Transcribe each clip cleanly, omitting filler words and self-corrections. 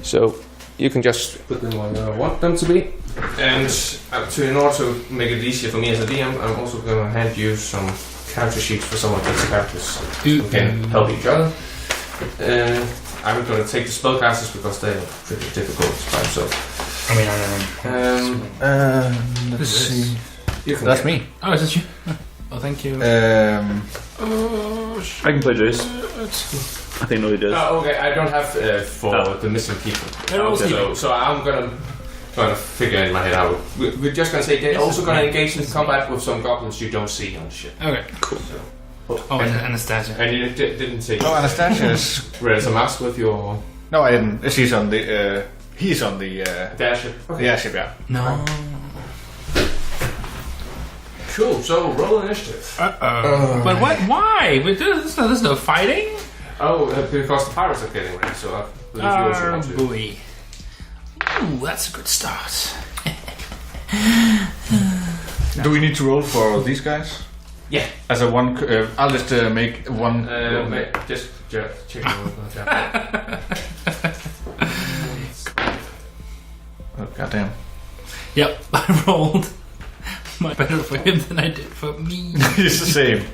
So you can just put them where you want them to be. And in order to make it easier for me as a DM, I'm also going to hand you some character sheets for some of these characters who can help each other. I'm going to take the spellcasters because they're pretty difficult by themselves. Let's see. That's me. Oh, is that you? Oh, thank you. I can play Jace. I think nobody does. Oh, okay. I don't have for the missing people. So I'm going to figure in my head out. We're just going to say they're also going to engage in combat with some goblins you don't see on the ship. Okay, cool. Anastasia. And you didn't say. Oh, Anastasia is. Where's a mouse with your? No, I didn't. She's on the. He's on the. The airship. Okay. The airship, yeah. No. Cool. So roll initiative. But what? Why? There's no fighting. Oh, because the pirates are getting ready. So I believe you also want to. Boy. Ooh, that's a good start. Do we need to roll for these guys? Yeah. As a one, I'll just make one. Just check the roll. Oh, goddamn. Yep, I rolled much better for him than I did for me. It's the same.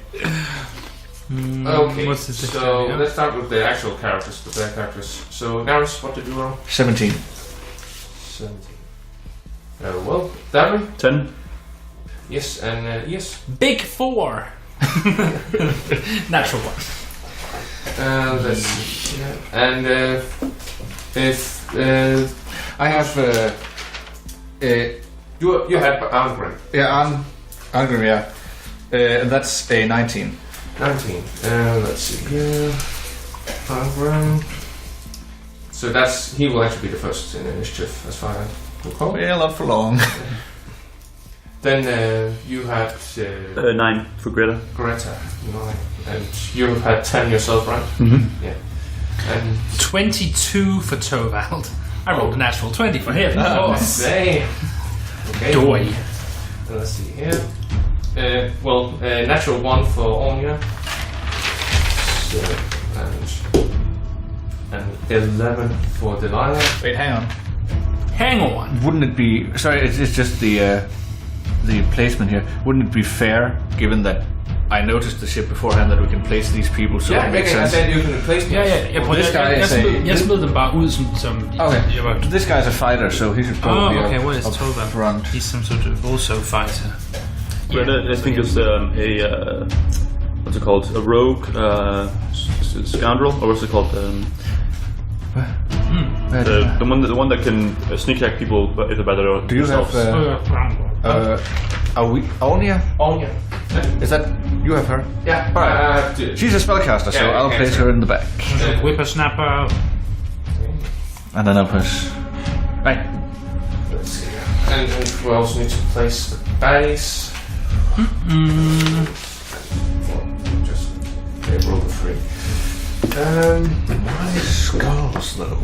Okay, what's his so let's start with the actual characters, the player characters. So, Naris, what did you roll? 17. 17. Well, Darren? 10. Yes, and yes. Big 4. Natural 1. Let's see. Yeah. And if I have. you had Arngrim. Yeah, Arngrim, yeah. And that's a 19. 19. Let's see here. Arngrim. So he will actually be the first in initiative, as far as I recall. Yeah, not for long. Then you had 9 for Greta. Greta, 9. And you had 10 yourself, right? Mm-hmm. Yeah. And 22 for Torvald. I rolled a natural 20 for him. Of course. Okay. Doy. Let's see here. Natural 1 for Anya. So, and 11 for Delilah. Wait, hang on. Hang on. Wouldn't it be... Sorry, it's just the placement here. Wouldn't it be fair, given that I noticed the ship beforehand, that we can place these people so it makes sense? I said you can place them. Ja, på this guy is jeg smed dem bare ud som okay. This guy's a fighter, so he should probably okay, be what is up Torvald? front. He's some sort of also fighter. Greta, I think, is what's it called? A rogue scoundrel, or what's it called? The one that can sneak attack people if they're by their Do you themselves. have Anya? Anya. Is that you have her? Yeah. She's a spellcaster, so I'll place her in the back. Whippersnapper. And then I'll push. Right. Let's see. And we also need to place the base. Just roll the 3. My skulls, though.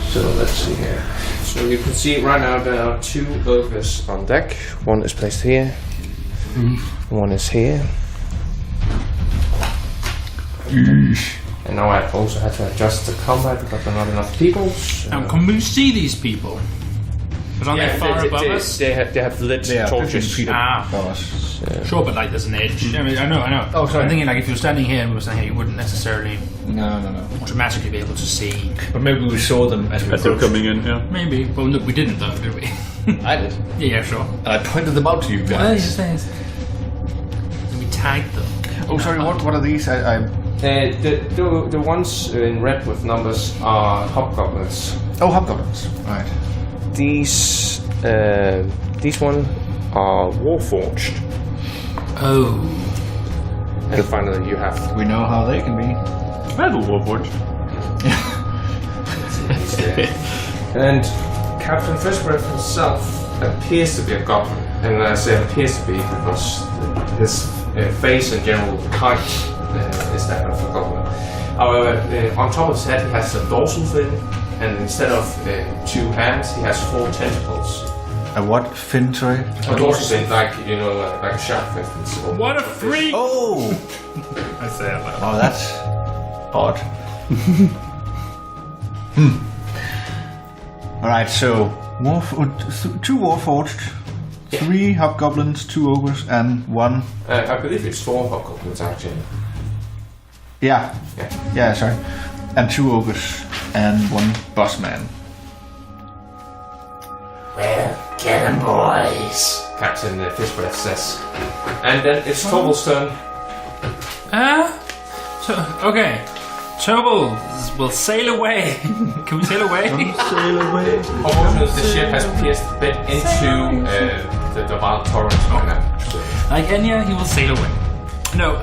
So let's see here. So you can see right now there are 2 ogres on deck. One is placed here. One is here. And now I also had to adjust the combat because there are not enough people. So Now, can we see these people? Because aren't they far above us? They have lit torches. Sure, but like there's an edge. I mean, I know. Oh, sorry. I'm thinking like if you were standing here and we were standing here, you wouldn't necessarily No. automatically be able to see. But maybe we saw them as we As they're approached. coming in, yeah. Maybe. Well, no, we didn't though, did we? I did. Yeah, sure. And I pointed them out to you guys. We tagged them. Oh, sorry, what are these? The ones in red with numbers are hobgoblins. Oh, hobgoblins. Right. These one are warforged. Oh. And finally you have... We know how they can be. I have a warforged. And Captain Fishbreath himself appears to be a goblin. And I say appears to be because his face and general height is that of a goblin. However, on top of his head he has a dorsal fin, and instead of 2 hands he has 4 tentacles. A what fin, sorry? A dorsal fin, like a shark fin. What a freak! Oh! I say that. Oh, that's odd. Alright, so 2 Warforged, 3 Hobgoblins, 2 Ogres, and 1... I believe it's 4 Hobgoblins actually. Yeah, sorry. And 2 Ogres, and 1 Bossman. Well, get 'em, boys, Captain Fishbreath says. And then it's Torvald's turn. Okay. Tobal will sail away. Can we sail away? Sail away. Unfortunately, the ship has pierced a bit into the wild torrent right now. So. Like Enya, he will sail away. No,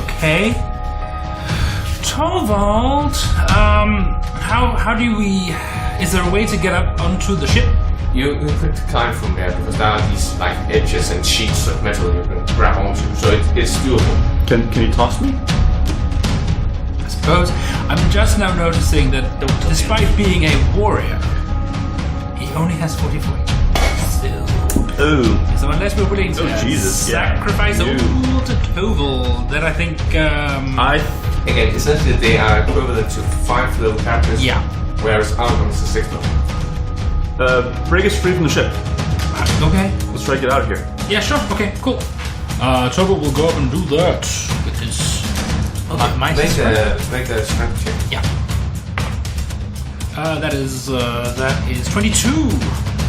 okay. Torvald, how do we... Is there a way to get up onto the ship? You could climb from there because there are these like edges and sheets of metal you can grab onto, so it's doable. Can you toss me? I suppose. I'm just now noticing that despite being a warrior, he only has 40 feet. Still. Oh. So unless we're willing to sacrifice all to Torvald, then I think... Again, essentially they are equivalent to 5 little characters. Yeah. Whereas Argon is a 6 level. Break us free from the ship. Okay. Let's try to get out of here. Yeah, sure. Okay, cool. Tobal will go up and do that with his... Make a strength check. Yeah. That is 22.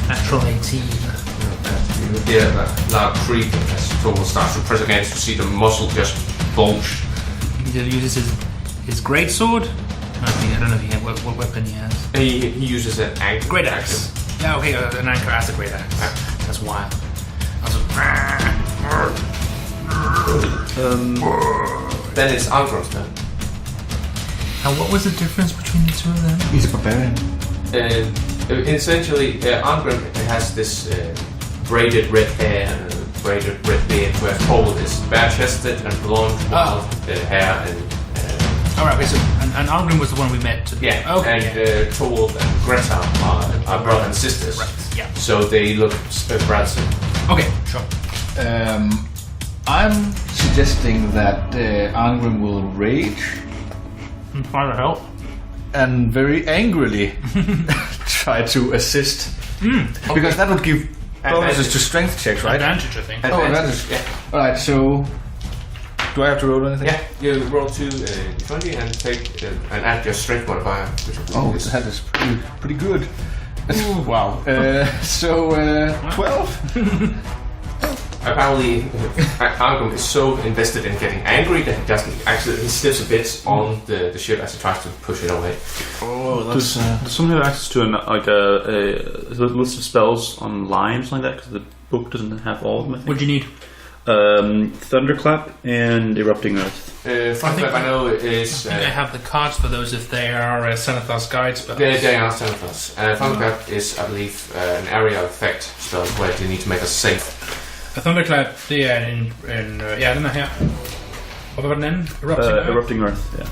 Natural 18. You hear that loud creak as Torvald starts to press against to see the muscle just bulge. He uses his great sword. I don't know if he has what weapon he has. He uses an anchor. Great axe. Yeah, okay, an anchor as a great axe. That's wild. Then it's Algrim's turn. Now, what was the difference between the two of them? He's a barbarian. Essentially, Algrim has this braided red hair and a braided red beard, whereas Torvald is bare-chested and blonde, wild hair and... Alright, wait, so, and Algrim was the one we met. Yeah, okay. And Torvald and Greta are brother and sisters. Right, yeah. So they look rather similar. Okay, sure. I'm suggesting that Angrim will rage Try to help. and very angrily try to assist. Because that would give bonuses to strength checks, right? Advantage, I think. Advantage. Yeah. Alright, so... Do I have to roll anything? Yeah, you roll 2 20 and take and add your strength modifier. Which That is pretty good. Wow. 12? Apparently, Argon is so invested in getting angry that he slips a bit on the ship as he tries to push it away. Oh, Does someone have access to a list of spells online or something like that? Because the book doesn't have all of them, I think. What'd you need? Thunderclap and Erupting Earth. Thunderclap I know is... I think I have the cards for those if they are Cenothar's guide spells. They are Cenothar's. Thunderclap is, I believe, an area effect spell where you need to make a save. A Thunderclap, det er ja, den er her. Og hvad var den anden? Erupting Earth, yeah.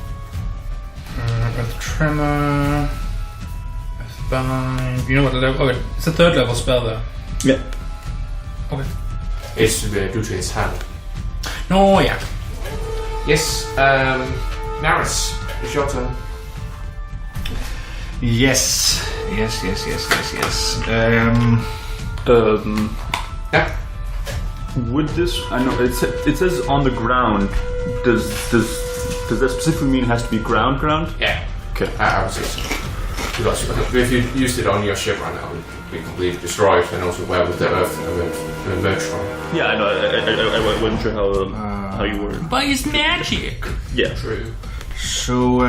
Earth Tremor... Earthbind... You know what the level... Okay, it's a 3rd level spell there. Yeah. Okay. It's due to his hand. No, yeah. Yes, Maris, it's your turn. Yes. Yeah. Would this? I know it says on the ground. Does that specifically mean it has to be ground? Yeah. Okay. I would say so. Because if you used it on your ship right now, it would be completely destroyed, and also where would the earth emerge from? Yeah, I know. I wasn't sure how you were. By his magic. Yeah. True. So,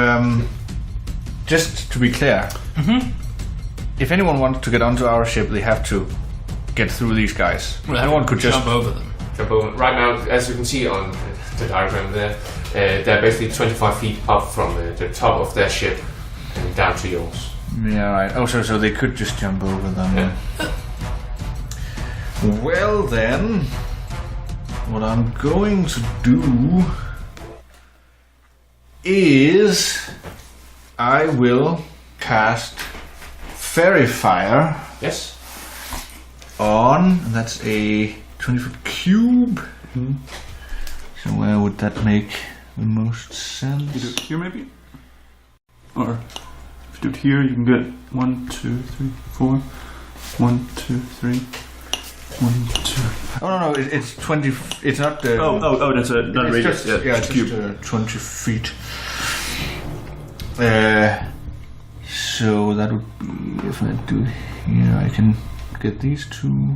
just to be clear, if anyone wants to get onto our ship, they have to get through these guys. Well, no one could just jump over them. Right now, as you can see on the diagram there, they're basically 25 feet up from the top of their ship and down to yours. Yeah, right. Oh, so they could just jump over them. Yeah. Well then, what I'm going to do is I will cast Fairy Fire. Yes. On, and that's a 20-foot cube. So where would that make the most sense? Either here maybe? Or If you do it here, you can get 1, 2, 3, 4. 1, 2, 3. 1, 2. Oh no, it's 20. It's not. That's a not radius. Just, it's cube. 20 feet. So that would be if I do it here. I can get these two.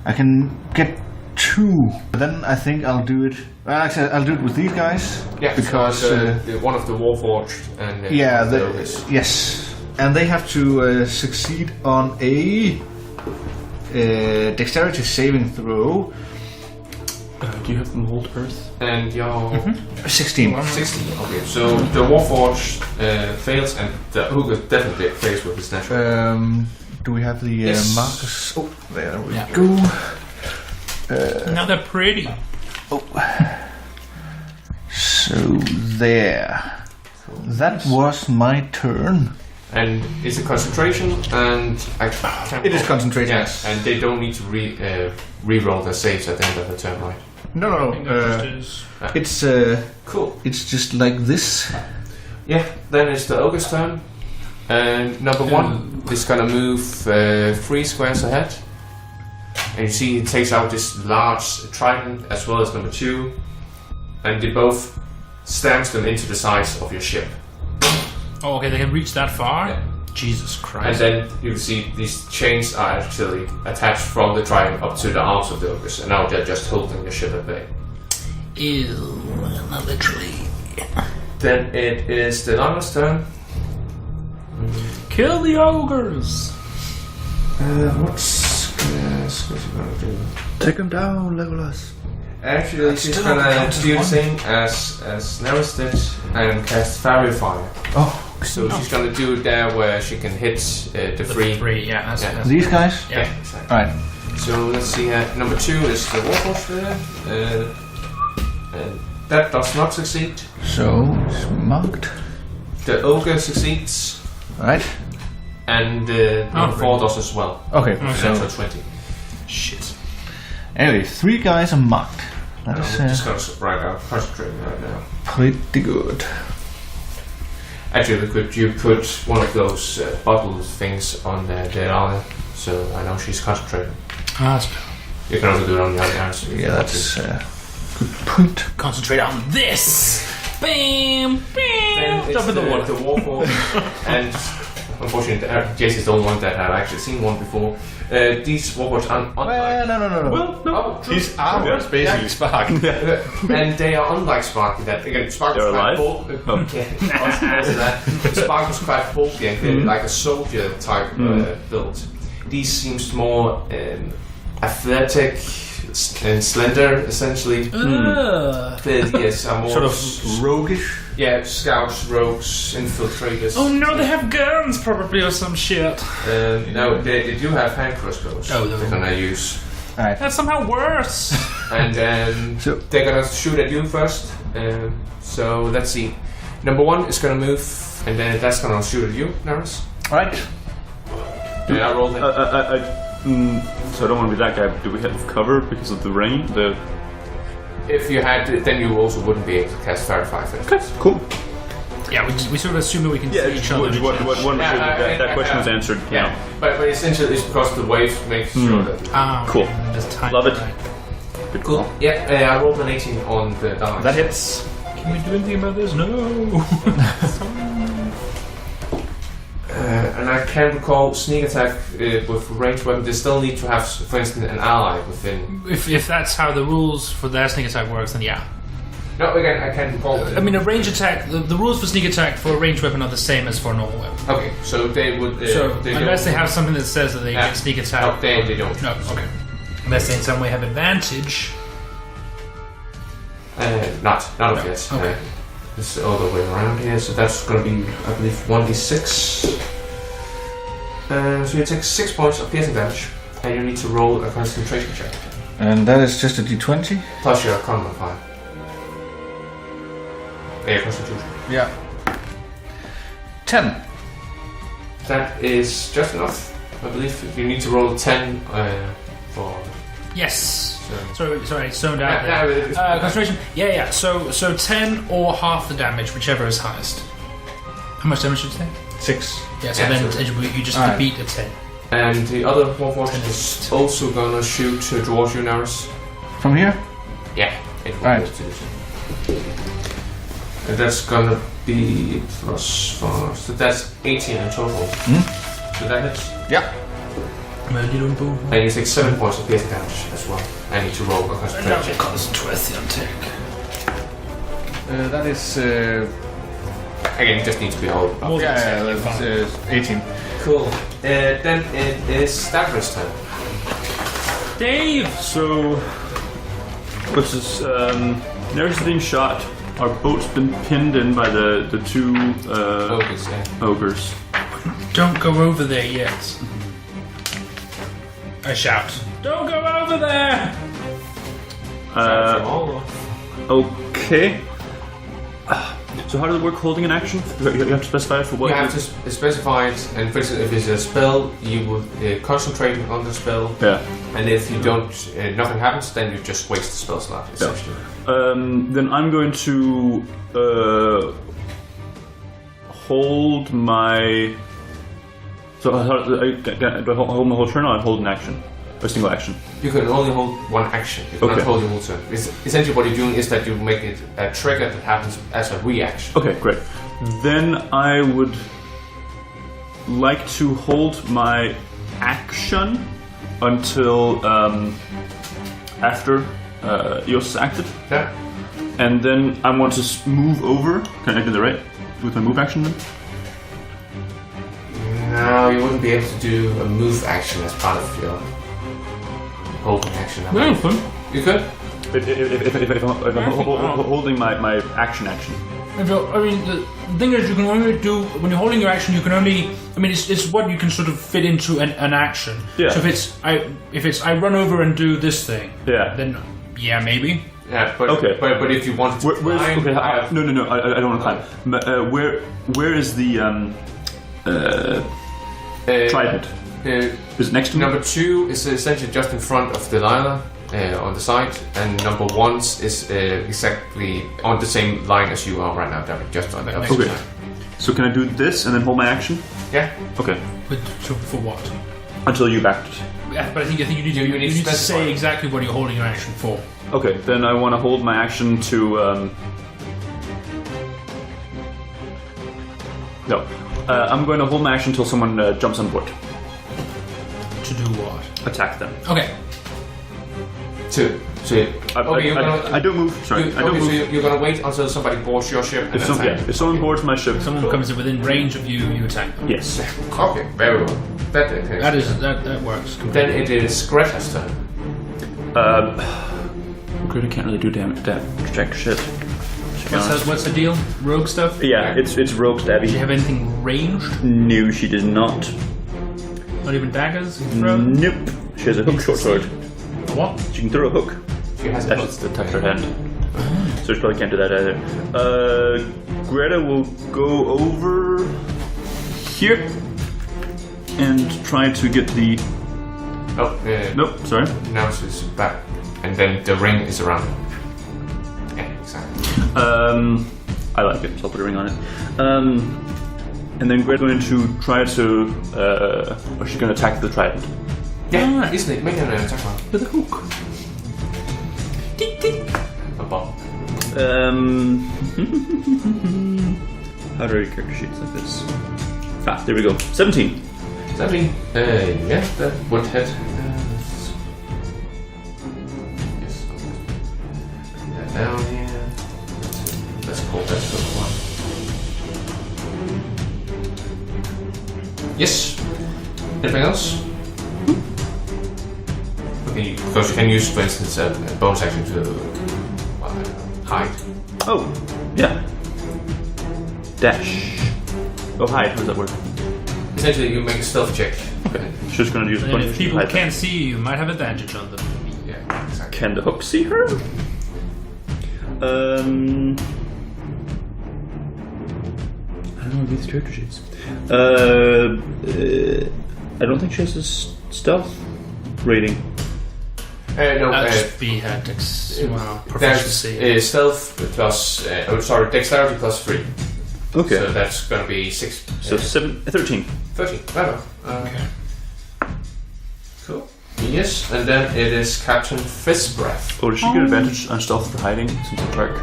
I can get 2. But then I think I'll do it. Well, actually, I'll do it with these guys. Yeah, because the one of the Warforged and yes, and they have to succeed on a dexterity saving throw. Do you have the mold earth? And your 16. 16. Okay, so the Warforged fails, and the Ogre definitely fails with his natural. Do we have the Yes. markers? Oh, there we Yeah. go. Now they're pretty. So there. That was my turn. And it's a concentration, and I can't It is concentration. Yes, and they don't need to re-roll their saves at the end of the turn, right? No. It's Cool. It's just like this. Yeah, then it's the Ogre's turn. And number 1 is gonna move 3 squares ahead. And you see he takes out this large trident as well as number 2. And they both stamps them into the sides of your ship. Oh, okay, they can reach that far? Yeah. Jesus And Christ. then you can see these chains are actually attached from the trident up to the arms of the ogres. And now they're just holding the ship at bay. Ew, not literally. Then it is the Lana's turn. Kill the ogres! What's he gonna do? Take him down, Legolas. Actually, she's gonna do the same as Neris did and cast Fairy Fire. Oh, So she's gonna do it there where she can hit the three. Yeah, that's Yeah. these guys. Yeah. Exactly. Right. So let's see. Number 2 is the Warforged there. And that does not succeed. So it's marked. The Ogre succeeds, Right. and number 4 does as well. Okay. So So 20. Shit. anyway, 3 guys are marked. That's I'm just gonna write out concentrating right now. pretty good. Actually, could you put one of those bottle things on the eye, so I know she's concentrating. That's You can also do it on the other arms. if you Yeah, want that's to. good point. concentrate on this! Bam! Then Bam! it's Jump in the water. The Warforged, and unfortunately, Jace is the only one that have actually seen one before. These Warforged are unlike. No. Well, no. Oh, true. His armor is basically sparked. And they are unlike Sparky. That again, Sparky was They're quite alive? bulky. Also that Sparky was quite bulky and like a soldier type build. These seems more athletic and slender, essentially. Yes, are more Sort of roguish. yeah, scouts, rogues, infiltrators. Oh no, they have guns probably or some shit. No, they do have hand crossbows. Oh, they're gonna use. Alright. That's somehow worse. And So- they're gonna shoot at you first. So let's see. Number 1 is gonna move, and then that's gonna shoot at you, Neris. Alright. I rolled it. So I don't want to be that guy, but do we have cover because of the rain? If you had it, then you also wouldn't be able to cast Fairy Fire. Cool. Yeah, we sort of assume that we can see each other. One that question was answered. Yeah, but essentially it's because the waves make sure that. Cool. Just time Love it. right. Cool. Yeah, I rolled an 18 on the dice. That hits. Can we do anything about this? No. And I can recall sneak attack with ranged weapon. They still need to have, for instance, an ally within. If that's how the rules for their sneak attack works, then yeah. No, again, I can't recall. I mean, a range attack. The rules for sneak attack for a ranged weapon are the same as for a normal weapon. Okay, so they would. So they unless don't- they have something that says that they Yeah. get sneak attack. No, they don't. No, okay. Unless they in some way have advantage. Not of yet. Okay. It's the other way around here, so that's going to be, I believe, 1d6. So you take 6 points of piercing damage, and you need to roll a concentration check. And that is just a d20? Plus your con modifier. Yeah, constitution. Yeah. 10. That is just enough. I believe you need to roll a 10 for... Yes. So. Sorry, zoned out Yeah, there. yeah, Concentration. Yeah. So 10 or half the damage, whichever is highest. How much damage did you say? 6. Yeah, so Yeah, then so- you just Alright. defeat a 10. And the other Warforged is also gonna shoot towards you, Naris. From here? Yeah, it will Right. be able to do so. And that's gonna be +4, so that's 18 in total. So that hits. Yeah. Men de don't bo. And you take 7 points of piercing damage as well. I need to roll a concentration check. Concentration check. That is... Again, you just need to be all up. that's 18. Cool. Then it is Stavros' turn. Dave! So, what's this? Neris is being shot. Our boat's been pinned in by the two Focus, yeah. ogres. Don't go over there yet. I shout. Don't go over there! Okay. So how does it work holding an action? You have to specify it for what? You have to specify it, and for instance, if it's a spell, you would concentrate on the spell. Yeah. And if you don't, nothing happens, then you just waste the spell slot, essentially. Then I'm going to hold my. So do I hold my whole turn, or I hold an action, a single action? You can only hold one action. You cannot Okay. hold your whole turn. Essentially, what you're doing is that you make it a trigger that happens as a reaction. Okay, great. Then I would like to hold my action until after Eos is active, Yeah. and then I want to move over. Can I do that right with my move action then? No, you wouldn't be able to do a move action as part of your holding action. No, fun. You could. If I'm holding my action. I mean, the thing is, you can only do when you're holding your action. You can only. I mean, it's what you can sort of fit into an action. Yeah. So if it's I run over and do this thing. Yeah. Then yeah, maybe. Yeah, but Okay. but if you wanted to Where's climb, okay? I have- No, I don't want to climb. But, where is the trident? Is it next to me? Number 2 is essentially just in front of Delilah on the side, and number 1 is exactly on the same line as you are right now, Derek, just on the other Okay. side. So can I do this and then hold my action? Yeah. Okay. For what? Until you backed it. Yeah, but I think you need to You need to to specify. say exactly what you're holding your action for. Okay, then I want to hold my action to. No. I'm going to hold my action until someone jumps on board. To do what? Attack them. Okay. 2. So I don't move. Sorry, I don't move. So you're gonna wait until somebody boards your ship and If attack. if someone boards my ship, Someone comes within range of you, you attack them. yes. Okay, very well. That works. Then it is Greta's turn. Greta can't really do damage. Jack shit. What's the deal? Rogue stuff? Yeah, it's rogue Do you stabby. have anything ranged? No, she does not. Not even daggers? You can throw? Nope. She has a hook short sword. What? She can throw a hook. She has a That's just to touch her hand. So she probably can't do that either. Greta will go over here and try to get the. Nope, sorry. Now she's back, and then the ring is around. Yeah, exactly. I like it, so I'll put a ring on it. And then Greta's going to try to. Or she's going to attack the trident. Yeah, isn't it? Make an attack roll. With a hook. A bomb. How do I read character sheets like this? Ah, there we go. 17. 17. Yeah, that would hit. Yes. Put that down here. Let's pull that to one. Yes. Anything else? Okay, because you can use, for instance, a bonus action to hide. Oh, yeah. Dash. Oh, hide. How does that work? Essentially, you make a stealth check. Okay. She's just going to use the And bunny if to people hide can't see you, you might have advantage on them. Yeah, exactly. Can the hook see her? I don't know these character sheets. I don't think she has a stealth rating. No, That'd just be her proficiency. there's stealth plus, dexterity plus 3. Okay. So that's gonna be 6. So 13. 13. Right. Okay. Cool. Yes, and then it is Captain Fishbreath. Oh, does she get advantage on stealth for hiding since it's dark?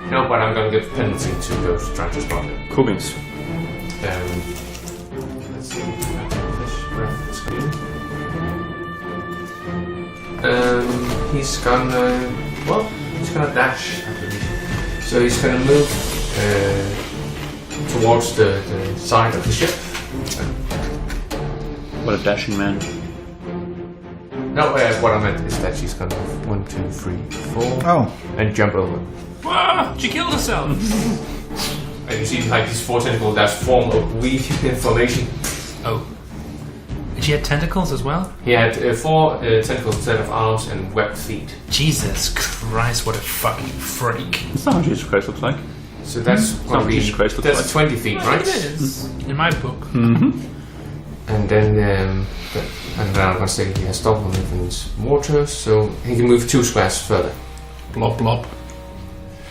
No, but I'm gonna give penalty to those trying to spot him. Cool beans. Let's see. Fishbreath is coming. He's gonna dash, I believe. So he's gonna move towards the side of the ship. What a dashing man. No, what I meant is that she's gonna move 1, 2, 3, 4. Oh. And jump over. Ah, she killed herself. And you see like these 4 tentacles that form a weak formation. Oh. And she had tentacles as well? He had 4 tentacles instead of arms and webbed feet. Jesus Christ, what a fucking freak. That's not how Jesus Christ looks like. So that's gonna be Jesus Christ looks that's like. 20 feet, right? It is. In my book. Mm-hmm. And then I'm gonna say he has double movement water, so he can move 2 squares further. Blob blob.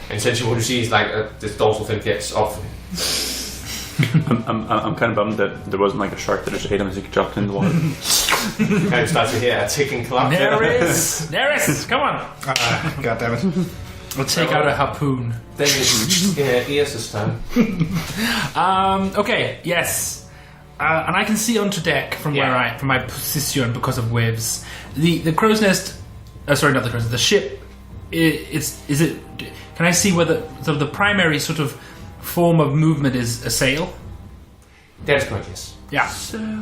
And essentially what you see is like this dorsal fin gets off. I'm kind of bummed that there wasn't like a shark that just ate him as he dropped in the water. And you start to hear a ticking clock. Neris! Come on! God damn it. We'll take out a harpoon. Then it's ears this time. Okay, yes. And I can see onto deck from from my position because of waves. The crow's nest, sorry, not the crow's nest, the ship. Can I see whether the primary sort of form of movement is a sail? That's correct, yes. Yeah.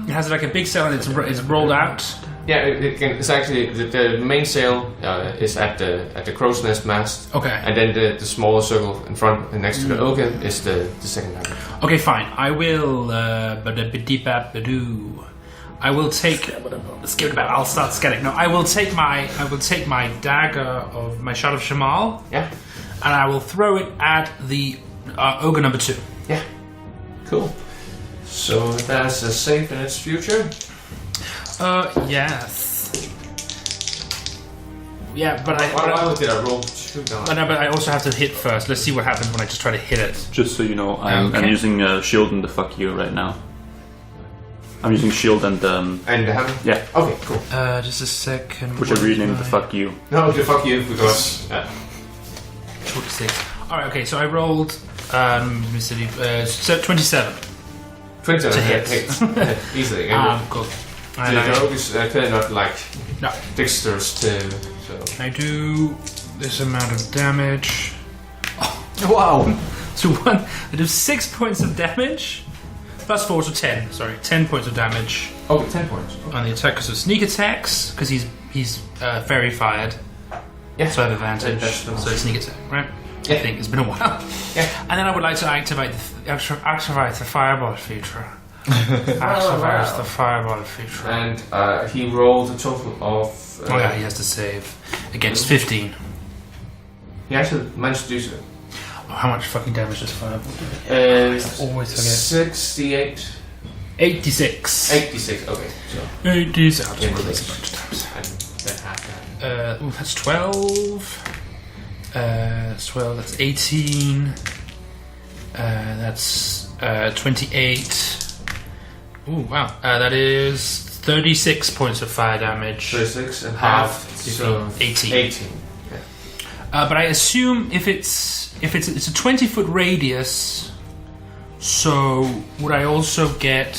It has like a big sail and it's rolled out. Yeah, it's actually the main sail is at the crow's nest mast. Okay. And then the smaller circle in front and next to the ocean is the second line. Okay, fine. I will. I will take. I'll start scanning. No, I will take my dagger of my shot of Shamal. Yeah. And I will throw it at the ogre number 2. Yeah. Cool. So that's a save in its future. Yes. Yeah, but Why did I roll 2 down? But I also have to hit first. Let's see what happens when I just try to hit it. Just so you know, I'm using shield and the fuck you right now. I'm using shield and the hammer? Yeah. Okay, cool. Just a second. Which I renamed the fuck you. No, the fuck you because 46. Alright, okay, so I rolled so 27. 27 to hit. Easily. Cool. The rogue is clearly not like No. dexterous to so. I do this amount of damage. Wow. So I do 6 points of damage. Plus 4, so 10. Sorry, 10 points of damage. Okay, 10 points. On the attack because of sneak attacks, because he's fairy fired. Yeah. So I have advantage. So it's sneak attack, right? Yeah. I think it's been a while. Yeah. And then I would like to activate the fireball feature. Activate the fireball feature. And he rolled a total of. Oh yeah, he has to save against 15. He actually managed to do so. Oh, how much fucking damage does fireball do? I always forget. 68. 86. 86. Okay, so 86. I'll just Yeah, roll this a please. bunch of times. and then half that. That's 12. That's 12. That's 18. That's 28. Ooh, wow. That is 36 points of fire damage. 36 and Half, half, so 18. 18. But I assume if it's a 20-foot radius, so would I also get?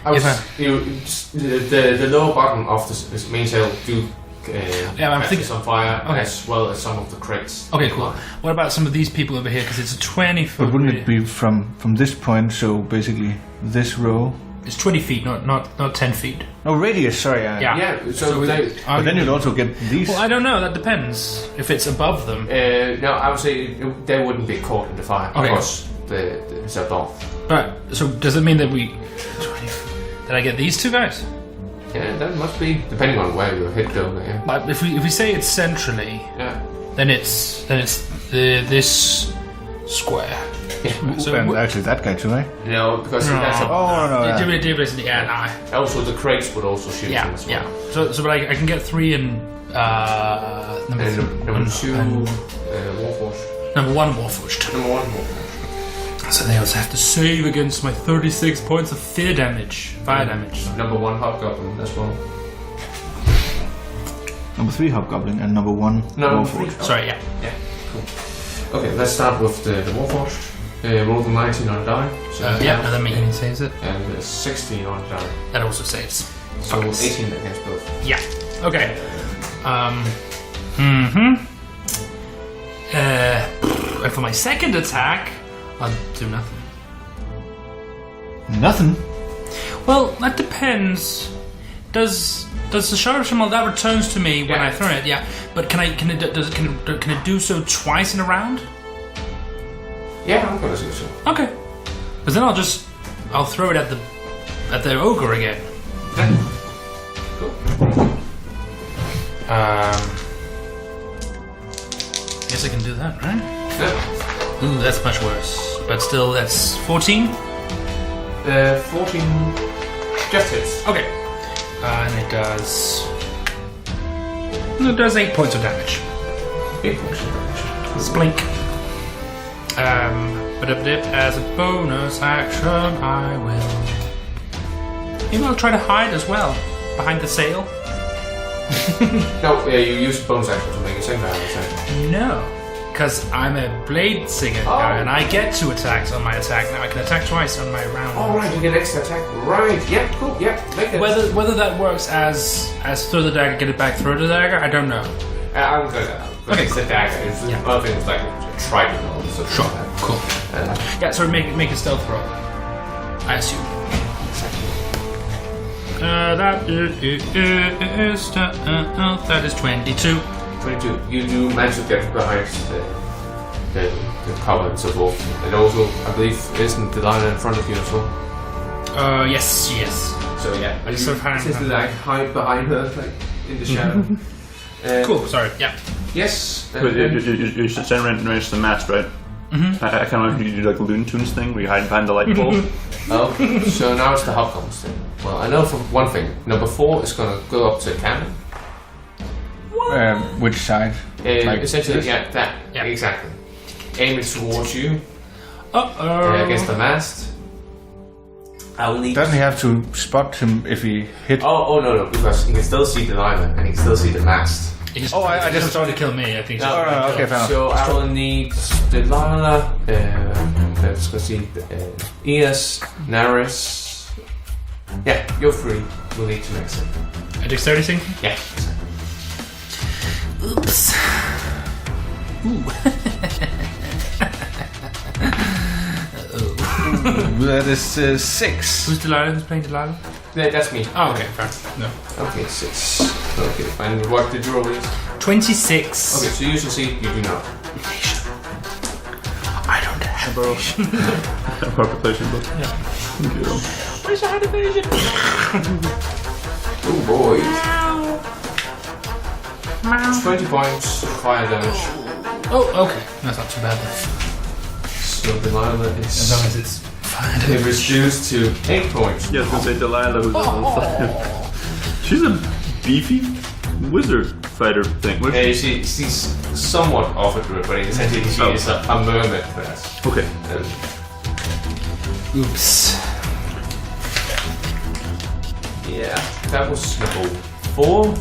The lower bottom of this main sail do I'm catch thinking on fire okay. as well as some of the crates. Okay, cool. What about some of these people over here? Because it's a 20-foot. But wouldn't it be from this point? So basically, this row. It's 20 feet, not 10 feet. No radius. Sorry. Yeah. Yeah, so But then you'd also get these. Well, I don't know. That depends. If it's above them. no, I would say they wouldn't be caught in the fire Okay. because it's above. But so does it mean that we? 20, did I get these two guys? Yeah, that must be depending on where you hit though. Yeah. But if we say it's centrally, Yeah. then it's this square. So and actually, that guy too, right? No, because that's a, Oh no! Yeah. also the crates would also shoot him as well. But I can get 3 and number And number 2, and Warforce. Number 1 Warforged. Number 1 Warforged. So they also have to save against my 36 points of fire damage. Number 1 Hobgoblin as well. Number 3 Hobgoblin and number 1 Number Warforged. 3. Sorry, yeah. Yeah, cool. Okay, let's start with the Warforged. Roll the 19 on the die. So Yeah, and then he saves it. And 16 on the die. That also saves. So Fucks. 18 against both. Yeah. Okay. And for my second attack, I'll do nothing. Nothing? Well, that depends. Does the Sharp Shimmel that returns to me when I throw it? Yeah. But can it do so twice in a round? Yeah, I'm gonna do so. Okay. Because then I'll throw it at the ogre again. Cool. Guess I can do that, right? Yeah. Ooh, that's much worse. But still, that's 14. 14 just hits. Okay. And it does 8 points of damage. 8 points of damage. Splink. But as a bonus action, I will. Maybe I'll try to hide as well behind the sail. No, you use bonus action to make a second attack. No, because I'm a blade singer guy, and I get 2 attacks on my attack now. I can attack twice on my round. Oh right, you get extra attack. Right, yeah, cool, yeah, make it. Whether that works as throw the dagger, get it back, throw the dagger, I don't know. I'm gonna. Okay, it's the dagger. It's other things like a trident or something. Sure, like that. cool. Yeah, so make a stealth roll. I assume. That is 22. 22. You do manage to get behind the cover and so forth. And also, I believe, isn't the line in front of you as well? Yes, she is. So yeah, I just sort of hide behind her, like in the shadow. Cool. Sorry. Yeah. Yes. But you send range the mast, right? Mm-hmm. I kind of want you to do like a Looney Tunes thing where you hide behind the light pole. Oh, so now it's the Hobgoblins thing. Well, I know for one thing. Number 4 is going to go up to cannon. Which side? Essentially, this? yeah, that. Yeah. Exactly. Aim it towards you Uh-oh. against the mast. I will need. Doesn't he have to spot him if he hit? Oh no, because he can still see Delilah and he can still see the mast. I just tried to kill me. I think. No, okay, fair enough. So I will need Delilah. Let's go see. Eos, Naris. Yeah, you're free. We'll need to mix it. A dexterity thing? Yeah. Oops. Ooh. That is 6. Who's Delilah? Who's playing Delilah? Yeah, that's me. Oh, okay, fair. No. Okay, 6. Okay, and what did you roll is? 26. Okay, so you succeed, you do not. I don't have a Proclamation book. Yeah. Okay. Where's the hard evasion? Oh boy. 20 points of fire damage. Oh, okay. That's not too bad then. So Delilah is. As long as it's fire It damage. reduced to 8 points. Yeah, I was gonna say Delilah, who's on 5. She's a beefy wizard fighter thing. What is she? She's somewhat off a group, but essentially she is a mermaid class. Okay. Oops. Yeah, that was number 4.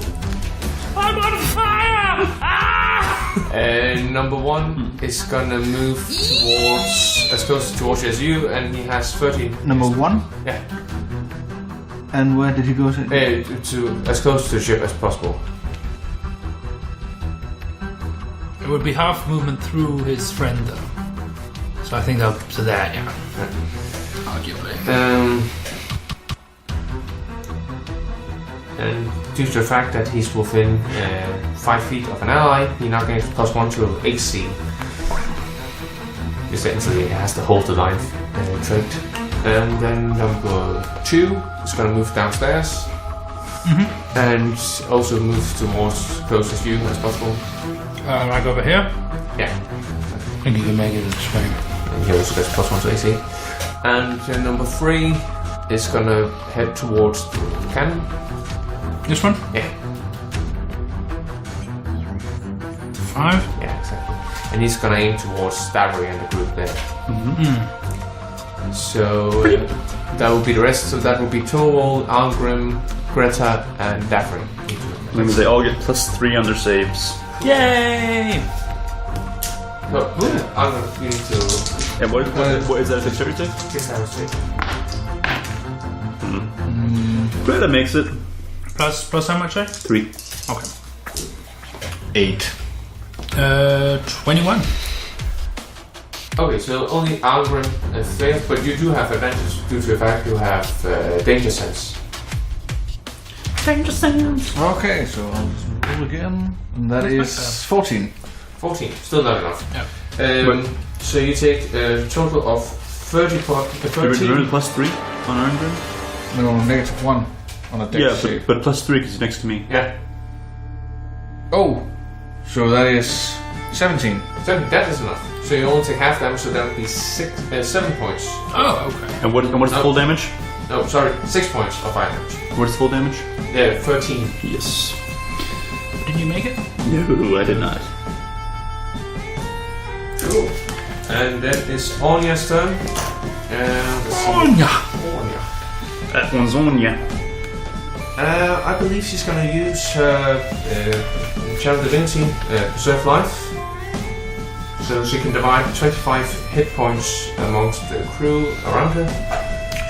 I'm on fire! Ah! And number 1 is gonna move towards as close towards you as you, and he has 13. Number 1? Yeah. And where did he go to? To as close to the ship as possible. It would be half movement through his friend, though. So I think up to that, yeah. Arguably. And due to the fact that he's within 5 feet of an ally, he now gains +1 to AC. Essentially, he has to hold the line trait. And then number 2 is going to move downstairs. And also move towards closest to you as possible. I go over here? Yeah. I think you can make it this way. And he also gets +1 to AC. And then number 3 is going to head towards the cannon. This one? Yeah. 5? Yeah, exactly. and he's gonna aim towards Stavry and the group there. So that will be the rest. So that will be Torwald, Algrim, Greta, and Daffrey. Remember, they all get +3 on their saves. Yay! So, Algrim, you need to And what is that? A dexterity? get that save. Greta makes it. Plus how much? 3. Okay. 8. 21. Okay, so only Algrim fails, but you do have advantage due to the fact you have danger sense. Danger sense. Okay, so I'll just roll again. And that is 14. 14, still not enough. Yeah. So you take a total of 30 points. Remember +3 on Arngrim? No, -1 on a dex Yeah, save. but +3 because he's next to me. Yeah. Oh! So that is 17. So that is enough. So you only take half damage, so that would be 7 points. Oh, okay. And what is the full damage? No, sorry, 6 points of fire damage. What is full damage? Yeah, 13. Yes. Did you make it? No, I did not. Cool. And that is Anya's turn. Let's see. Anya! Anya. That one's on ya. I believe she's gonna use her Channel Divinity, Preserve Life. So she can divide 25 hit points amongst the crew around her.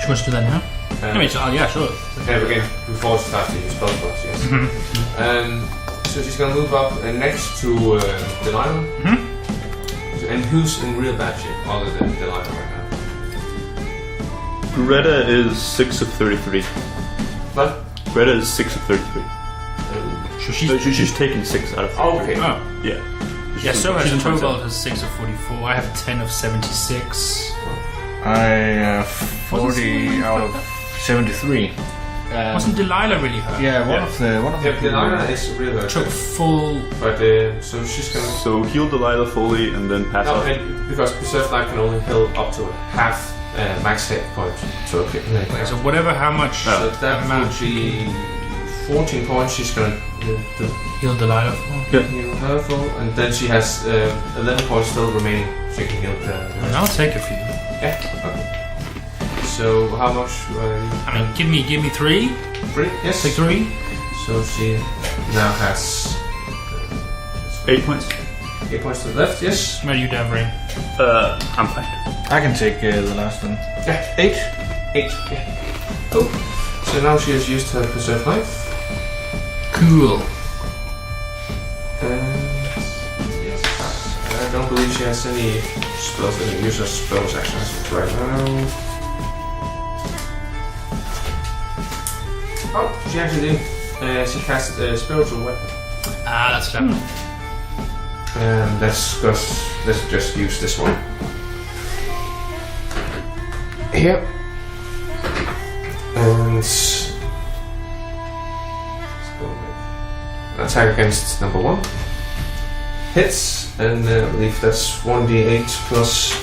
She wants to do that now? I mean, yeah, sure. And again, before she starts to use spell slots, yes. So she's gonna move up next to Delilah. And who's in real bad shape other than Delilah right now? Greta is 6 of 33. What? Greta is 6 of 33. So She's taken 6 out of 33. Oh, okay. Oh. Yeah. Yeah, so has she's Torvald has 6 of 44. I have 10 of 76. I have 40 out of 73. Wasn't Delilah really hurt? Yeah, one of the Yeah, Delilah is real hurt. Took full. But so she's gonna. So heal Delilah fully and then pass No, off. and because Preserve Life can only heal up to half max hit point to a hit. So whatever, how much So that amount would be 14 points. She's gonna heal Delilah for. heal her for, and then she has 11 points still remaining. She can heal the. And I'll take a few. Yeah. Okay. So how much? I mean, give me 3. 3. Yes. Take 3. So she now has 8 points. 8 points to the left. Yes. Where are you, Davray? I'm fine. I can take the last one. Yeah. 8. 8. Yeah. Cool. So now she has used her Preserve Life. Cool. Yes. I don't believe she has any spells, any use of spells actions right now. Oh, she actually did. She cast a spiritual weapon. Ah, that's that. And let's just use this one. Here. And let's go with attack against number 1. Hits, and I believe that's 1d8 plus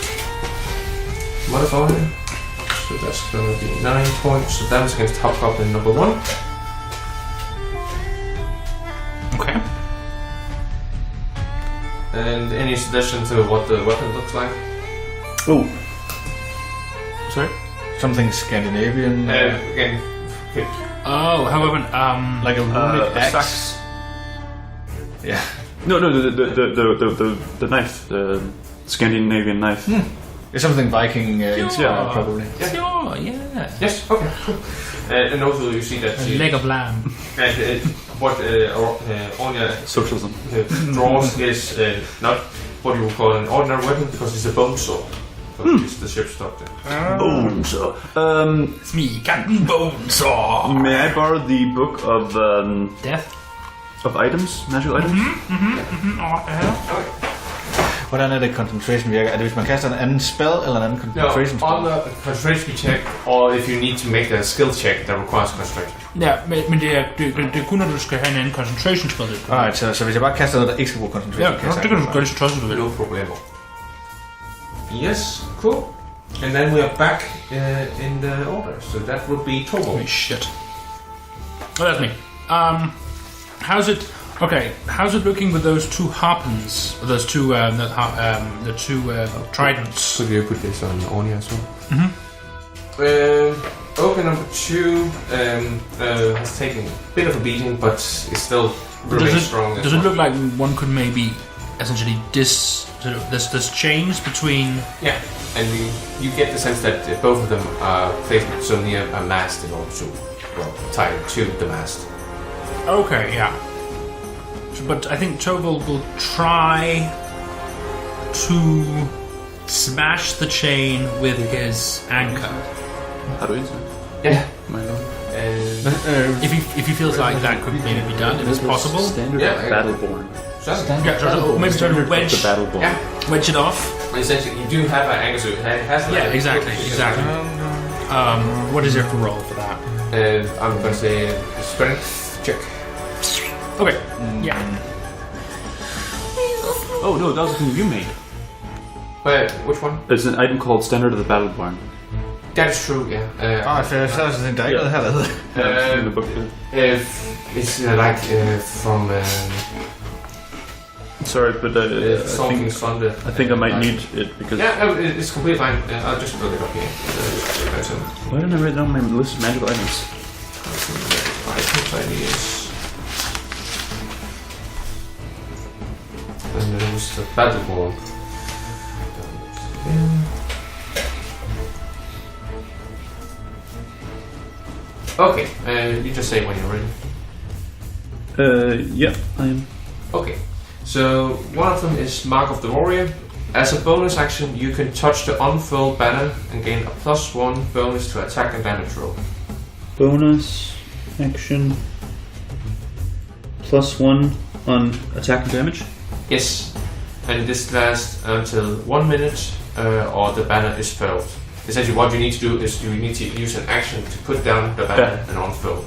modifier. So that's gonna be 9 points of damage against Hobgoblin number 1. Okay. And any suggestion to what the weapon looks like? Oh. Sorry? Something Scandinavian. Again, hit. Oh, however, like a runic axe. Sax. Yeah. No, the knife, the Scandinavian knife. It's something Viking inspired, Yeah. probably. Sure, yeah. Yes, okay, cool. And also you see that A she, leg of lamb. and what Anya Socialism. draws is not what you would call an ordinary weapon because it's a bone saw. Because it's the ship's doctor. Bone saw. It's me, Captain Bonesaw. May I borrow the book of Death. items? Magical items? Hvordan er det concentration virker? Er det hvis man kaster en anden spell eller en anden No, concentration spell? on the concentration check, or if you need to make a skill check that requires concentration. Ja, men det er kun, når du skal have en anden concentration spell. Alright, så hvis jeg bare kaster noget, der ikke skal bruge Ja, concentration, det kan du gøre det så tosset, du vil. No problemo. Yes, cool. And then we are back in the order, so that would be Tobo. Holy shit. Oh, that's me. How's it Okay, how's it looking with those two harpons? Or those two, the two tridents? So you put this on Ornia as well. Ogre number 2 has taken a bit of a beating, but is still really strong. Does it look like one could maybe essentially this change between? Yeah, and you get the sense that both of them are placed so near a mast in order to tie to the mast. Okay, yeah. But I think Toval will try to smash the chain with his anchor. How do you say? Yeah. My lord. If he feels like that could maybe be done, if it's possible. Standard Battleborn. Maybe try to wedge. The Battleborn. Yeah. Wedge it off. Essentially, you do have an angle, so it has. Exactly. What is there to roll for that? I'm gonna say strength check. Okay. Yeah. Oh no, that was the thing you made. Which one? It's an item called Standard of the Battleborn. That is true, yeah. Så er det sådan en der ikke noget hernede. In the book. It's like from. Sorry, but Something's Thunder. I think I might need it because. Yeah, it's completely fine. I'll just build it up here. Why didn't I write down my list of magical items? Items ideas. And there was the Battleborn. Okay, you just say when you're ready. Yeah, I am. Okay, so one of them is Mark of the Warrior. As a bonus action, you can touch the unfurled banner and gain a +1 bonus to attack and damage roll. Bonus action +1 on attack and damage? Yes, and this lasts until 1 minute or the banner is furled. Essentially what you need to do is you need to use an action to put down the banner and unfurl.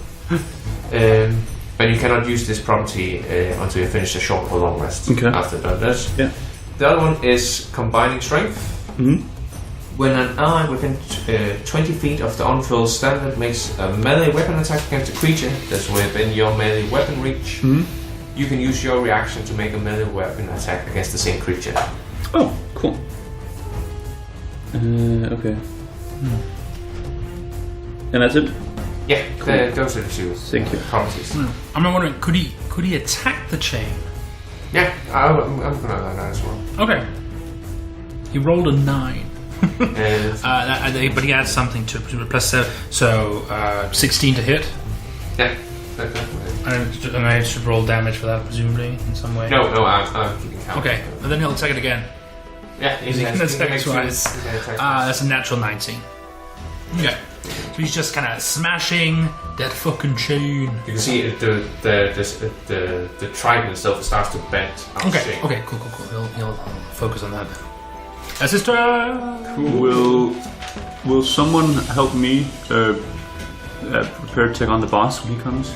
But you cannot use this property until you finish a short or long rest after that. Yeah. The other one is Combining Strength. Mm-hmm. When an ally within 20 feet of the unfurled standard makes a melee weapon attack against a creature that's within your melee weapon reach, you can use your reaction to make a melee weapon attack against the same creature. Oh, cool. Okay. And that's it? Yeah, those are the two properties. I'm wondering, could he attack the chain? Yeah, I'm gonna learn that as well. Okay. He rolled a 9. But he adds something to +7, so 16 to hit. Yeah. Okay. And I should roll damage for that, presumably, in some way. No, I'm keeping count. Okay, and then he'll attack it again. Yeah, he can attack twice. That's a natural 19. Okay. So he's just kind of smashing that fucking chain. You can see the trident itself starts to bend. Okay, cool. He'll focus on that. That's his turn. Cool. Will someone help me prepare to take on the boss when he comes?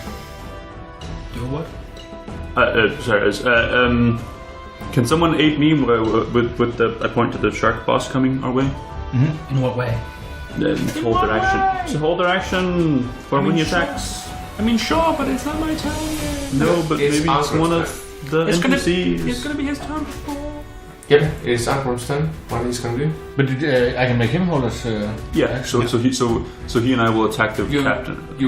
Do what? Can someone aid me with the? I point to the shark boss coming our way. Mm-hmm. In what way? Hold their action. So hold their action for when he attacks. I mean, sure, but it's not my turn yet. No, but maybe it's one of the NPCs. It's gonna be his turn before. Yep, it's Arcrone's turn. What he's gonna do? But I can make him hold us. Yeah. So he and I will attack the captain. If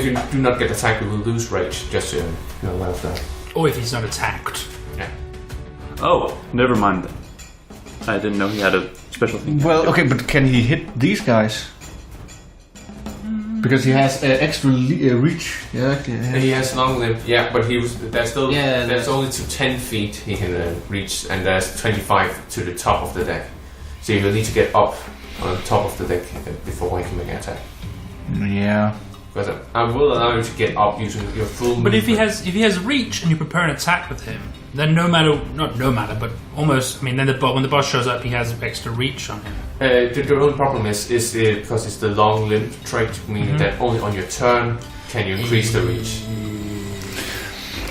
you do not get attacked, you will lose rage. Just so you know aware of that. Or if he's not attacked. Yeah. Oh, never mind then. I didn't know he had a special thing. Well, okay, but can he hit these guys? Because he has extra reach. Yeah. He has long limb. Yeah, but there's still there's only to 10 feet he can reach, and there's 25 to the top of the deck. So you will need to get up on top of the deck before he can make an attack. Yeah. Because I will allow you to get up using your full. But if he has reach and you prepare an attack with him, then but almost. I mean, then when the boss shows up, he has extra reach on him. The only problem is because it's the long limb trait, meaning that only on your turn can you increase the reach.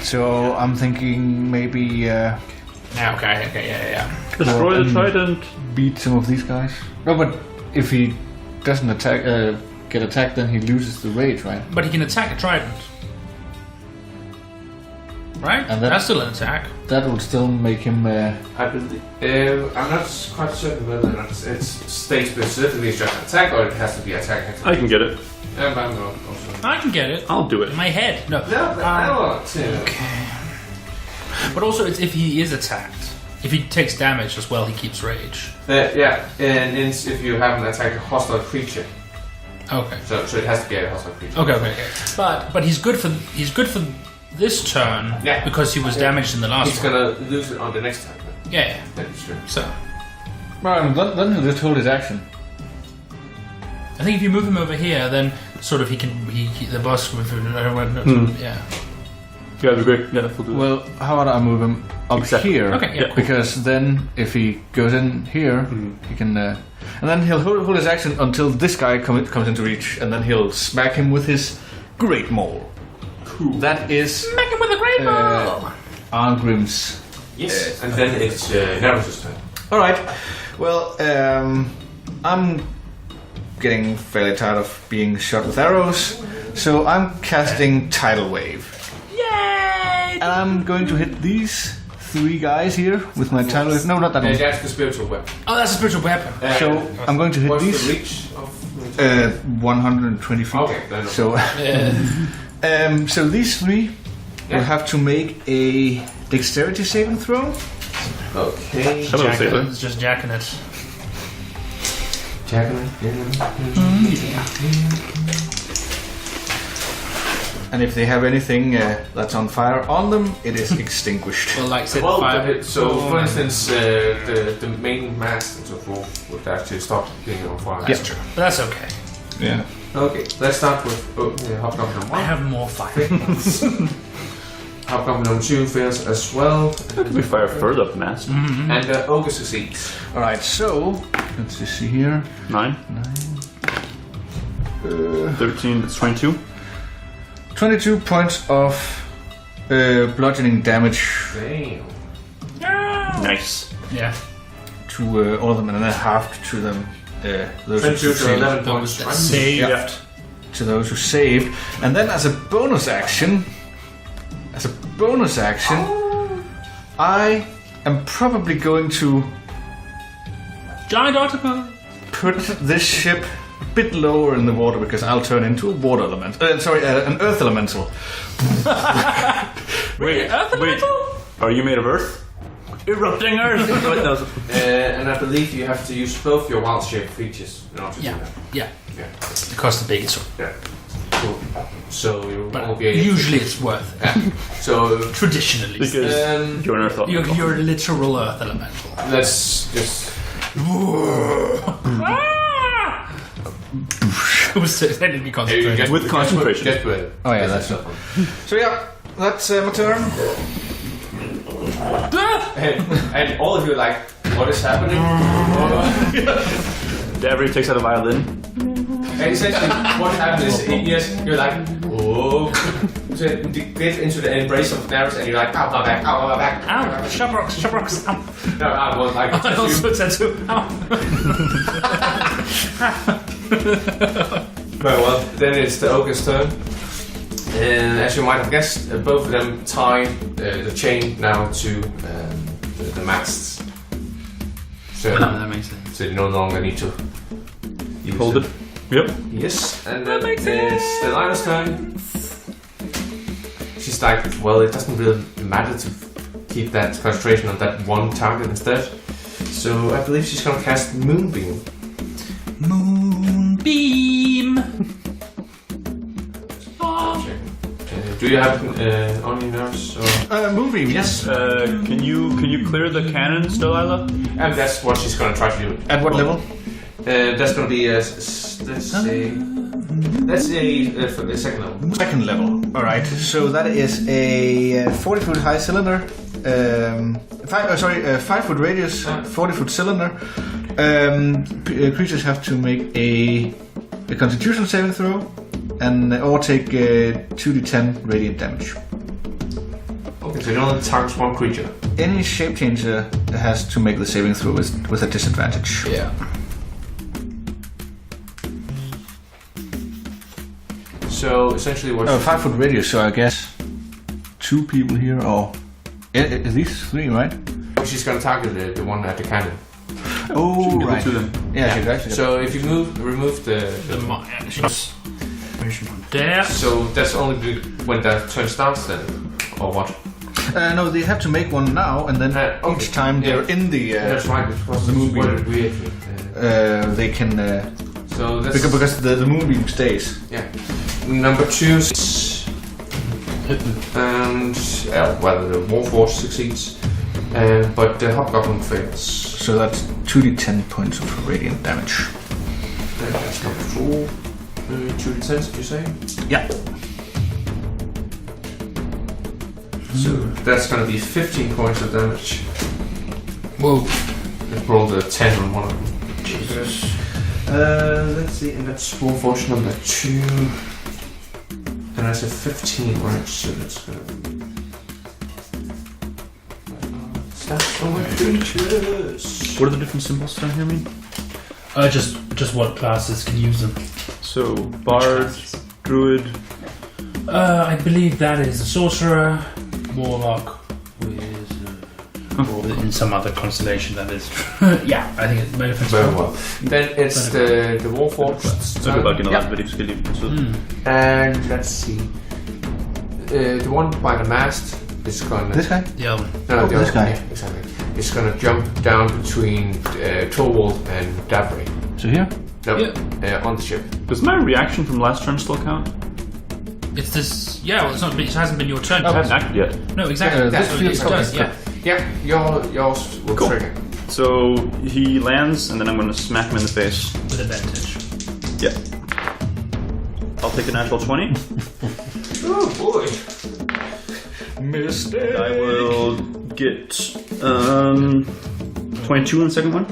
So I'm thinking maybe. Yeah. Destroy the trident. Beat some of these guys. No, but if he doesn't get attacked, then he loses the rage, right? But he can attack a trident. right? And then- That's still an attack. That would still make him. I believe, I'm not quite certain whether or not it states specifically it's just an attack or it has to be attack. I can get it. I'm also. I can get it. I'll do it. In my head. No. No, but I want to. Okay. But also, it's if he is attacked. If he takes damage as well, he keeps rage. Yeah, and if you haven't attacked a hostile creature, Okay. so it has to be a hostile creature. Okay. But he's good for this turn. Yeah. Because he was damaged in the last He's one. gonna lose it on the next turn. Yeah. That is true. So Well, then he'll just hold his action. I think if you move him over here, then sort of the boss with yeah. Yeah, that'd be great. Yeah, we'll do that. Well, how about I move him up Exactly. here? Okay, yeah, cool. Because then, if he goes in here, he can, and then he'll hold his action until this guy comes into reach, and then he'll smack him with his Great Maul. Cool. That is Smack him with a great ball. Arngrim's. Yes, and then it's Nervous' turn. All right. Well, I'm getting fairly tired of being shot with arrows, so I'm casting Tidal Wave. Yay! And I'm going to hit these 3 guys here with my Tidal Wave. No, not that one. That's the spiritual weapon. Oh, that's a spiritual weapon. So I'm going to hit What's these. the reach of? 120 feet. Okay, then So, so these 3 will have to make a dexterity saving throw. Okay. Hello, Sailor. It's just jacking it. Jacqueline. And if they have anything that's on fire on them, it is extinguished. Well, like set Well, fire. for instance, the main mast and so forth would actually stop being on fire. That's true. But that's okay. Yeah. Okay, let's start with Hobgoblin number I 1. have more fire. Hobgoblin number 2 fails as well. We fire further up mast. And Ogre succeeds. All right. So let's just see here. 9. 13, that's 22. 22 points of bludgeoning damage Damn. Nice. Yeah. to all of them, and then halved to them. Those who 22 to succeeded. 11 Those points. that right? saved. Yeah. To those who saved, and then as a bonus action, I am probably going to Giant octopus. put this ship a bit lower in the water because I'll turn into a water element. An earth elemental. Wait, Earth elemental? Are you made of earth? Erupting earth. And I believe you have to use both your wild shape features in order to do Yeah. that. Yeah. Yeah. It costs the biggest one. Yeah. Cool. So you But will be able usually it's worth it. to, so Traditionally. Because you're an earth elemental. You're a literal earth elemental. let's just It was technically concentrated. With concentration. Just put it. Oh yeah, that's it. So yeah, that's my turn. And all of you are like, what is happening? Davry takes out a violin. And essentially, what happens is, you're like, oh, so you get into the embrace of Darius, and you're like, ow, my back, ow, my back. Ow! Sharp rocks, ow! No, I was like, I also tattoo. Ow! well, then it's the ogre's turn. And as you might have guessed, both of them tie the chain now to the masts. So, That makes sense. so you no longer need to use Hold them. it. Yep. Yes, and That then makes it's sense. the Lion's turn. She's like, well, it doesn't really matter to keep that concentration on that one target instead. So I believe she's gonna cast Moonbeam. Moonbeam. Do you have on your nerves? Or? Moonbeam, yes. Can you clear the cannons, Delilah? And that's what she's gonna try to do. At what level? That's gonna be let's say a second level. Second level. All right. So that is a 40-foot high cylinder. 5-foot radius, 40-foot cylinder. Creatures have to make a Constitution saving throw, and or take 2d10 radiant damage. Okay, so you only target one creature. Any shape changer has to make the saving throw with a disadvantage. Yeah. So essentially, what? 5-foot radius. So I guess 2 people here, or these 3, right? She's gonna target the one at the cannon. Oh, right. To them. Yeah, she's actually. So if you remove the there. so that's only when that turn starts then, or what? No, they have to make one now, and then each time they're in the. That's right. Because the moonbeam. They can. So that's because the moonbeam stays. Yeah. Number 2. And the Warforged succeeds, but the Hobgoblin fails. So that's 2d10 points of radiant damage. That's number 4. 2d10, did you say? Yeah. So that's going to be 15 points of damage. Whoa. Let's roll the 10 on one of them. Jesus. Let's see, and that's Warforged number 2. And I said 15, right? So that's gonna be. That's so ridiculous. What are the different symbols down here mean? Just what classes can use them. So, Bard, Druid. I believe that is a sorcerer, warlock, or in some other constellation that is. Yeah, I think it's benefits. Very well. Then it's the Warforged. Så det bare generelt, hvad de forskellige betyder. And let's see. The one by the mast is gonna. This guy? The other one. No, the this other one, guy. yeah, exactly. It's gonna jump down between Torwald and Dabri. So here? No, Yeah. on the ship. Does my reaction from last turn still count? It's this. Yeah, well, it's not. It hasn't been your turn. I haven't acted yet. No, exactly. This That's feels what it does. okay. Yeah. Yeah, yours will Cool. trigger. So he lands, and then I'm going to smack him in the face. With advantage. Yeah. I'll take a natural 20. Oh boy. Missed it. I will get 22 in the second one.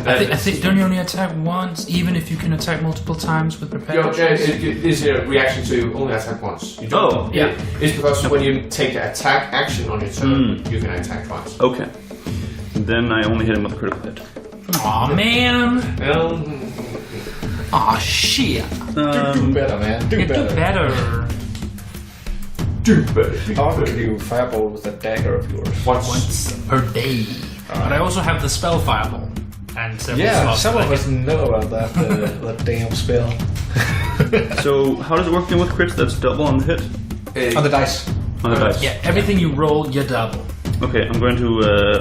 I think don't you only attack once, even if you can attack multiple times with prepared? It is a reaction to only attack once. You don't, Oh, yeah. It's because when you take the attack action on your turn, you can attack twice. Okay. Then I only hit him with a critical hit. Aw, man. Um, Aw, shit. Do better, man. Do You do better. How can you fireball with a dagger of yours? Once per day. But I also have the spell fireball. And several slots some that of I us know about that, that damn spell. So how does it work then with crits? That's double on the hit? On the dice. On the dice. Yeah, everything you roll, you double. Okay, I'm going to...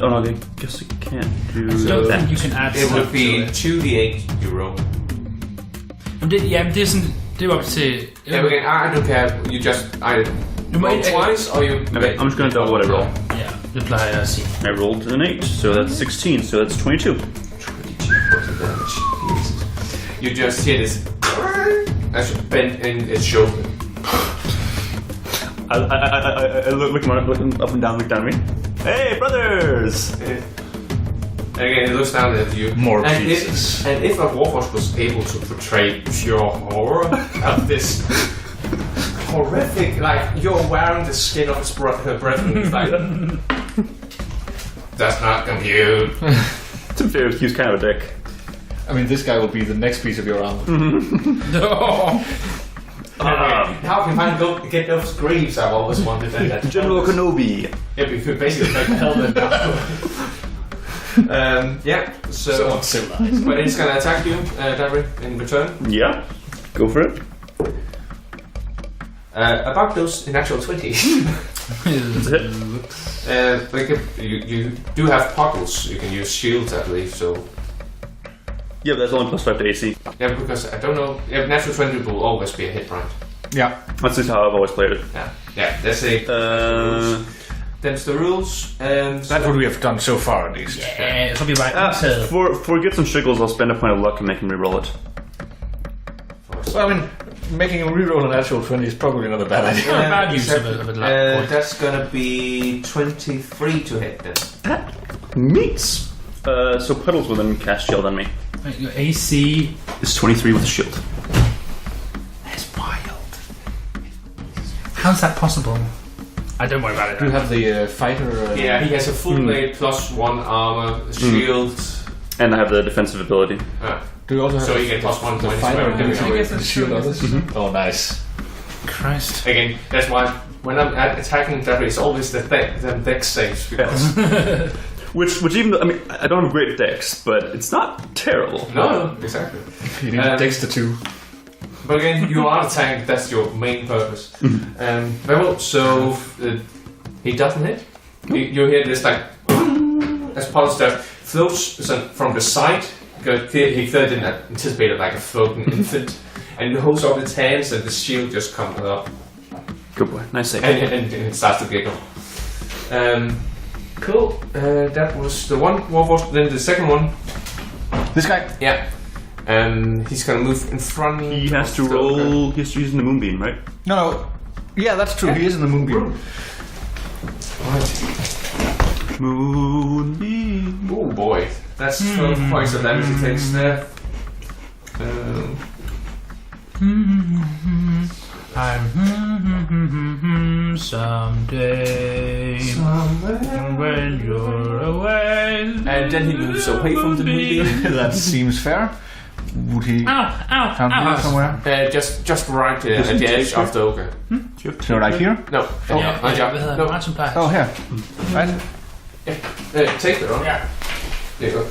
oh no, I guess I can't do I don't that. think you can add it stuff would be to it. 2d8 you roll. Yeah, det sådan, det er op til... Yeah, again, I don't care. You just either roll twice or you. Okay, I'm just going to double what I roll. Ja, det plejer jeg at sige. I rolled an 8, so that's 16, so that's 22. 22 points of damage. Jesus. You just hit it as you bend in its shoulder. I looking up and down, look down at me. Hey, brothers! And again, it looks down at you. More and pieces. And if a Warforged was able to portray pure horror of this horrific, like you're wearing the skin of her brethren, it's like that's not compute. To be fair, he was kind of a dick. I mean, this guy will be the next piece of your armor. No. How can I go get those greaves? I've always wanted that. General Kenobi. Yeah, we could basically make a helmet now. Yeah, so civilized. but it's gonna attack you, Darry, in return. Yeah, go for it. About those natural 20s. That's a hit. Like you do have pockles. You can use shields, I believe. So Yeah, but that's only plus 5 to AC. yeah, because I don't know. Yeah, natural 20 will always be a hit, right? Yeah. That's just how I've always played it. Yeah. That's it. That's the rules. That's what we have done so far, at least. Ja, så er vi bare indtaget. For get some shiggles, I'll spend a point of luck and make him reroll it. Well, I mean, making a reroll an actual 20 is probably not a bad idea. Not a bad use of a luck point. That's gonna be 23 to hit then. That meets. So Puddles will then cast shield on me. Your AC It's 23 with a shield. is wild. How's that possible? I don't worry about it. Do you have the fighter? Yeah, he has a full blade plus 1 armor, shield. And I have the defensive ability. Do you also have So you get plus 1 the when fighter it's ability wearing to shield others? Oh, nice. Christ. Again, that's why when I'm attacking that, it's always the dex saves because which even though, I mean, I don't have great dex, but it's not terrible. no, exactly. You need dex to 2. But again, you are a tank. That's your main purpose. Well, so he doesn't hit. You hear this like as part of stuff floats from the side. Because he clearly didn't anticipate it like a floating infant, and he holds up its hands, and the shield just comes up. Good boy, nice save. And it starts to giggle. Cool. That was the one Warforged. Then the second one. This guy? Yeah. He's gonna move in front. He has to roll. He's using the moonbeam, right? No. Yeah, that's true. He is in the moonbeam. Right. Moonbeam. Oh boy. That's 12 points of damage he takes there. I'm someday when you're away. And then he moves away from the moonbeam. That seems fair. Would he come here somewhere? Just right at the edge of the ogre. So right here? No. No. Oh, here. Right? Take it on. Yeah. There you go.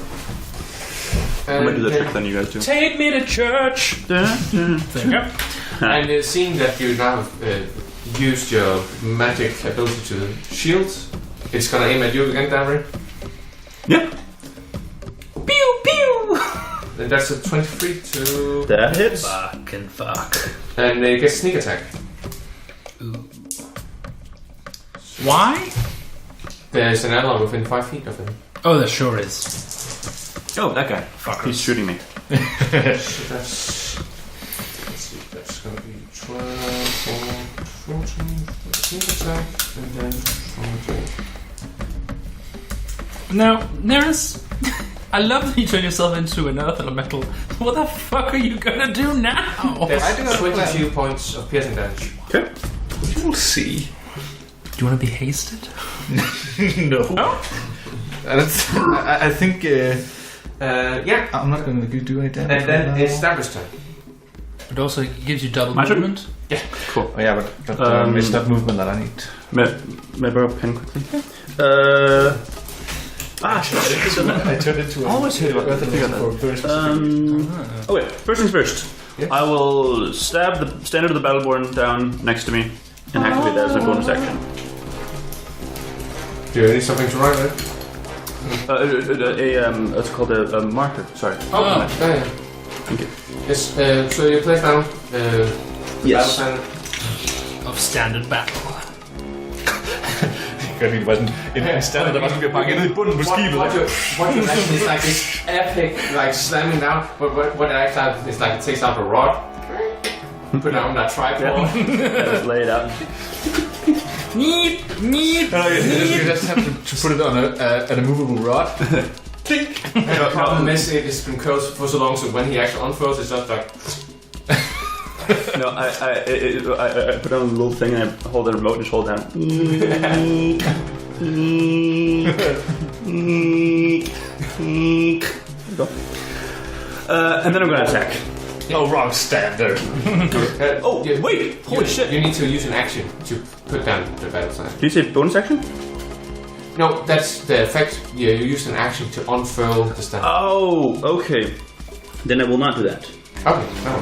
I'm gonna do that trick then, you guys do. Take me to church. There you go. And seeing that you now have used your magic ability to shield, it's gonna aim at you again, Darren. Yeah. Pew pew. And that's a 23 to... That hits. Fucking fuck. And they get sneak attack. Why? There's an ally within 5 feet of him. Oh, there sure is. Oh, that guy. Fuckers. He's shooting me. So that's... Let's see, that's gonna be 12, 14, sneak attack, and then 14. Now, Neris, I love that you turn yourself into an earth elemental. What the fuck are you gonna do now? That's 22 points of piercing damage. Okay. We'll see. Do you want to be hasted? No. No? I think... Yeah. I'm not going to do any damage. And then it's Stabber's turn. It also gives you double My turn? movement. Yeah. Cool. Oh, yeah, but it's that movement that I need. May I borrow a pen quickly? Shit. I turned into Always hear about that. Okay, first things first. Yeah. I will stab the standard of the Battleborn down next to me and activate that as a bonus action. Do you need something to write with? What's called a marker. Sorry. Oh, yeah. Thank you. Yes, so you place down Yes. battle Of standard battle. Fordi det var sådan en standard, der bare sådan bliver pakket ned i bunden på skibet. What you imagine is like this epic, like slamming down, but what it actually is like it takes out a rod, put it on that tripod. Just lay it out. Neat. You just have to put it on a movable rod. And the problem is it's been closed for so long, so when he actually unfurls, it's just like. No, I put on a little thing and I hold the remote and just hold down. Go. And then I'm gonna attack. Oh, wrong standard. Wait! Holy shit! You need to use an action to put down the battle sign. Did you say bonus action? No, that's the effect. Yeah, you use an action to unfurl the stand. Oh, okay. Then I will not do that. Okay, no.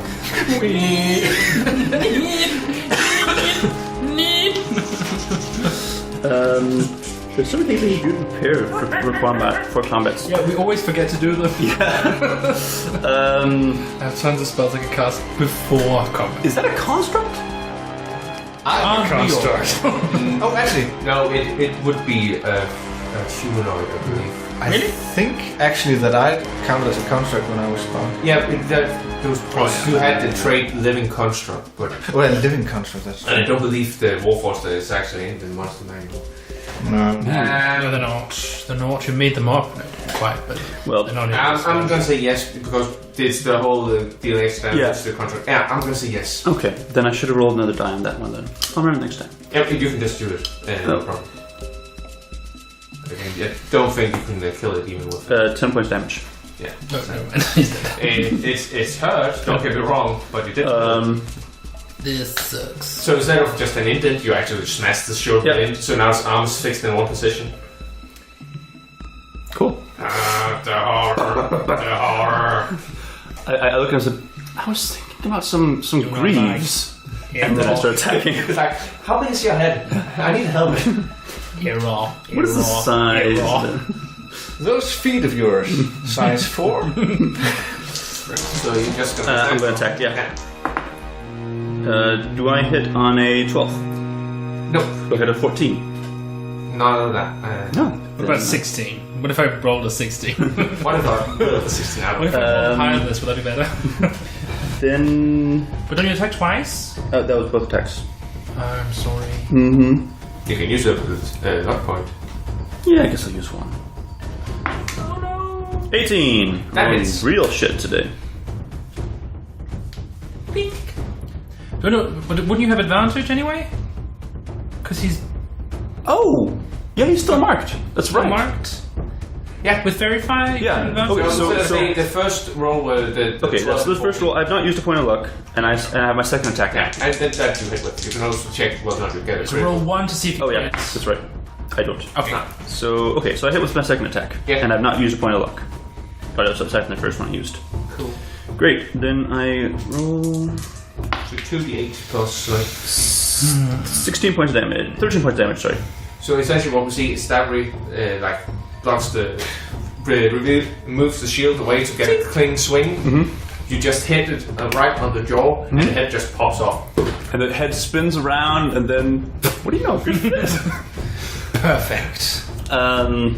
There's some things that you do prepare for combat. Yeah, we always forget to do them. Yeah. I have tons of spells I can cast before combat. Is that a construct? I'm a construct. Oh, actually, no. It would be a humanoid, I believe. I think actually that I counted as a construct when I was spawned. Yeah, you had the trait living construct, but Well, a living construct, that's and I don't believe the Warforged is actually in the monster manual. No. No, they're not. They're not. You made them up. Quite, but Well, they're not. I'm gonna say yes because it's the whole dealing extra damage to the contract. Yeah, I'm gonna say yes. okay. Then I should have rolled another die on that one then. I'll remember next time. Yeah, you can just do it. No problem. I don't think you can kill it even with 10 points damage. Yeah. No. It's hurt, don't get me wrong, but you did. This sucks. So instead of just an indent, you actually smash the shield in. So now his arm is fixed in one position. Cool. The horror. The horror. I look and I said, I was thinking about some greaves. And then I start attacking. It's like, how big is your head? I need help. Error. What is the size? Those feet of yours, size 4. So you're just gonna attack. I'm gonna attack, yeah. Do I hit on a 12? Nope. Do I hit a 14? None of that. No. What about 16? What if I rolled a 16? What if I rolled a 16 out? What if I rolled higher than this? Would that be better? Then... But don't you attack twice? that was both attacks. I'm sorry. Mm-hmm. You can use it with luck point. Yeah, I guess I'll use one. Oh no! 18! That Rolling hits. real shit today. Pink. No, but wouldn't you have advantage anyway? Because he's Oh! Yeah, he's still marked. That's right. marked. Yeah. With Verify? Yeah, advantage? okay, so- the first roll was the Okay, that's the first roll. I've not used a point of luck, and I have my second attack now. Yeah, and then that you hit with. You can also check whether or not you get it. So roll 1 to see if you Oh yeah, get. that's right. I don't. Okay. So I hit with my second attack, Yeah. and I've not used a point of luck. But that's aside from the first one I used. Cool. Great. Then I roll So 2d8 plus like. 16 points of damage. 13 points of damage. Sorry. So essentially, what we see is Stabbery blocks the reveal, moves the shield away to get a clean swing. Mm-hmm. You just hit it right on the jaw, and the head just pops off. And the head spins around, and then what do you know? Good for this. Perfect. And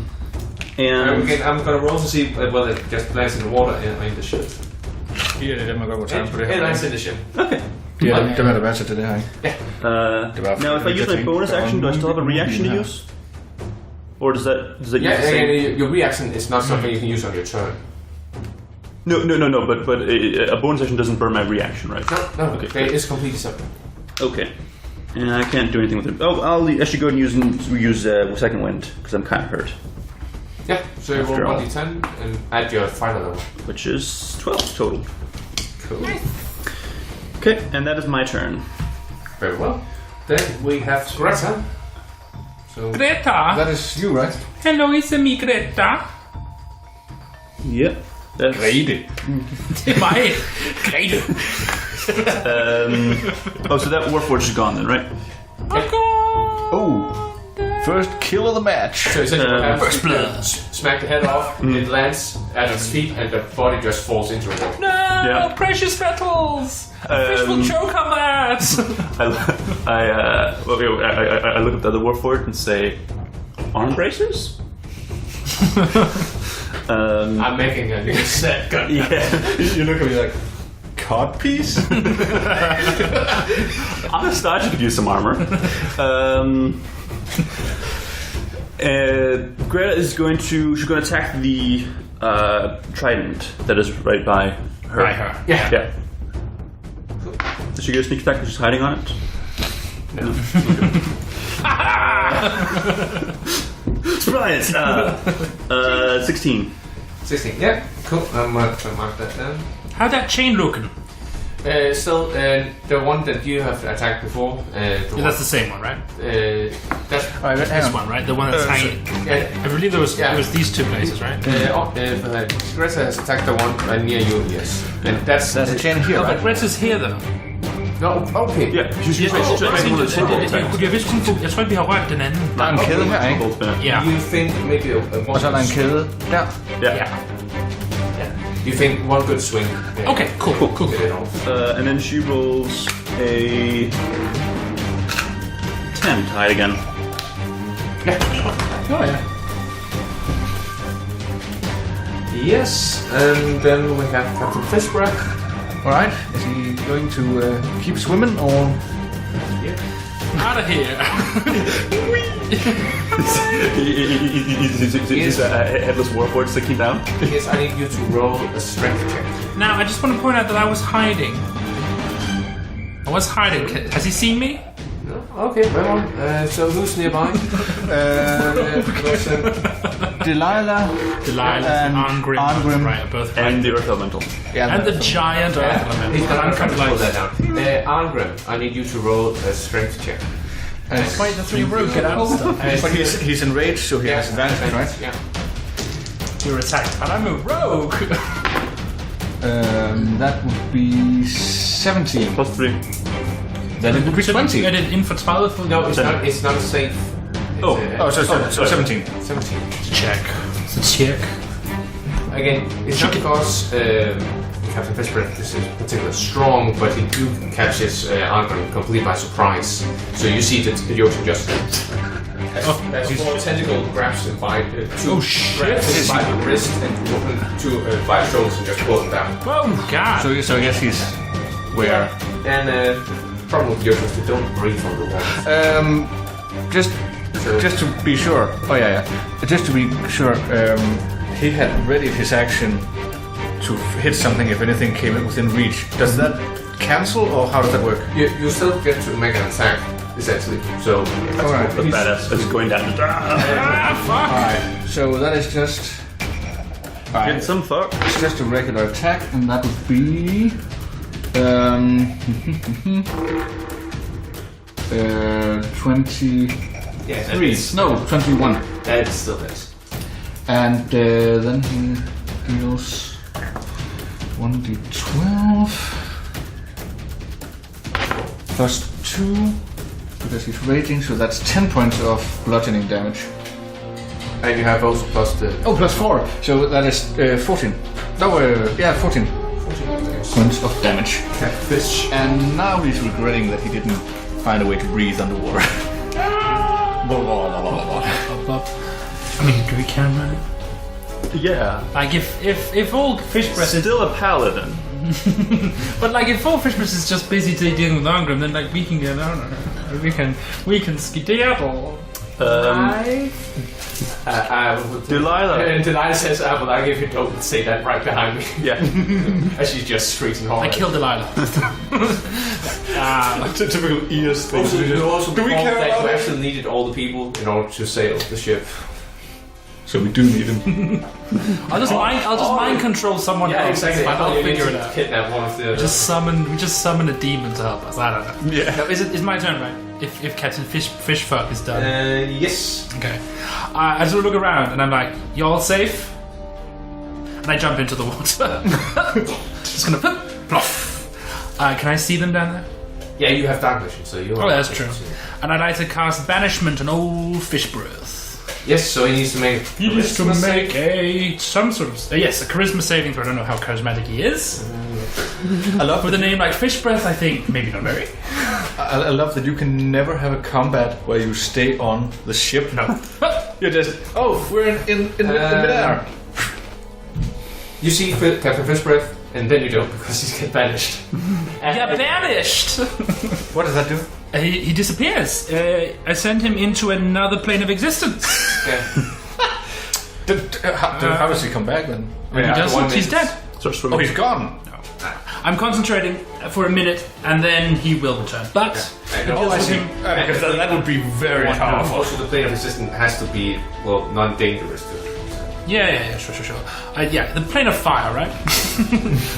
I'm gonna roll to see whether it just lands in the water in the ship. Det må godt gå tegn på det It her. lands in the ship. okay. Det er der værd til det her, ikke? Now, if I use my bonus action, do I still have a reaction to use? Or does that use the Yeah, same? your reaction is not something you can use on your turn. No. But a bonus action doesn't burn my reaction, right? No, Okay. it's completely separate. Okay. And I can't do anything with it. Oh, I'll actually go and use second wind because I'm kind of hurt, Yeah, so you After roll all. 1d10 and add your final level. which is 12 total. Cool. Okay, and that is my turn. Very well. Then we have Greta. So Greta! That is you, right? Hello, it's me, Greta. Yep. That's, Grete. Det er mig. Grete. so that Warforged is gone then, right? Oh, first kill of the match. So essentially what happens First is you blood. smack the head off, it lands at its feet, and the body just falls into it. No, Yeah. precious metals. Fish will choke on that. I look at the other Warforged and say, arm bracers? I'm making a new set gun. Yeah. You look at me like, cod piece? Honest, I could use some armor. Greta is going to attack the trident that is right by her. By her. Yeah. Yeah. Is she going to sneak attack because she's hiding on it? No. Surprise! 16. 16. Yeah. Cool. I'm going to mark that down. How's that chain looking? Still, the one that you have attacked before. That's the same one, right? That's Alright, hang This on. one, right? The one that's hanging. yeah. I believe there was these two places, right? Greta has attacked the one right near you. Yes. And that's There's a chain here, No, but right? Greta's here, though. no. Okay. Yeah, she's Jeg one of the jeg vidste kun, jeg tror ikke, vi har rørt den anden. Der er en kæde her, ikke? Ja. You think maybe a Og one så er der en kæde der. Yeah. You think one good swing. Okay, cool. Get it off. And then she rolls a 10 to hide again. Oh ja. Yes, and then we have Captain Fishbreath. Alright, is he going to keep swimming or? Out of here. He's a headless warforged sticking down. Yes, I need you to roll a strength check. Now, I just want to point out that I was hiding. Has he seen me? No? Okay, very well. So who's nearby? Delilah and Arngrim, Arngrim. right, are both right. And the Earth Elemental. Yeah, And the giant earth element. He's gonna I'm pull that down. Arngrim, I need you to roll a strength check. Despite the 3 rogue, get out of stuff. But he's enraged, so he has advantage, right? Yeah. You're attacked, and I'm a rogue. That would be 17. Plus 3. Then it would be 20. Get it in for 12. No, it's not safe. So 17. 17. Check. It's a check. Again, it's not because Captain Fishbreath is particularly strong, but he do catches Arngrim completely by surprise. So you see that Jotun just as his tentacle grabs him by grabs him by the wrist and by the shoulders and just pulls him down. Oh God! So I guess he's where? And problem with Jotun is they don't breathe on the wall. Just to be sure. Oh yeah. Just to be sure, he had readied his action to hit something if anything came within reach. Does that cancel, or how does that work? You still get to make an attack, essentially. So Alright. The badass is going down. Fuck! Alright, so that is just... Get some fuck. It's just a regular attack, and that would be... 23... No, 21. That still is. And then he deals 1d12 plus 2 because he's raging, so that's 10 points of bludgeoning damage. And you have also plus the... Oh, plus 4, so that is 14. No, 14 points of damage. Fish. And now he's regretting that he didn't find a way to breathe underwater. I mean, do we camera it? Yeah. Like if all fish breath is Still a paladin. but like if all fish breath is just busy dealing with Arngrim, then like we can get out. We can skedaddle. Delilah. And Delilah says, well, I give you don't say that right behind me. Yeah. As she's just screeching hard. I killed Delilah. It's a typical ears thing. Also, you also Do we care that about you it? actually needed all the people in order to sail the ship. So we do need him. I'll just mind control someone else. I'll figure it out. Kidnap one of the... We just summon a demon to help us. I don't know. Yeah. No, it's my turn, right? If Captain Fishfuck is done. Yes. Okay. I just look around and I'm like, you all safe? And I jump into the water. Just gonna plop. Can I see them down there? Yeah, you have dark vision, so you... Oh, that's true. And I'd like to cast Banishment on old Fishbreath. Yes, so he needs to make... He needs to make a charisma saving throw. I don't know how charismatic he is. I love With a name like Fishbreath, I think maybe not very. I love that you can never have a combat where you stay on the ship. No. You're just, we're in midair. You see Captain Fishbreath, and then you don't, because he's get banished. Yeah, banished! What does that do? He disappears. I send him into another plane of existence. Yeah. How does he come back then? He doesn't. He's dead. Oh, he's gone. I'm concentrating for a minute, and then he will return. But Yeah. it deals with him. Because that would be very powerful. Also, the plane of resistance has to be, well, non-dangerous to... Yeah, sure. The plane of fire, right?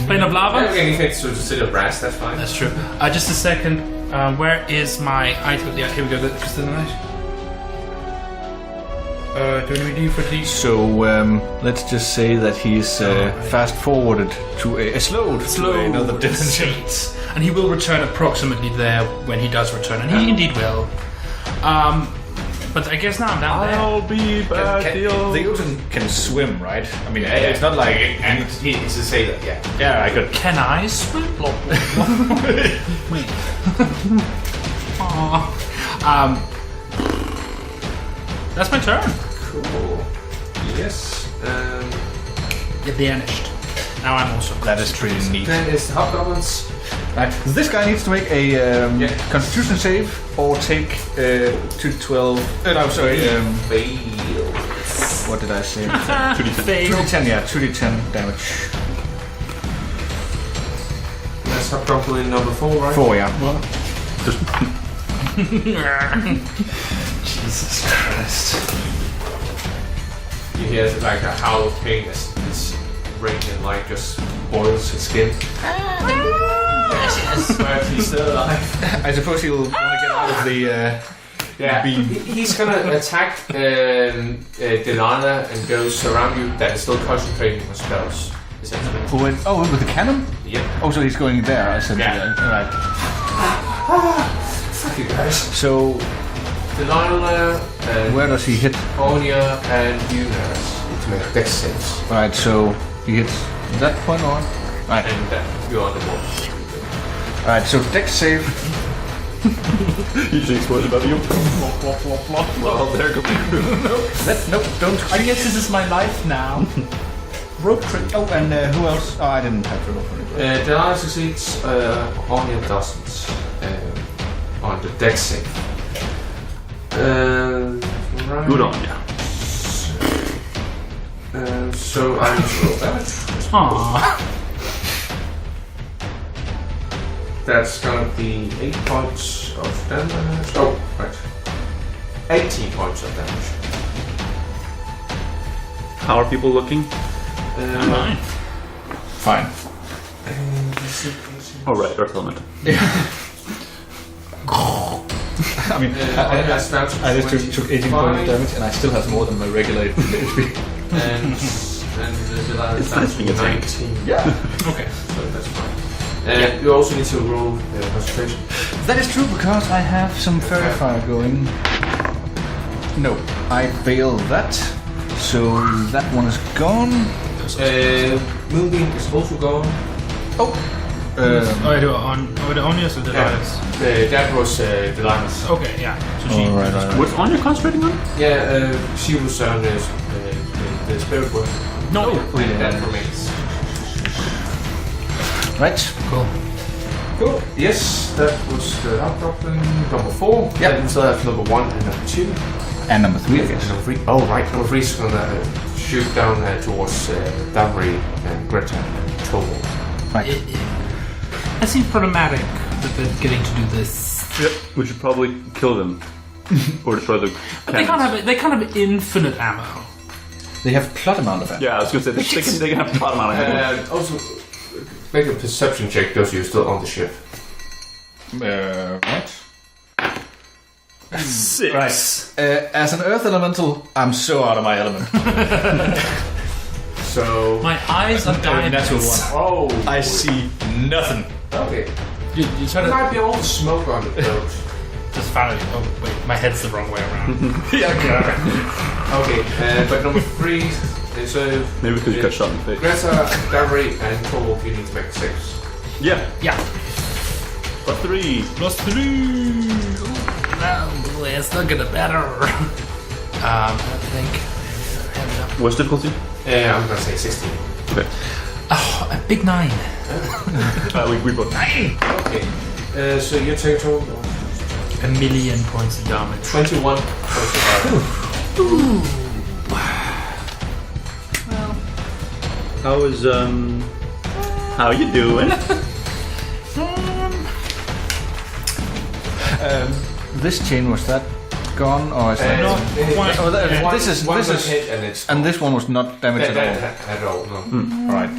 Plane of lava. Yeah, okay, you can sort of sit of brass, that's fine. That's true. Just a second. Where is my item? Yeah, here we go. The crystallite. Don't we do for these? So let's just say that he's fast forwarded to a slowed to another dimension. And he will return approximately there when he does return, and he indeed will. But I guess now I'm down there. I'll be back. The Jotun can swim, right? I mean, it's not like... And he needs to say that, yeah. Yeah, I could... Can I swim? Wait. That's my turn. Cool. Yes. Get banished. Now I'm also. That is pretty neat. Then it's the hobgoblins. Right. This guy needs to make a Constitution save or take 2d12. No, sorry. Fail. What did I say? Fail. 2d10, yeah, 2d10 damage. That's hobgoblin number 4, right? 4, yeah. Jesus Christ. You hear like a howl of pain as this radiant light just boils his skin. But he's still alive. I suppose he'll want to get out of the beam. He's gonna attack Delana and goes around you that is still concentrating on spells, essentially. With the cannon? Yep. Oh, so he's going there, essentially. Yeah. Alright. Fuck you guys. So, Delana and where does he hit? Onya and you guys need to make dex saves. Alright, so he hits that point on. Right. And you're on the wall. Alright, so dex save. Usually exploded above you. Well, there goes the crew. Nope, don't. I guess this is my life now. Rope trick. Oh, and who else? Oh, I didn't have to roll for it. Delana succeeds, Onya doesn't on the dex save. Right. Good on ya. So I roll damage. Aww. That's gonna be 8 points of damage. Oh, right. 18 points of damage. How are people looking? Fine. Fine. Oh, right, Earth Element. I mean, I just took 18 points of damage and I still have more than my regular HP. And the last It's nice being a tank. 19. Yeah. Okay, so that's fine. And you also need to roll concentration. That is true because I have some fairy fire going. No, I failed that. So that one is gone. Moonbeam is also gone. Oh. The Onias or the Lions? That was Delana's. Okay, yeah. So she. Right. What's Anya concentrating on? Yeah, she was on the spirit work. No. And that remains. Right. Cool. Yes, that was the outdropping number 4. Yep. Then we still have number 1 and number 2. And number 3, I guess. Number 3. Oh, right. Number 3 is gonna shoot down towards Davri and Greta and Tomo. Right. That seems problematic that they're getting to do this. Yep. We should probably kill them. Or destroy the But they can't have infinite ammo. They have plot amount of it. Yeah, I was gonna say, they can have a bottom on it. And also, make a perception check because you're still on the ship. Right. 6. Right. As an earth elemental, I'm so out of my element. So... My eyes are dying. Natural one. Oh! I see nothing. Okay. You try There to might be all the smoke on the boat. just finally. Oh wait, my head's the wrong way around. Okay, but number 3 is Maybe because you got shot in the face. Greta, Davri, and Tomo, you need to make 6. Yeah. Yeah. +3. +3. No, boy, it's not gonna better. I think. What's difficulty? I'm gonna say 16. Okay. Oh, a big 9. We both. 9. Okay. So you take total 1,000,000 points of damage. 21 points of damage. How you doing? This chain, was that gone or is that No. this is hit and it's and this one was not damaged at all. at all. No. Right.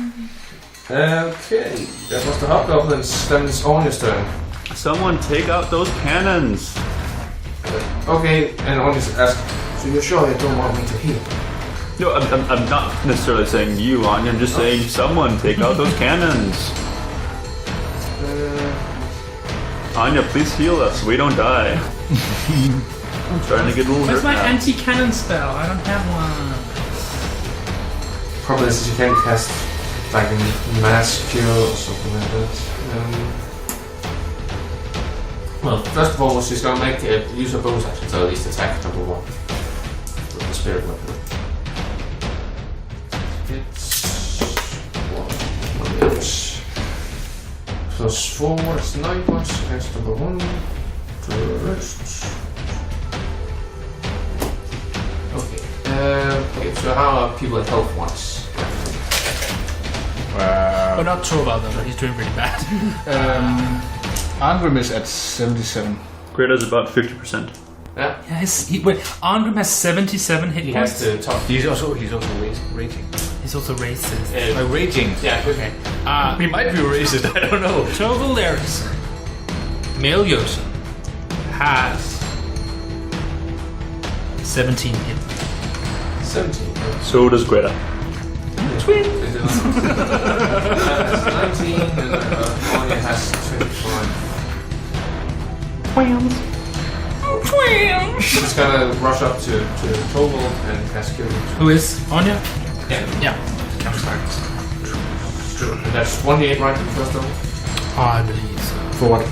Okay, that was the hobgoblins. Then it's Onya's turn. Someone take out those cannons. Okay, and Onya's asks, so you're sure you don't want me to heal? No, I'm not necessarily saying you, Anya. I'm just saying someone take out those cannons. Anya, please heal us. We don't die. I'm trying to get a little Where's hurt my now. anti-cannon spell? I don't have one. Problem is you can cast like a mass cure or something like that. Well, first of all, she's gonna make use of bonus action, so at least attack number 1 with the spirit weapon. It's 1 damage. +4 is 9 points against number 1. To the rest. Okay. Okay, so how are people at health wise? But not Torvald though, he's doing pretty bad. Angrim is at 77. Greta's about 50%. Yeah. Arngrim has 77 hit He points. has the top. He's also raging. He's also racist. Raging. Yeah, okay. He might be racist. I don't know. Total lyrics. Malicious has 17 hit points. 17. So does Greta. Twin. Has 19 and Anya has 25. Twins. She's gonna rush up to Torvald and cast Cure Wounds. Who is Anya? Yeah. Yeah. Counter-strike. And that's 1d8 right in the first level? I believe so. For what?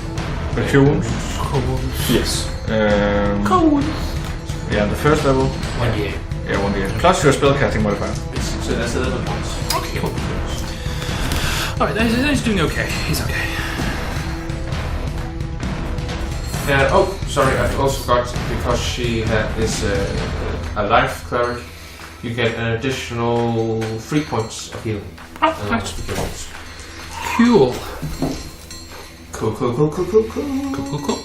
The Cure Wounds? Cold. Yes. Cold. Yeah, the first level. 1d8. Yeah, 1d8. Plus your spellcasting modifier. So that's 11 points. Okay. Cool. Alright, he's doing okay. He's okay. Sorry, I also forgot, because she is a life cleric, you get an additional 3 points of healing. Oh, nice. Cool. Cool.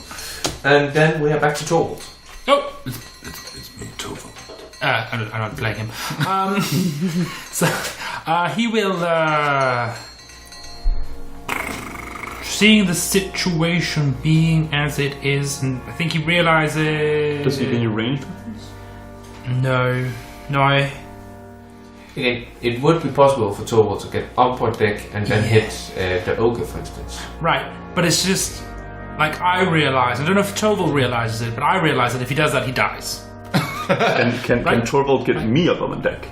And then we are back to Torvald. Oh, it's me, Torvald. I'm not playing him. So he will. Seeing the situation being as it is, and I think he realizes. Does he have any range? No. Again, it would be possible for Torvald to get up on deck and then hit the ogre, for instance. Right, but it's just like I realize. I don't know if Torvald realizes it, but I realize that if he does that, he dies. And can Torvald get me up on the deck?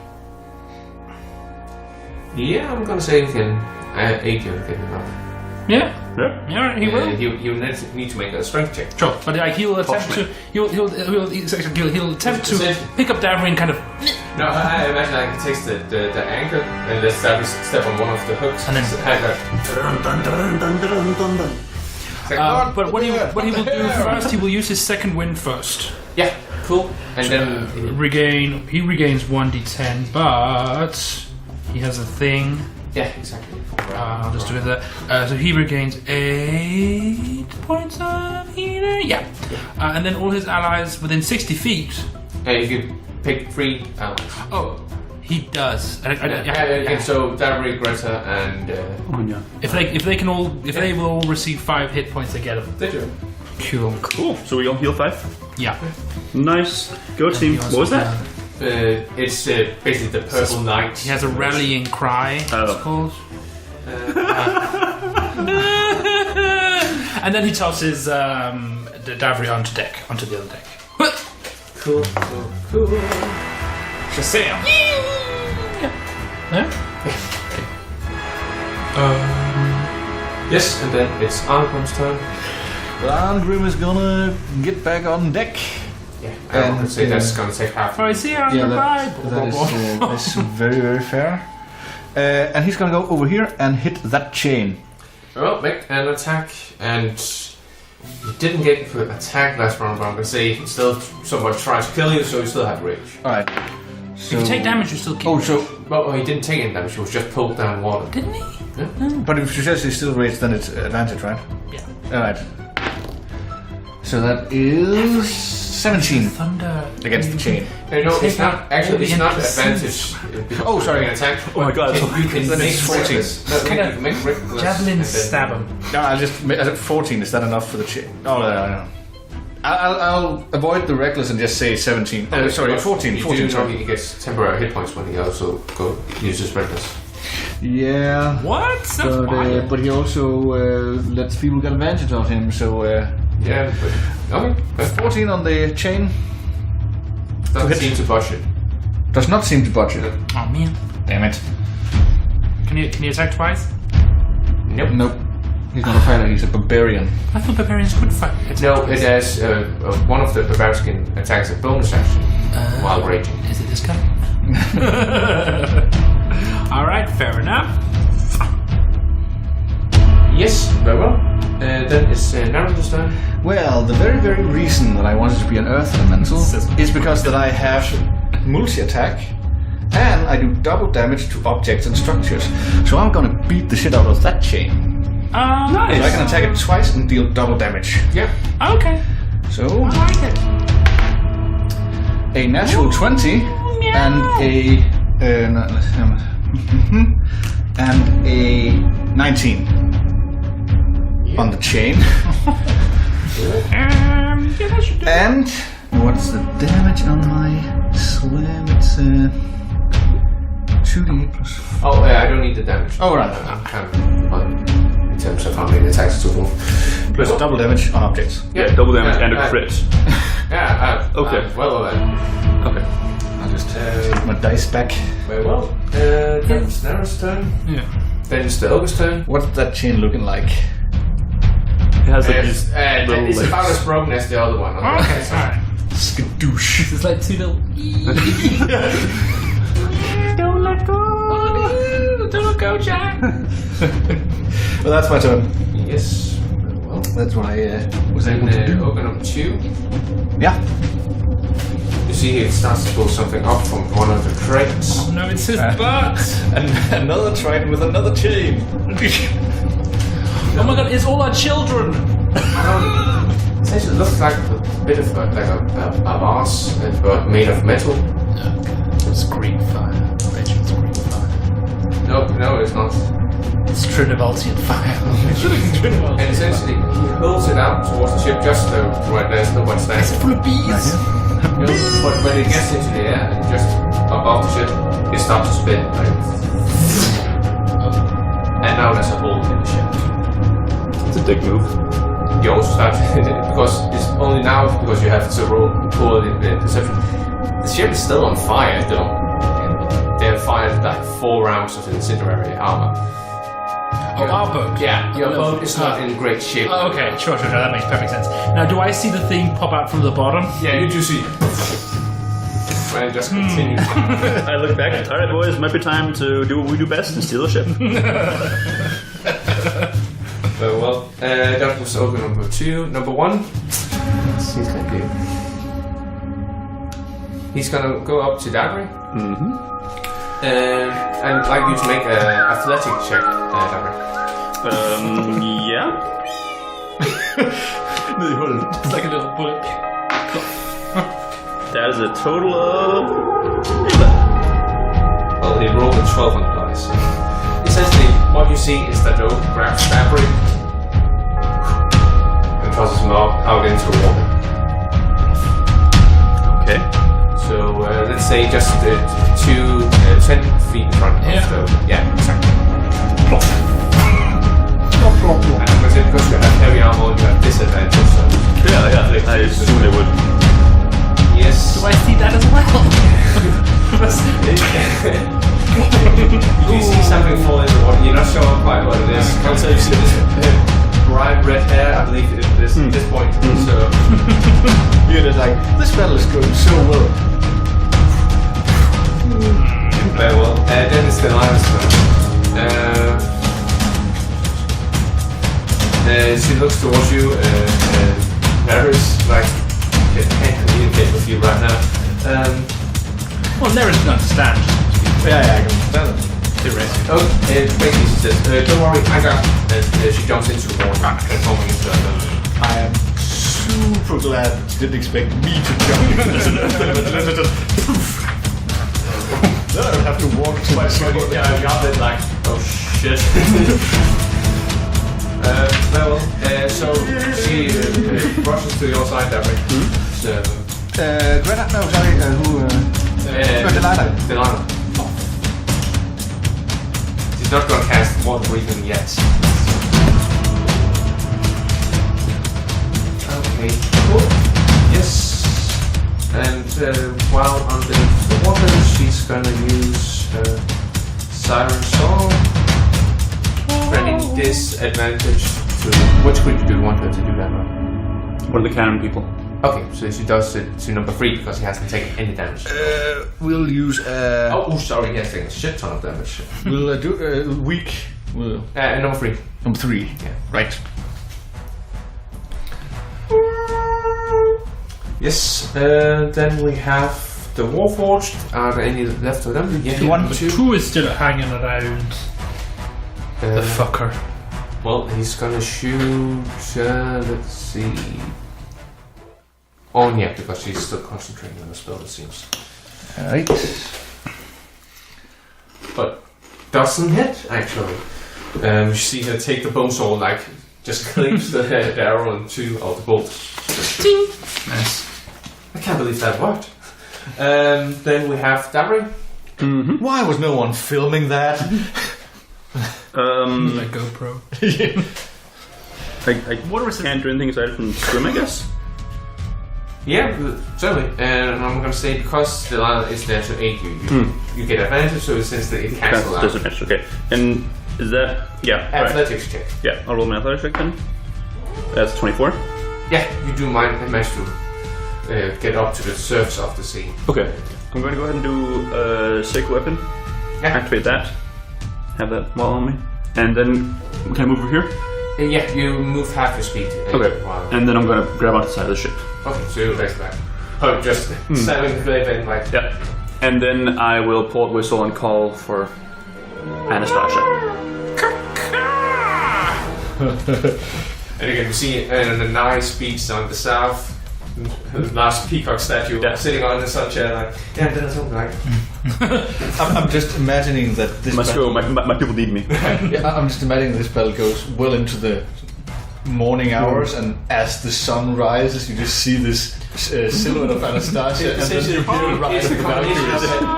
Yeah, I'm gonna say he can aid you in getting up. Yeah, he will. You need to make a strength check. Sure, but like he'll attempt to. He'll attempt to pick up Davry and kind of. No, I imagine like he takes the anchor and lets Davry step on one of the hooks and then. But what he will do first, he will use his second wind first. Yeah, cool. And then he regains 1d10, but he has a thing. Yeah, exactly. I'll just do it there. So he regains 8 points of healing. Yeah. And then all his allies within 60 feet. You can pick 3 allies. Oh, he does. So Davry, Greta, and Anya. If they will all receive 5 hit points, they get them. they do. Cool. So we all heal 5? Yeah. Nice. Go team. What was that? It's basically the Purple Knight. He has a rallying cry, it's called. And then he tosses the Davry onto the other deck. Cool. Shazam! Yeah? Yes, and then it's Arngrim's turn. Arngrim is gonna get back on deck. Yeah, I would say that's gonna take half. Oh, I see on the Bible. That's very, very fair. And he's gonna go over here and hit that chain. Well, make an attack, and you didn't get to attack last round, but I'm gonna say still someone tries to kill you, so you still have rage. Alright. So, if you take damage, you still keep. Well, he didn't take any damage, he was just pulled down water. Didn't he? Yeah. But if she says he's still rage, then it's advantage, right? Yeah. Alright. So that is 17 Thunder against the chain. No, it's not. Actually, it's not advantage. Oh, sorry. An attack. Oh my god. You can make 14. You can make reckless. Javelin stab him. No, I said 14. Is that enough for the chain? Oh, no. I'll avoid the reckless and just say 17. Sorry, 14. You 14. do know he gets temporary hit points when he also uses reckless. Yeah. What? That's But he also lets people get advantage on him, so... Yeah, but... Okay. 14 on the chain. Doesn't seem to budge it. Does not seem to budge it. Oh, man. Damn it. Can you attack twice? Nope. He's not a fighter, he's a barbarian. I thought barbarians could fight. No, it has... one of the barbarians can attack as a bonus action while raging. Is it this guy? Alright, fair enough. Yes, very well. Then it's Naruto's turn. Well, the very, very reason that I wanted to be an earth elemental is because that I have multi-attack and I do double damage to objects and structures. So I'm gonna beat the shit out of that chain. Nice. So I can attack it twice and deal double damage. Yeah. Okay. So... I like it. a natural 20 and a and a 19 on the chain. And what's the damage on my slam? It's 2d8 plus. Oh, I don't need the damage. Oh, right. I'm kind of in terms of how many attacks to move. Plus double damage on objects. Yeah, double damage and a crit. Okay. Well then. Okay. I'll just take my dice back. Very well. Then it's Nara's turn. Yeah. Then it's the Ogre's turn. What's that chain looking like? It has like these little it's legs. about as broken as the other one. Okay, alright. Skadoosh. It's like 2 little. Don't let go! Don't let go, Jack! Well, that's my turn. Yes. Very well. That's what I was able And to do. Ogre number 2. Yeah. You see it starts to pull something up from one of the crates. Oh no, it's his butt! And another Triton with another chain. Oh my god, it's all our children! It looks like a bit of a vase, but made of metal. It's green fire. Rachel's green fire. No, it's not. It's Trinivoltian fire. And essentially, he holds it out towards the ship just so right there's nobody standing. Full of bees! But when it gets into the air and just above the ship, it starts to spin. Like, and now there's a hole in the ship. It's a dick move. You also start because it's only now because you have to pull the perception. The ship is still on fire though. They have fired like 4 rounds of incendiary armor. Oh, our boat? Yeah, your boat is not in great shape. Oh, okay, sure, that makes perfect sense. Now, do I see the thing pop out from the bottom? Yeah, you do see. And it just continues. I look back. Alright, boys, might be time to do what we do best and steal a ship. Very well. That was Ogre number 2. Number 1. Let's see what he's gonna do. He's gonna go up to Daggery. And I'd like you to make an athletic check, Daggery. Yeah. It's like a little bullet. That is a total of 11. Well, he rolled a 12 on the dice. Essentially, what you see is that Ogre grabs Daggery and tosses him out into the water. Okay. So let's say just 10 feet in front of the yeah, exactly. Plop. And because you have heavy armor, you have disadvantage. So Yeah, I assume it would. yes. Do I see that as well? You see something fall in the water. You're not sure quite what it is. Also, you see this bright red hair. I believe it is at this point. So You're just like, this battle is going so well. very well. Then it's the lion's turn. She looks towards you, and Neris like can't communicate with you right now. Well, Neris can understand. Yeah, I can understand it. Basically she says, "Don't worry, I got." And she jumps into the water, transforming into a. I am super glad you didn't expect me to jump into this. Then I would have to walk to my sword. Yeah, I got it like, oh shit. So she rushes to your side, Derek. Greta? No, sorry, Delilah. She's not gonna cast water breathing yet. Okay, cool. Yes. And while underneath the water, she's gonna use Siren Song. Granting disadvantage to which creature do you want her to do that on? What are the cannon people? Okay, so she does it to number 3 because he hasn't taken any damage. We'll use Sorry, yes, taking a shit ton of damage. we'll do weak. We'll Number 3. number 3. Yeah. Right. Yes, then we have the Warforged. Are there any left of them? Yeah, 1, 2. 2 is still hanging around. The fucker. Well, he's gonna shoot. Let's see. on yet because she's still concentrating on the spell, it seems. Alright. But doesn't hit, actually. You see her take the bone saw, like, just clips the arrow and 2 of the bolt. Ding. Nice. I can't believe that worked. Then we have Darkling. Why was no one filming that? Like GoPro. I can't do anything aside from swim, I guess. Yeah, certainly. And I'm going to say because the line is there to aid you, you get advantage, so since it cancels out. Disadvantage, okay. And is that... Yeah. Athletics check. Yeah, I'll roll my athletics check then. That's 24. Yeah, you do manage to get up to the surface of the sea. Okay. I'm going to go ahead and do a sacred weapon. Yeah. Activate that. Have that while on me. And then, can I move over here? Yeah, you move half your speed. Okay. And then I'm going to grab onto the side of the ship. Okay, so you're back to back. Oh, just selling the flip and like... Yeah. And then I will pull out whistle and call for Anastasia. And you can see the nice beach on the south. The last peacock statue sitting on the sun chair, like, yeah, that's something like. I'm just imagining that this. Must go. My people need me. Yeah, I'm just imagining this battle goes well into the morning hours, and as the sun rises, you just see this silhouette of Anastasia, and then you hear a ride of the Valkyries.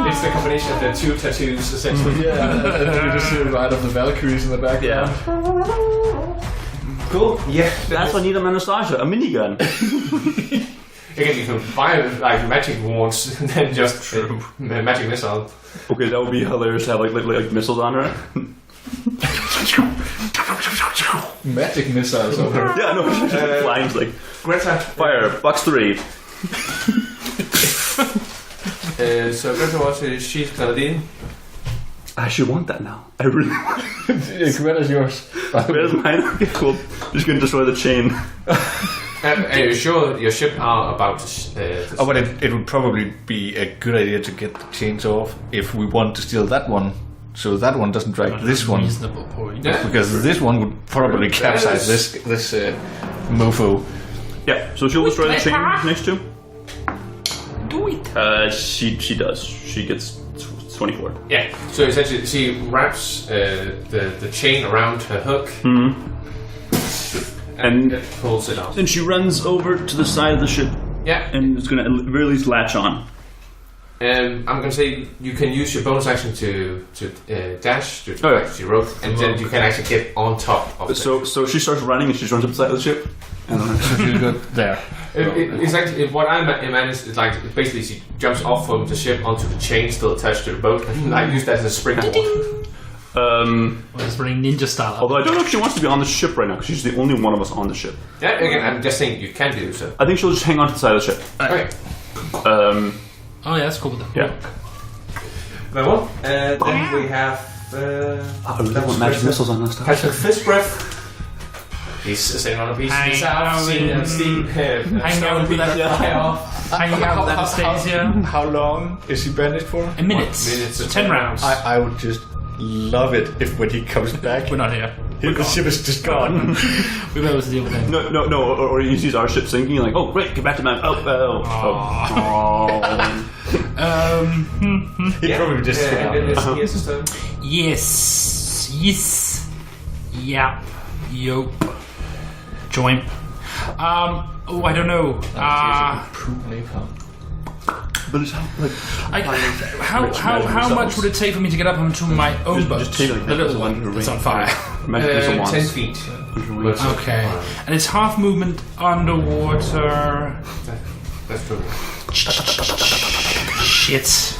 It's the combination of the 2 tattoos, essentially. Yeah, and then you just hear a ride of the Valkyries in the background. Yeah. Cool. Yeah. That's why I need a Anastasia, a minigun. Again, you can buy like magic wands and then just magic missile. Okay, that would be hilarious to have like missiles on her. Magic missiles on her. Yeah, no, she's flying like Greta, fire, box 3. So Greta was she's Gladiator. I should want that now. I really want it. Greta's yours. Greta's mine. Okay, cool. Just gonna destroy the chain. Are you sure your ship are about to Oh, but it would probably be a good idea to get the chains off if we want to steal that one, so that one doesn't drag this one. Reasonable point. Yeah. Because this one would probably capsize this mofo. Yeah, so she'll destroy the chain next to. Do it. She does. She gets 24. Yeah. So essentially, she wraps the chain around her hook. And pulls it off. Then she runs over to the side of the ship. Yeah. And it's gonna really latch on. I'm gonna say you can use your bonus action to dash to actually rope, and then you can actually get on top of it. So she starts running and she runs up the side of the ship. And then She'll go there. It's actually what I managed is like basically she jumps off from the ship onto the chain still attached to the boat, and I use that as a springboard. Let's bring ninja style. Although I don't know if she wants to be on the ship right now because she's the only one of us on the ship. Yeah, again, I'm just saying you can do so. I think she'll just hang on to the side of the ship. Okay. Oh yeah, that's cool. Yeah. Very well. Then we have. I really want magic missiles on this stuff. Captain Fishbreath. He's sitting on a beach in the south, seeing steam. Hanging out with Anastasia. How long is he bandaged for? A minute. Minutes So of 10 rounds. I would just love it if when he comes back, We're not here. the ship is just gone. We'll be able to deal with it. No, or he sees our ship sinking, like, oh, great, get back to man. He probably just He has his turn. Yes. Yep. Yup. Joint. Oh, I don't know. But it's how much would it take for me to get up onto my own boat? Just take the little one that's on fire. 10 feet. Okay. And it's half movement underwater. That's true. Shit.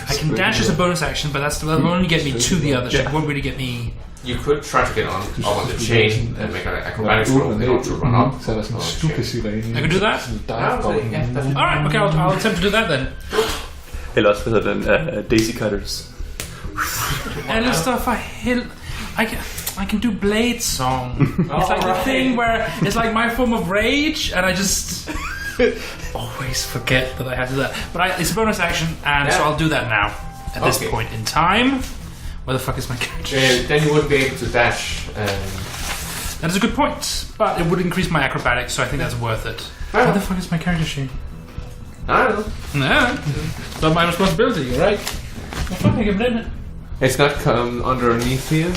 I can dash as a bonus action, but that will only get me to the other ship. It won't really get me. You could try to get on the chain and make an acrobatics roll in order to run up. I can do that? Alright, okay, I'll attempt to do that then. Ellers hvad hedder den? Daisy Cutters. Alistair, for hell. I can do Blade Song. It's like the thing where it's like my form of rage, and I just always forget that I have to do that. But it's a bonus action, and so I'll do that now. At this point in time. Where the fuck is my catch? Then you wouldn't be able to dash. That is a good point, but it would increase my acrobatics, so I think that's worth it. Where the fuck is my character sheet? I don't know. No, it's not my responsibility, right? Well, fuck, I can blame it. It's not come underneath here.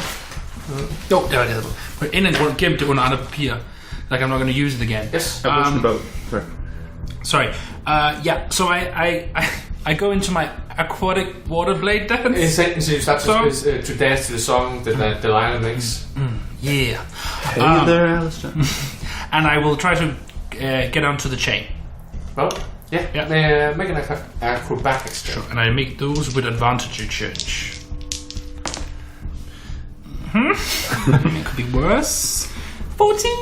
Jo, det var det. På en eller anden gemt det under andre papir. Like I'm not going to use it again. Yes. Sorry. Yeah. So I go into my aquatic water blade dance. So you start to dance to the song that Delilah makes. Yeah. Hey there, Alistair. And I will try to get onto the chain. Well, yeah. Make an acrobatics check. Sure. And I make those with advantage, Church. It could be worse. 14.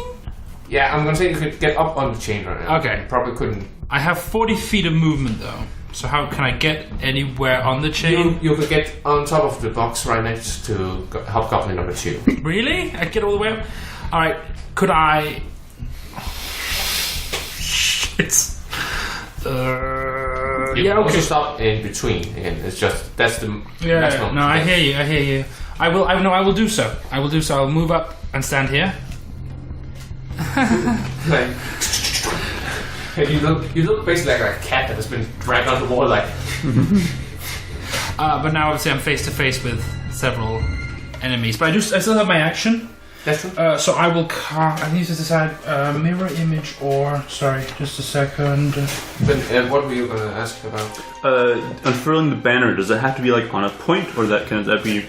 Yeah, I'm gonna say you could get up on the chain right now. Okay. You probably couldn't. I have 40 feet of movement though. So how can I get anywhere on the chain? You could get on top of the box right next to Hobgoblin number 2. Really? I get all the way up? Alright, could I... Shit. You also stop in between again. It's just, that's the maximum. No, I hear you. I will do so. I'll move up and stand here. Like, you look basically like a cat that has been dragged on the wall, like. But now obviously I'm face to face with several enemies. But I still have my action. That's true. So I will I need to decide mirror image or just a second. Then what were you gonna ask about? Unfurling the banner, does it have to be like on a point, or can that be?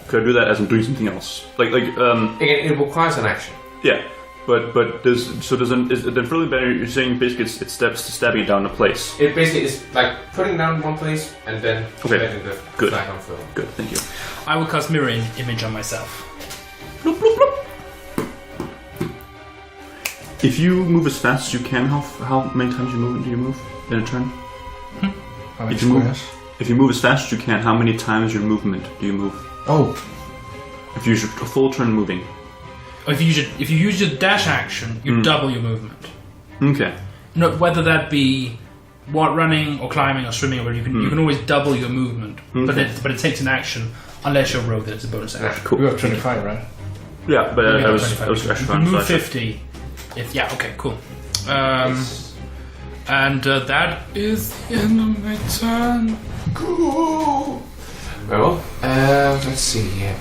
Could I do that as I'm doing something else? Again, it requires an action. Yeah, but is the unfurling banner? You're saying basically it's steps to stabbing it down in place. It basically is like putting down one place and then letting the Good. flag unfurl. Good, thank you. I will cast mirror image on myself. Bloop, bloop, bloop. If you move as fast as you can, how many times do you move in a turn? If you move as fast as you can, how many times your movement do you move? Oh. If you use a full turn moving. If you use your dash action, you double your movement. Okay. No, whether that be running or climbing or swimming, or you can always double your movement. Okay. But it takes an action unless you're rogue, then it's a bonus action. Cool. You have 25, right? Yeah, but I was actually you can move 50. Okay, cool. And that is the end of my turn. Cool. Well, let's see here.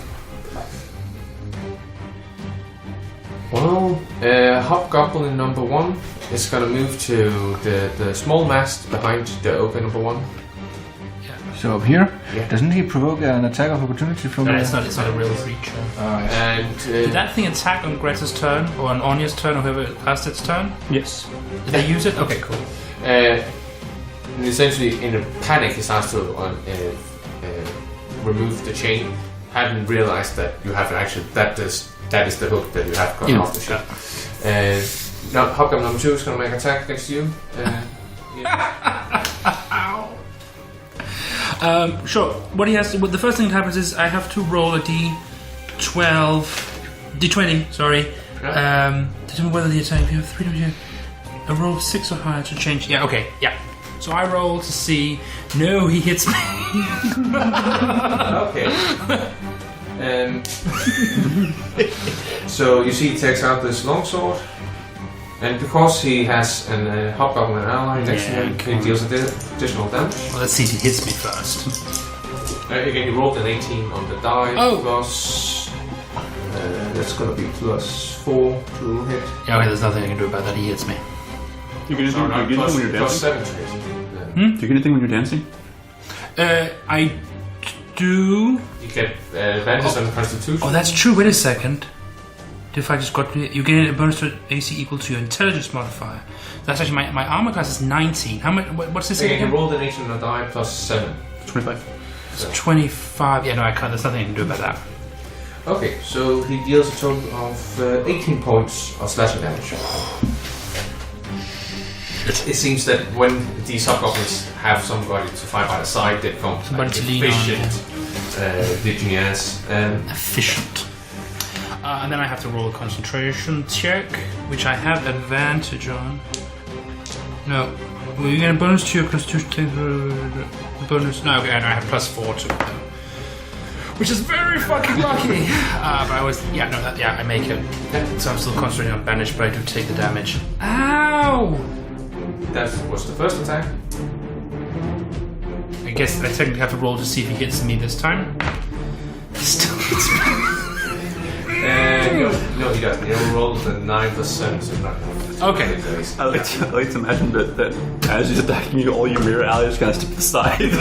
Well, Hobgoblin number 1 is gonna move to the small mast behind the open number 1. So up here, Yeah. doesn't he provoke an attack of opportunity from? No, it's not a real creature. And Did that thing attack on Greta's turn or on Anya's turn or whoever passed its turn? Yes. Did they use it? Okay, cool. and essentially, in a panic, he starts to remove the chain. Hadn't realized that you have an action. That is the hook that you have got off the ship. Now, Hobgoblin number 2 is going to make an attack against you. Sure. What he has to, the first thing that happens is I have to roll a d20. Sorry. Determine whether the attack. If you have 3 to a roll of 6 or higher to change. Yeah. Okay. Yeah. So I roll to see. No, he hits me. Okay. So you see, he takes out this longsword, and because he has an Hobgoblin ally next to him, he deals additional damage. Well, let's see if he hits me first. Again, he rolled an 18 on the die. Oh. Plus, that's gonna be plus 4 to hit. Yeah. Okay. There's nothing I can do about that. He hits me. You get anything when you're Plus dancing? 7 to hit. Do you get anything when you're dancing? I do. You get advantage on Constitution. Oh, that's true. Wait a second. If I just got you get a bonus to AC equal to your intelligence modifier. That's actually my armor class is 19. How much? What's this Again, again? you rolled an 18 on the die plus 7. 25. It's 25. Yeah, no, I can't. There's nothing I can do about that. Okay, so he deals a total of 18 points of slashing damage. It seems that when these hobgoblins have somebody to fight by the side, they become Somebody to lean on, efficient legionnaires. Efficient. And then I have to roll a concentration check, which I have advantage on. No. Well, you get a bonus to your constitution. Bonus. No, okay, I have plus 4 to it. which is very fucking lucky. But I was, I make it. So I'm still concentrating on banish, but I do take the damage. Ow! That was the first attack. I guess I technically have to roll to see if he hits me this time. Still hits me. No, he doesn't. He'll roll the 9%, so not enough. Okay. I like to imagine that as he's attacking you, all your mirror allies kind of step aside.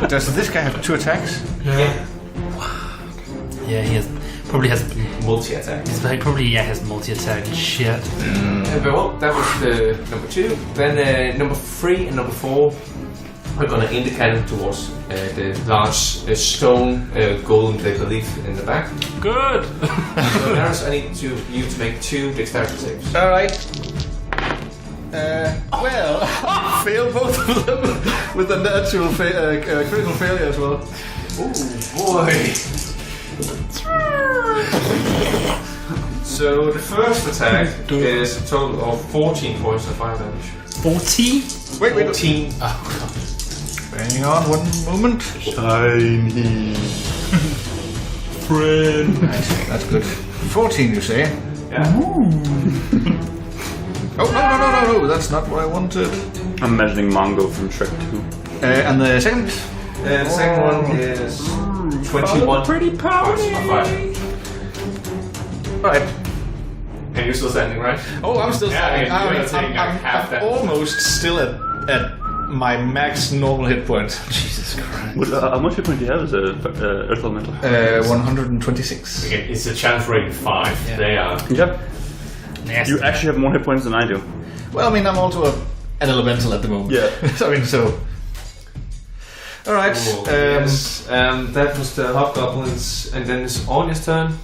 Does this guy have 2 attacks? Yeah. Yeah, he probably has Multi-attack. He probably has multi-attack and shit. Well, that was the number 2. Then number 3 and number 4 are going to aim the cannon towards the large stone golem they believe in the back. Good! So Darius, I need you to make 2 dexterity saves. Alright. Well, fail both of them with a natural critical failure as well. Oh boy! So the first attack is a total of 14 points of fire damage. 40? Wait. 14. Hang on one moment. Shiny friend. Nice, that's good. 14, you say? Yeah. Oh, no, that's not what I wanted. I'm imagining Mongo from Shrek 2. And the second? The second one is 21 pretty points of fire. Alright. And you're still standing, right? Oh, I'm still Yeah, I'm almost still at my max normal hit point. Jesus Christ. How much hit point do you have as a Earth Elemental? 126. Again, it's a chance rating 5. Yeah. They are. Yep. Nasty. You actually have more hit points than I do. Well, I mean, I'm also an elemental at the moment. Yeah. so. Alright. Yes. That was the hobgoblins, and then it's Anya's turn.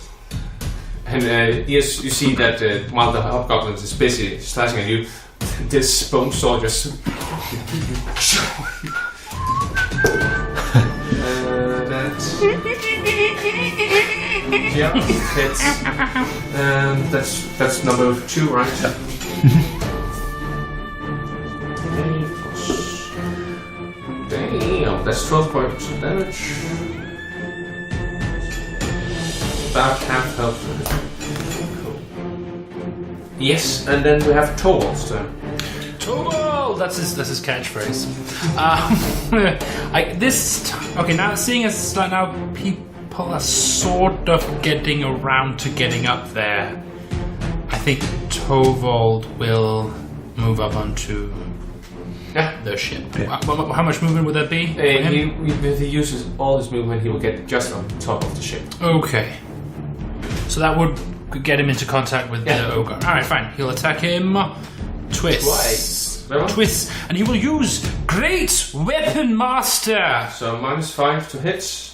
And yes, you see that while the hobgoblins is busy slashing at you, this bone sword just. Yeah, hits. That's number 2, right? Damn, that's 12 points of damage. About half health. Cool. Yes, and then we have Torwald's turn. Torvald! That's his catchphrase. Now seeing as like now people are sort of getting around to getting up there, I think Torvald will move up onto the ship. Yeah. How much movement would that be? If he uses all his movement, he will get just on top of the ship. Okay. So that would get him into contact with the ogre. Alright, fine. He'll attack him twice. Twist. And he will use Great Weapon Master. So -5 to hit.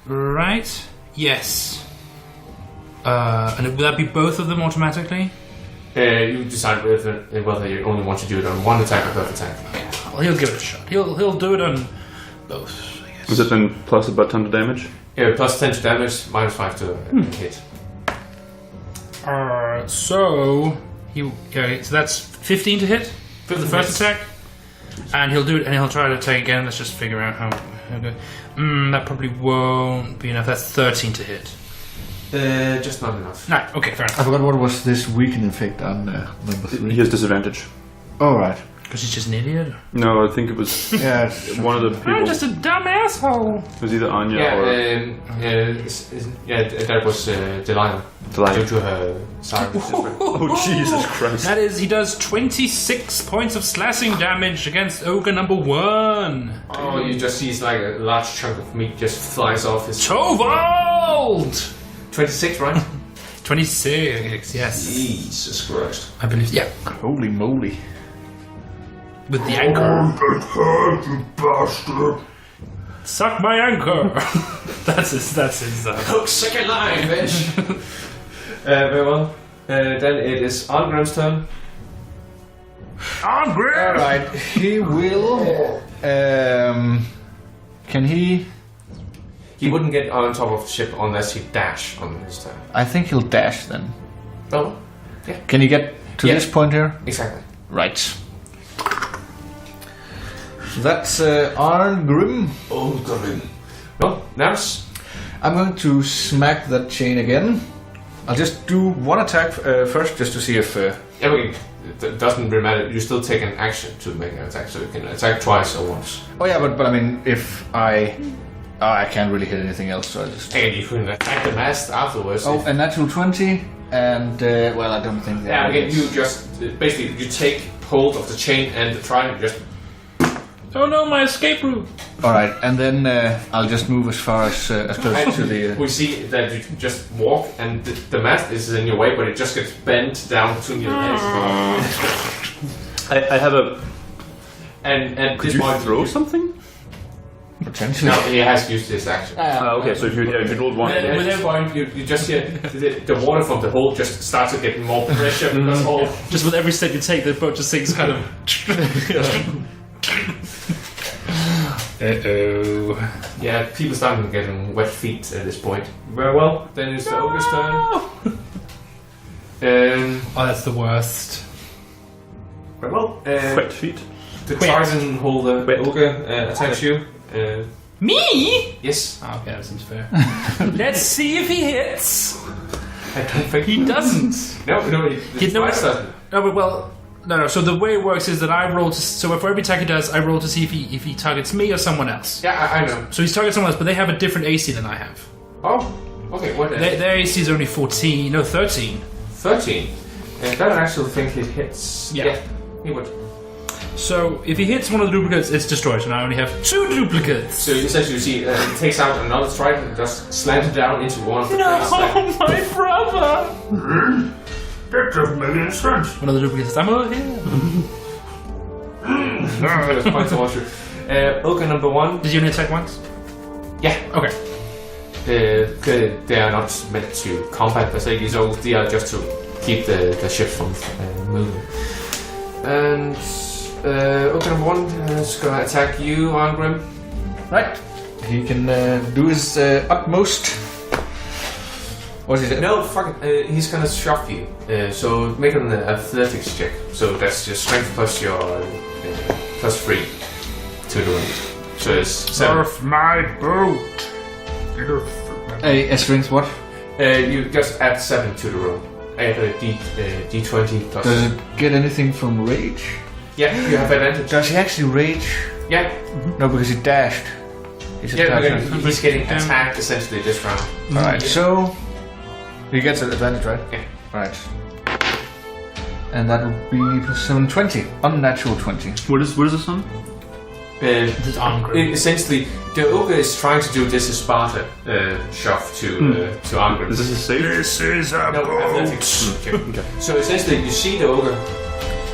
Right. Yes. And will that be both of them automatically? You decide whether you only want to do it on one attack or both attack. Well, he'll give it a shot. He'll do it on both, I guess. Was it then plus about 10 to damage? Yeah, plus 10 to damage, -5 to hit. So that's 15 to hit for the first attack, and he'll do it, and he'll try to attack again. Let's just figure out how. That probably won't be enough. That's 13 to hit. Just not enough. No, okay, fair enough. I forgot what was this weakening effect on number 3. He has disadvantage. Alright. Because he's just an idiot. No, I think it was Yeah. one of the people. I'm just a dumb asshole. It was either Anya Yeah, or that was Delilah. Delilah. Due to her siren. Oh, Jesus Christ. That is, he does 26 points of slashing damage against ogre number 1. Oh, you just see like a large chunk of meat just flies off his. Torvald! 26, right? 26, yes. Jesus Christ. I believe, yeah. Holy moly. With the anchor. Suck my anchor! that's his, Hook second line, bitch! Very well. Then it is Arngrim's turn. Arngrim! Alright, he will. Can he? He wouldn't get on top of the ship unless he dash on his turn. I think he'll dash then. Oh, Can he get to Yeah. this point here? exactly. Right. That's Arngrim. Oh, Grim. Well, Nars. I'm going to smack that chain again. I'll just do one attack first, just to see if... It doesn't really matter. You still take an action to make an attack, so you can attack twice or once. Oh yeah, but I mean, if I... I can't really hit anything else, so I just... And you can attack the mast afterwards. Oh, a natural 20, and, well, I don't think that... Yeah, again, you just... Basically, you take hold of the chain and the trident, just... Oh no, my escape route! Alright, and then I'll just move as far as close to the... We see that you just walk, and the mast is in your way, but it just gets bent down between your legs. I have a... And Could you throw something? Potentially. No, he has used this action. Okay, so if you rolled one... At this point, you just hear the water from the hole just starts to get more pressure because all... Just with every step you take, the boat just sinks kind of... Uh-oh. Yeah, people starting getting wet feet at this point. Very well, then it's the ogre's turn. Oh, that's the worst. Very well. Wet feet. The trident holder ogre attacks you. Me? Yes. Oh, okay, that seems fair. Let's see if he hits. I don't think He doesn't. No, He doesn't. No, but well, no. So the way it works is that I roll to. So for every attack he does, I roll to see if he targets me or someone else. Yeah, I know. So he's targeting someone else, but they have a different AC than I have. Oh, okay. What? Their AC is only 14. No, 13. 13. And I actually think it hits. Yeah. He would. So if he hits one of the duplicates, it's destroyed. So now I only have 2 duplicates. So essentially, you see, he takes out another trident and just slams it down into one of the plates. My brother! That doesn't make any sense. One of the duplicates. I'm over here. That's quite towards you. Ogre number 1. Did you only attack once? Yeah. Okay. They are not meant to combat per se. These ogres, they are just to keep the ship from moving. And ogre number 1 is gonna attack you, Arngrim. Right. He can do his utmost. What is it? No, fuck it. He's gonna shove you. So make an athletics check. So that's your strength plus your plus 3 to the wind. So it's 7. Surf my boat. A strength what? You just add 7 to the roll. Add a d20 plus. Does it get anything from rage? Yeah, you have advantage. Does he actually rage? Yeah. No, because he dashed. He's He's getting attacked essentially this round. Alright, so he gets an advantage, right? Yeah. Alright. And that would be plus 7, 20. Unnatural 20. What is this on? This is Arngrim. Essentially, the ogre is trying to do this Sparta shove to Arngrim. Is this a save? This is a Athletics check. So essentially, you see the ogre,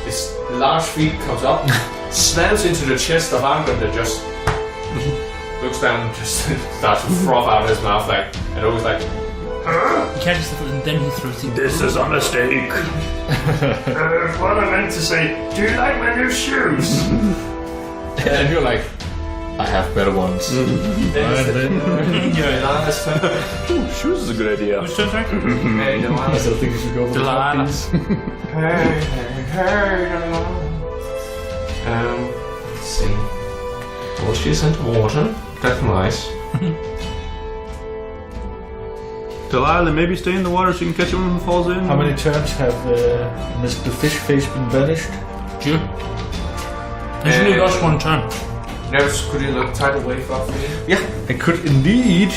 his large feet comes up, slams into the chest of Arngrim that just looks down and just starts to froth out of his mouth like, and ogre's like, You can't just and then he throws the. This is a mistake. what I meant to say, do you like my new shoes? And you're like, I have better ones. Shoes is a good idea. Who's turn, sorry? I still think you should go for the Delilah. top piece. Hey, let's see. Bushes and water. That's nice. Delilah, maybe stay in the water so you can catch it when it falls in. How many turns have Mr. Fishface been banished? Sure. You should only lost 1 turn. Nevis, could you look tidal wave up for me? Yeah, I could indeed.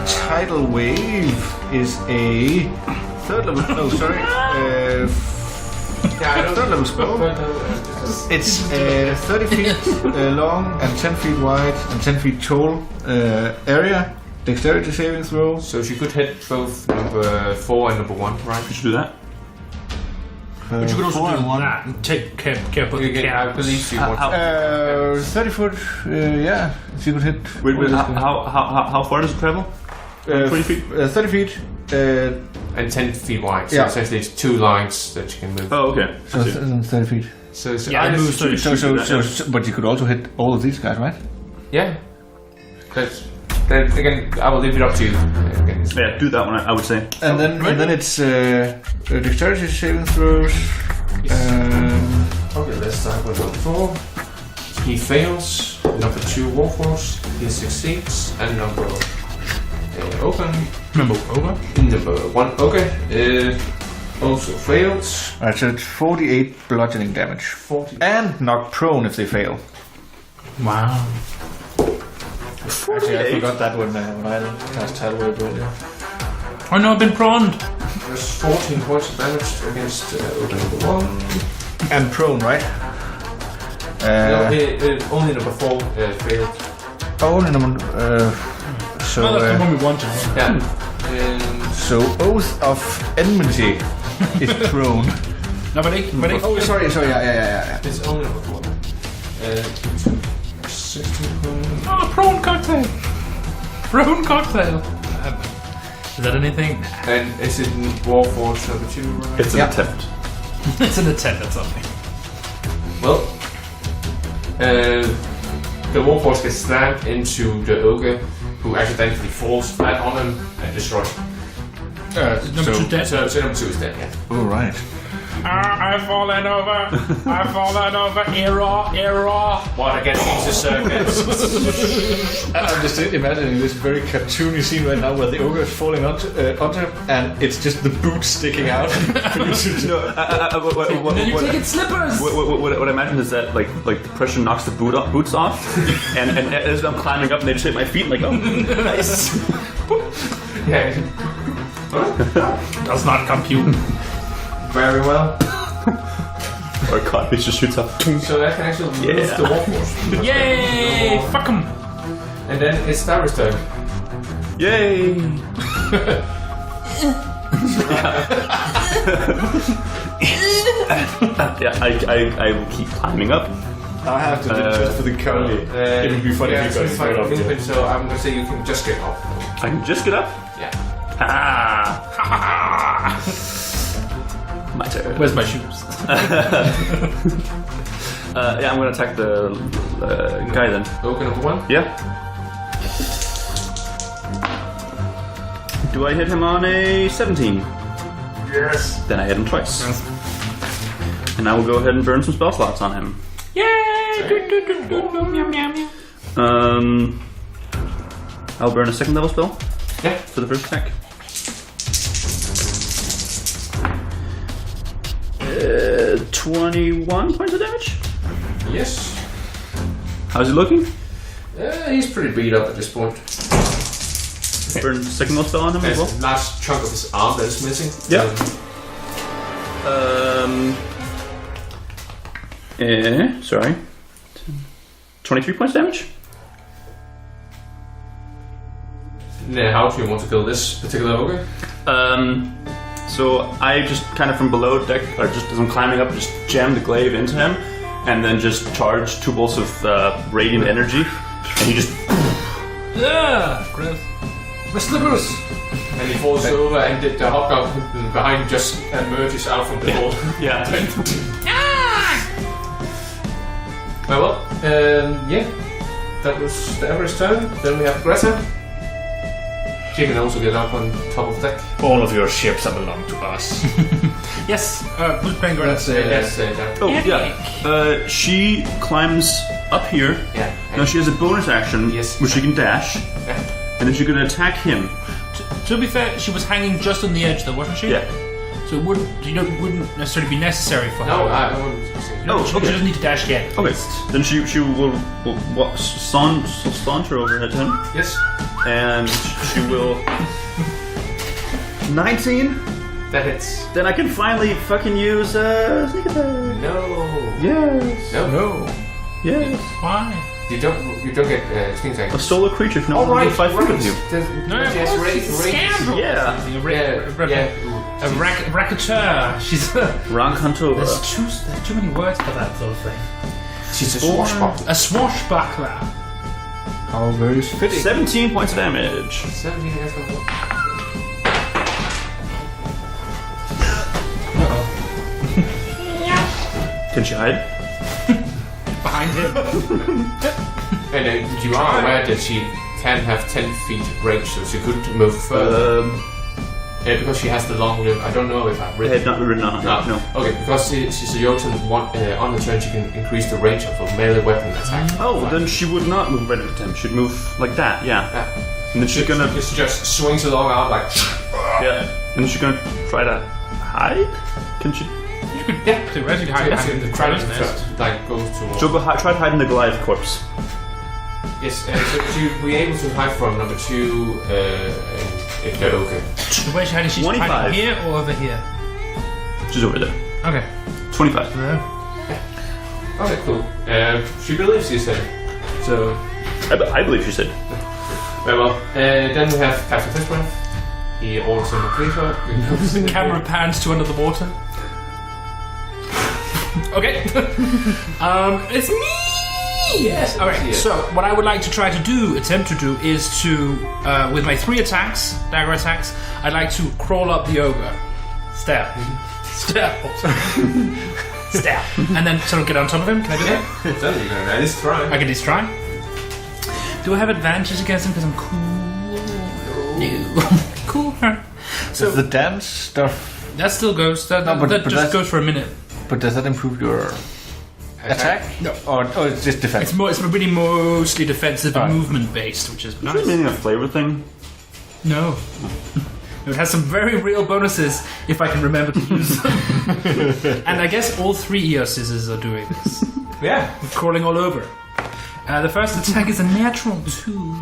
Tidal Wave is a third level. Oh, sorry. Third level spell. It's 30 feet long and 10 feet wide and 10 feet tall area. Dexterity saving throw. So she could hit both number 4 and number 1, right? You should do that. But you could also do that and take care of the I cat. believe she wants 30 foot, yeah. She could hit. Wait, how far does it travel? 20 feet? 30 feet. and 10 feet wide. So Yeah. essentially it's 2 lines that you can move. Oh, okay. So it's 30 feet. So Yeah, it moves 30 So, but you could also hit all of these guys, right? yeah. Then again, I will leave it up to you. Again, Yeah, do that one, I would say. And then it's dexterity saving throws. Okay, let's start with number 4. He fails. Number 2 Warforce. He succeeds. And number Ogre. Number over. Number 1 Ogre also fails. Alright, so it's 48 bludgeoning damage. 40. And knocked prone if they fail. Wow. Actually, I forgot that when I cast Tidal Wave earlier. Oh no, I've been prawned. There's 14 points of damage against Ogre number 1. And prone, right? No, only number 4 failed. Only number... so... Oh, that's the one we wanted. Yeah. So Oath of Enmity is prone. No, but Oh, sorry, yeah. It's only number 4. 16 points. Oh, prawn cocktail. Prawn cocktail. Is that anything? And is it in Warforce number 2? Right? It's an attempt. It's an attempt at something. Well, the Warforce gets slammed into the Ogre, who accidentally falls flat on him and destroys him. Number 2 dead. So number 2 is dead, yeah. Alright. I've fallen over. I've fallen over. Error. What against the circus? I'm just imagining this very cartoony scene right now where the ogre is falling onto him and it's just the boot sticking out. And then you take its slippers. What I imagine is that like the pressure knocks the boots off, and as I'm climbing up, and they just hit my feet, like, oh, nice. Yeah. Does not compute. Very well. Or God, he just shoots up. So that can actually move the Warforce. Yay! Fuck him. And then it's Starry's turn. Yay! Yeah, I will keep climbing up. I have to do it just for the comedy. It would be funny if you guys got off there. So I'm gonna say you can just get off. I can just get up. Yeah. Ah! My turn. Where's my shoes? Yeah, I'm gonna attack the guy then. Ogre number 1. Yeah. Do I hit him on a 17? Yes. Then I hit him twice. And I will go ahead and burn some spell slots on him. Yay! I'll burn a 2nd level spell. Yeah. For the first attack. 21 points of damage. Yes. How's he looking? He's pretty beat up at this point. Burn 2nd level spell on him as There's well. a large chunk of his arm that is missing. Yeah. Sorry. 23 points damage. How do you want to kill this particular ogre? So I just kind of from below deck, or just as I'm climbing up, just jam the glaive into him, and then just charge 2 bolts of radiant energy, and he just. Yeah! Gross. My slippers! And he falls over, and the hobgoblin behind just emerges out from the hole. Yeah. Well, yeah, that was the average turn. Then we have Greta. She can also get up on top of deck. All of your ships belong to us. Yes, who's playing Greta? Yes, Oh yeah. She climbs up here. yeah. Now she has a bonus action, Yes. which she can dash, Yeah. and then she can attack him. To be fair, she was hanging just on the edge though, wasn't she? Yeah. So it wouldn't necessarily be necessary for her. No, I wouldn't say. Oh, She okay. doesn't need to dash yet. Okay. Then she will saunter over to him, Yes, and she will. 19. that hits. Then I can finally fucking use sneak attack. No. Yes. No. Yes. Why? You don't get sneak attack. A solo creature can only within 5 feet of you. No, of Yes, course, she's a scoundrel. Yeah. A racketeur. She's Rankanto. there's too many words for that sort of thing. She's a swashbuckler. A swashbuckler. How very fitting. 17 points of damage. 17 against the wall. Can she hide? Behind him. And you are aware that she can have 10 feet range, so she could move further. Because she has the long whip. I don't know if I've I written. had not written on it. No. Okay, because she's a Jotun, on the turn she can increase the range of a melee weapon attack. Oh, well, then she would not move right at him. She'd move like that, yeah. And then she's gonna... She just swings along out like... Yeah. And she's gonna try to hide? Can she... You could theoretically hide behind the crow's nest. Like, goes towards... She'll go try to hide in the Goliath corpse. Yes, so she'll be able to hide from number 2 if they're okay. Where's she hiding? She's 25. hiding here or over here? She's over there. Okay. 25. Okay, cool. She believes you said. So... I believe she said. Very well. Then we have Captain Fishbreath. He orders him a creature. The camera pans to under the water. Okay. It's me! Yes. Okay, Yes. so what I would like to try to do, attempt to do, is to, with my 3 attacks, dagger attacks, I'd like to crawl up the ogre. Stab. Stab. Stab. And then sort of get on top of him. Can I do that? Certainly, you can at least try. I can at least try. Do I have advantage against him because I'm cool? No. Cool. So the dance stuff. that still goes. That but just that's- goes for a minute. But does that improve your attack? No. Or it's just defense? It's more. It's really mostly defensive and Alright. movement based, which is Not nice. meaning a flavor thing. No. It has some very real bonuses if I can remember to use them. And I guess all 3 EO scissors are doing this. Yeah. Crawling all over. The first attack is a natural 2.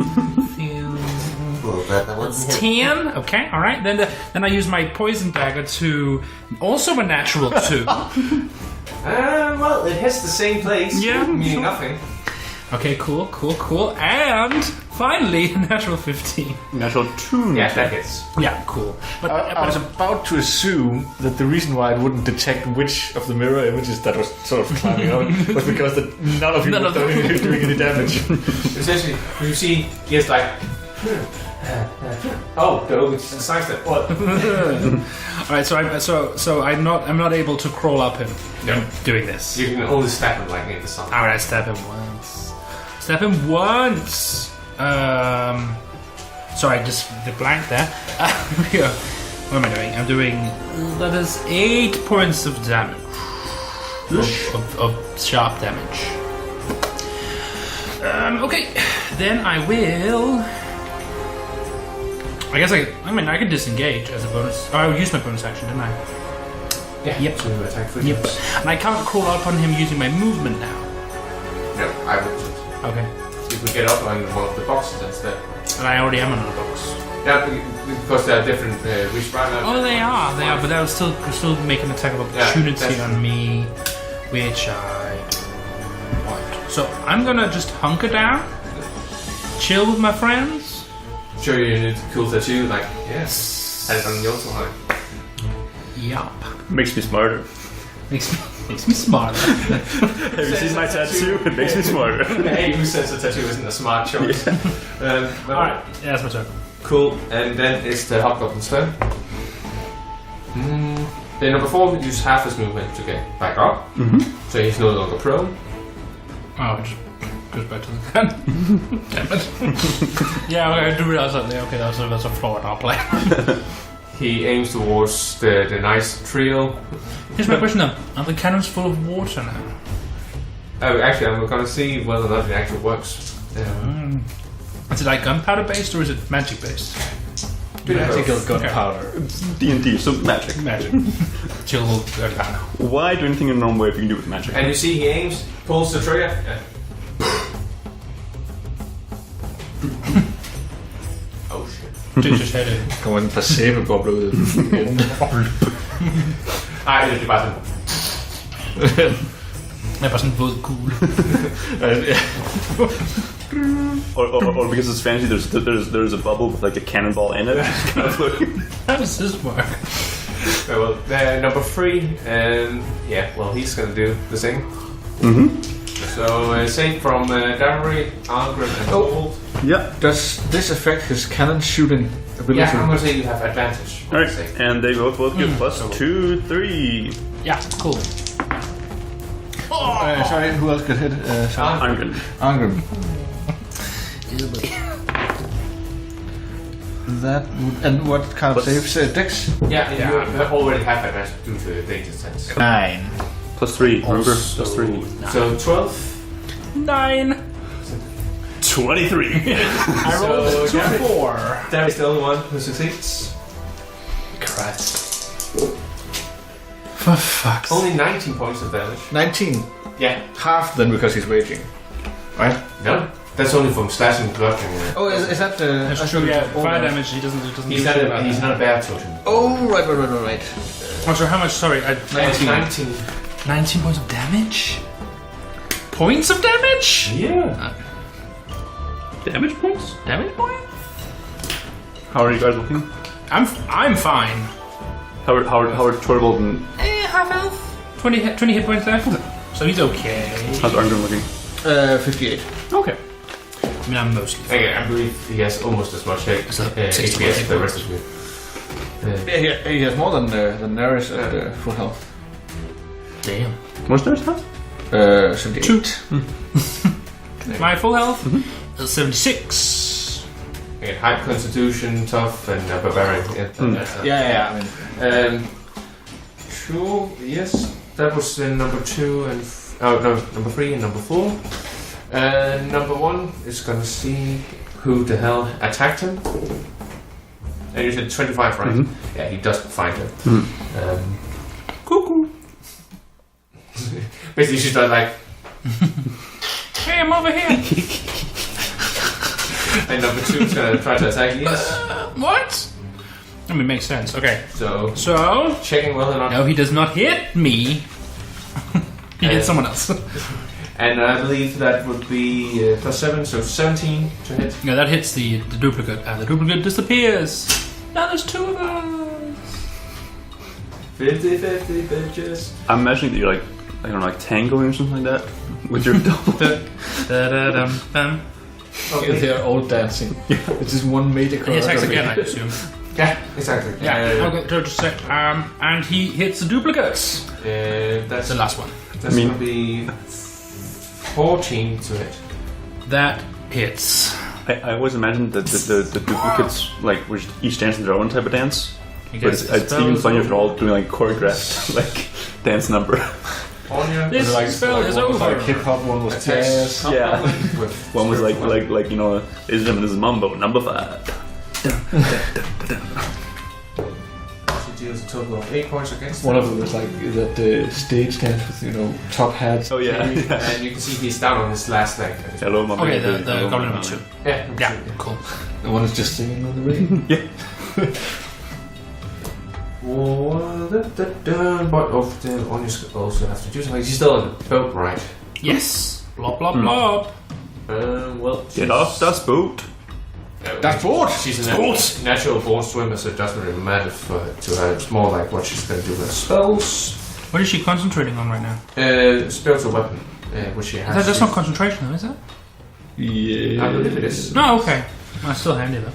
That's 10. Okay, all right. Then I use my poison dagger to also a natural 2. Well, it hits the same place. Yeah. Meaning nothing. Okay, cool. And finally, a natural 15. Natural 2. Yeah, that hits. Yeah, cool. But I was about to assume that the reason why it wouldn't detect which of the mirror images that was sort of climbing out was because none of you were doing any damage. Essentially, you see, he is like... Oh, the ogre sidestep. What? all right, so I'm not able to crawl up him. No. Doing this. You can only stab him like in the sun. All right, stab him once. Sorry, just the blank there. Here we go. What am I doing? I'm doing. That is 8 points of damage. Of sharp damage. Okay, then I will. I guess I can disengage as a bonus. Oh, I used my bonus action, didn't I? Yeah. Yep. So you attack for Yep. And I can't crawl up on him using my movement now. No, I wouldn't. Okay. You could get up on one of the boxes instead. And I already am on the box. Yeah, because there are different respawn. Oh, they are, but that was still make an attack of opportunity that's on me, which I want. So I'm gonna just hunker down, chill with my friends. Sure, you need a cool tattoo, like, yes. Had it on your side. Yup. Makes me smarter. Makes me smarter. Have you seen my tattoo? It makes me smarter. Hey, who says a tattoo isn't a smart choice? Alright, yeah, that's my turn. Cool, and then it's the Hobgoblin's turn. Then number 4 use half his movement to get back up. So he's no longer prone. Oh, it just goes back to the gun. Damn it. Yeah, okay, I do realize that. Okay, that's a flaw in our play. He aims towards the nice trio. Here's my question though. Are the cannons full of water now? Oh, actually, I'm going to see whether or not it actually works. Is it like gunpowder based or is it magic based? Magical gunpowder. D&D, so magic. Magic. Chill gunpowder. Why do anything in a normal way if you can do it with magic? And you see he aims, pulls the trigger. Oh shit. Just head in. Kommer en par sæbebobler ud. Ej, det er bare sådan. Det er bare sådan en våd kugle. Or because it's fantasy, there's a bubble with like a cannonball in it. Just kind of looking. How does this work? Well, number 3, he's gonna do the same. So, same from Davery, Algrim, and Gold. Yeah. Does this affect his cannon shooting ability? Yeah, I'm gonna say you have advantage. Alright, and they both get plus 2, 3. Yeah, cool. Sorry, who else got hit? I'm good. Angrim. That would, and what kind of saves? Dex? Yeah, you already have advantage due to the danger sense. 9. +3, remember? +3. So 12. 9. 23. I rolled So, 4. There is the only one who succeeds. Christ. For fuck's sake. Only 19 points of damage. 19. Yeah. Half then because he's raging. Right? No. That's only from slashing and bludgeoning. Oh, is that the... That's true, yeah. Fire damage, he doesn't He's do not shit a, about he's that. not a bear totem. Oh, right. Oh, so how much? Sorry, 19. 19 points of damage? Points of damage? Yeah. Damage points? Damage points? How are you guys looking? I'm fine. How are Torvald and Half health. 20 hit points left. So he's okay. how's Arngrim looking? 58. Okay. I mean, I'm mostly fine. Okay, I believe he has almost as much HP So, as 60 the rest of you. Yeah, he has more than Neris at full health. Damn. What's their health? 78. My full health is 76. Okay, high constitution, tough, and barbarian. Yeah, I mean... Sure, yes. That was number 2 and... number 3 and number 4. Number 1 is gonna see who the hell attacked him. And you said 25, right? Mm-hmm. Yeah, he doesn't find him. Cuckoo. Basically, she's not like... Hey, I'm over here. And number 2 is gonna try to attack you. What? I mean, makes sense. Okay. So, So... checking whether or not... No, he does not hit me. He hit someone else. And I believe that would be +7, so 17 to hit. No, that hits the duplicate, and the duplicate disappears. Now there's 2 of us. 50-50 bitches. I'm imagining that you're like, I don't know, like tangoing or something like that with your double. Da-da-dum-bum. Okay. They're all dancing. It's just one major He attacks again, I assume. Yeah, exactly. Yeah, okay, just a sec. And he hits the duplicates. That's The last one. That's gonna be 14 to hit. That hits. I always imagined that the duplicates like were each dancing their own type of dance. But it's even funnier if they're all doing like choreographed like dance number. On your This spell is over. Like hip hop, one was jazz. Yeah. One was like you know, Islam and his Mambo number 5. She deals a total of 8 points against One him. of them was like that stage dance with, you know, top hats. Oh yeah. And you can see he's down on his last leg. Hello, my Okay, baby. the Hello, goblin my number 2. Yeah, Yeah, cool. The one is just singing on the radio. Yeah. But then on you also have to do something. She's still on the boat, right? Yes. Blop, blop, blop. Well, Get off that boat. That's board! She's a natural born swimmer, so it doesn't really matter to her. It's more like what she's going to do with spells. What is she concentrating on right now? Spiritual weapon, which she has. That's not concentration, though, is it? Yeah. I believe it is. No, okay. That's still handy, though.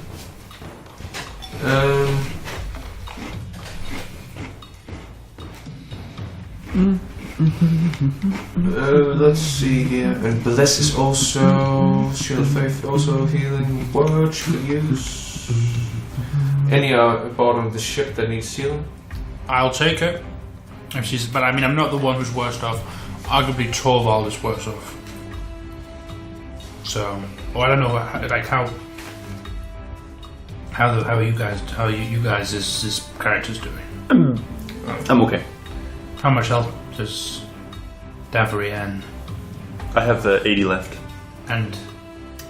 Let's see here. And Bless is also Shield of Faith, also healing word she could use. Any aboard on the ship that needs healing? I'll take it. If she's, but I mean, I'm not the one who's worst off. Arguably, Torvald is worse off. So, well, I don't know, how you guys is characters doing? I'm okay. How much health does Davery and I have 80 left.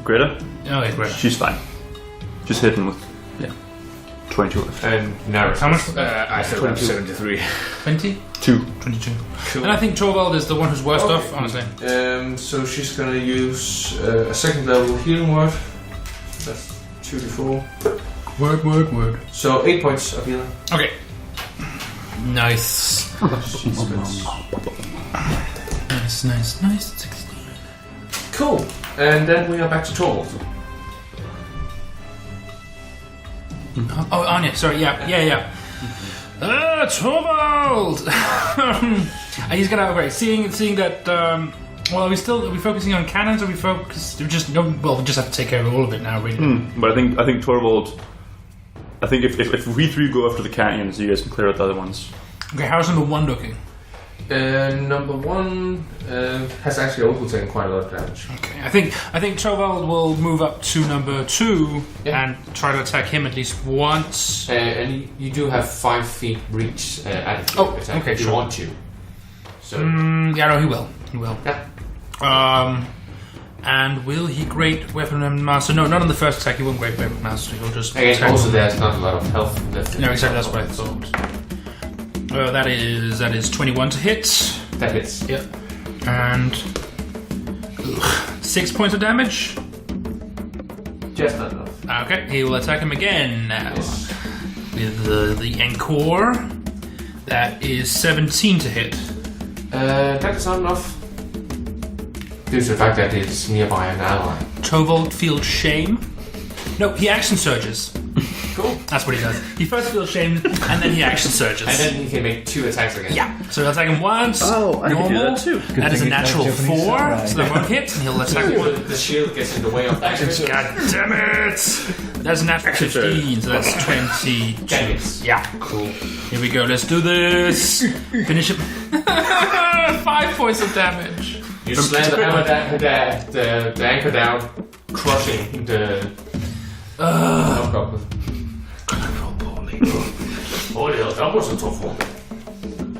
Greta? Oh, yeah, great. She's fine. Just hitting with 22 left. And Naris. How much? I still have 73. 20? 22. Cool. And I think Torvald is the one who's worst off, honestly. So she's gonna use a second level healing word. That's 2d4. Word. So 8 points of healing. Okay. Nice. Nice. 16. Cool. And then we are back to Torvald. Oh, Anya, sorry, yeah. Torvald! He's gonna, okay, seeing that, well, are we focusing on cannons, or we just have to take care of all of it now, really? But I think Torvald I think if we three go after the canyons, you guys can clear out the other ones. Okay, how's number 1 looking? Number 1 has actually also taken quite a lot of damage. Okay, I think Torvald will move up to number 2 and try to attack him at least once. And you do have 5 feet reach at attack okay, if you want to. So yeah, no, he will. yeah. And will he Great Weapon Master? No, not on the first attack. He won't Great Weapon Master. He'll just. Again, also there's not a lot of health left. No, exactly. That's what I thought. That is 21 to hit. That hits. Yep. And 6 points of damage. Just not enough. Okay, he will attack him again now Yes. with the Encore. That is 17 to hit. That is not enough. Due to the fact that it's nearby an ally. Torvald feels shame. No, he action surges. Cool. That's what he does. He first feels shame, and then he action surges. And then he can make 2 attacks again. Yeah. So he'll attack him once. Oh, I can do that too. That is a thing it's natural like 4, Japanese so that won't hit, and he'll attack one. The shield gets in the way of that. God damn it! That's a natural 15, so that's 22. That hits. Yeah. Cool. Here we go, let's do this! Finish him. 5 points of damage. You slam the hammer the anchor down, crushing the goblin. That wasn't so fun.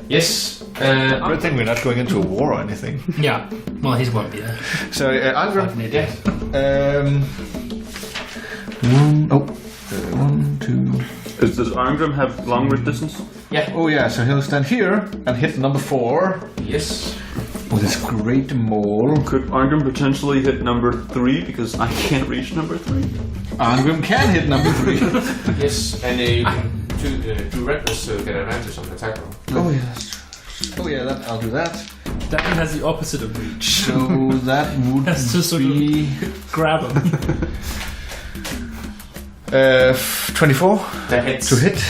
Yes. Good thing we're not going into a war or anything. Yeah. Well, he's won't be there. So, Algrim. Yeah. 1, 2. Does Arngrim have long reach distance? Yeah. Oh yeah, so he'll stand here and hit number 4 Yes. with his great maul. Could Arngrim potentially hit number 3 because I can't reach number 3? Arngrim can hit number 3. Yes. And you can do reckless to get advantage on the attack roll. Oh yeah, that's true. Oh yeah, I'll do that. That one has the opposite of reach. So that would That's just sort be Grab him. 24 That hits. to hit.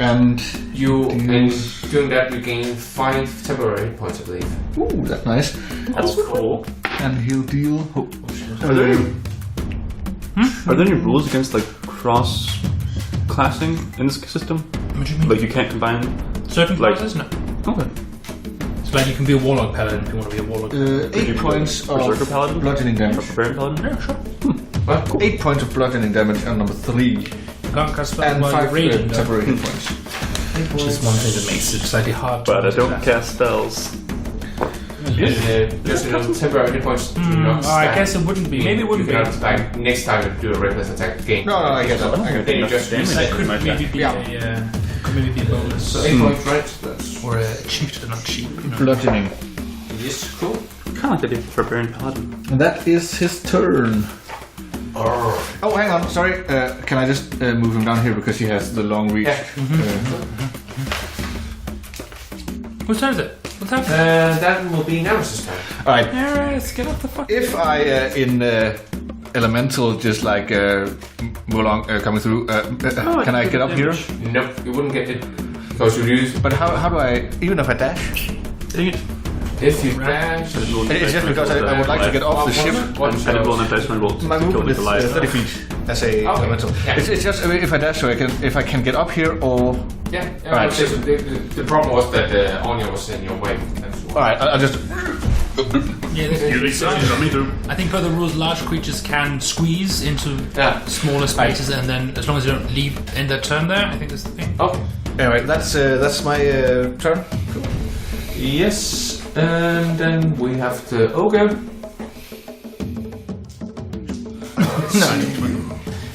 And In doing that, you gain 5 temporary hit points, I believe. ooh, that's nice. That's cool. And he'll deal. Are there any rules against like cross classing in this system? What do you mean? Like you can't combine. Certain like- classes? No. Okay. It's like you can be a Warlock Paladin if you want to be a Warlock. 8 points Berserker of Paladin? bludgeoning damage. Barbarian Paladin? Yeah, sure. What? Cool. 8 points of bludgeoning damage on number 3. You can't cast spells And while 5 you're raging, though. temporary hit points. Which is one thing that makes it slightly hard to But I don't cast spells. Just temporary hit points do not I stack. guess it wouldn't be. Maybe it wouldn't you be. cannot stack next time you do a reckless attack again. No, I get that. Then you just Damage. reset. That could maybe be could maybe be a bonus. So 8 points, right? That's Or a cheap, not cheap. You know. Bludgeoning. yes, cool. Kind of like the idea of Barbarian Paladin. And that is his turn. Oh. Oh, hang on, sorry. Can I just move him down here because he has the long reach? Yeah. Whose turn is it? What's happening? That will be Naris's turn. Alright, Naris, get off the fuck. if I in elemental just like Mulong coming through, can I get up here? Nope, you wouldn't get it because you use. But how do I, even if I dash? Dang it. If you dash, It's just because I would like to get off the ship. I did roll an dice roll to My kill movement the is Goliath. 30 feet as a elemental. Yeah. It's just if I dash, so if I can get up here or... yeah. Right. The problem was that Anya was in your way. That's why. Alright, I'll just... Yeah, I think per the rules, large creatures can squeeze into Yeah. smaller spaces, and then as long as you don't leave in that turn there, I think that's the thing. Okay. Anyway, that's my turn. Yes, and then we have the ogre. No.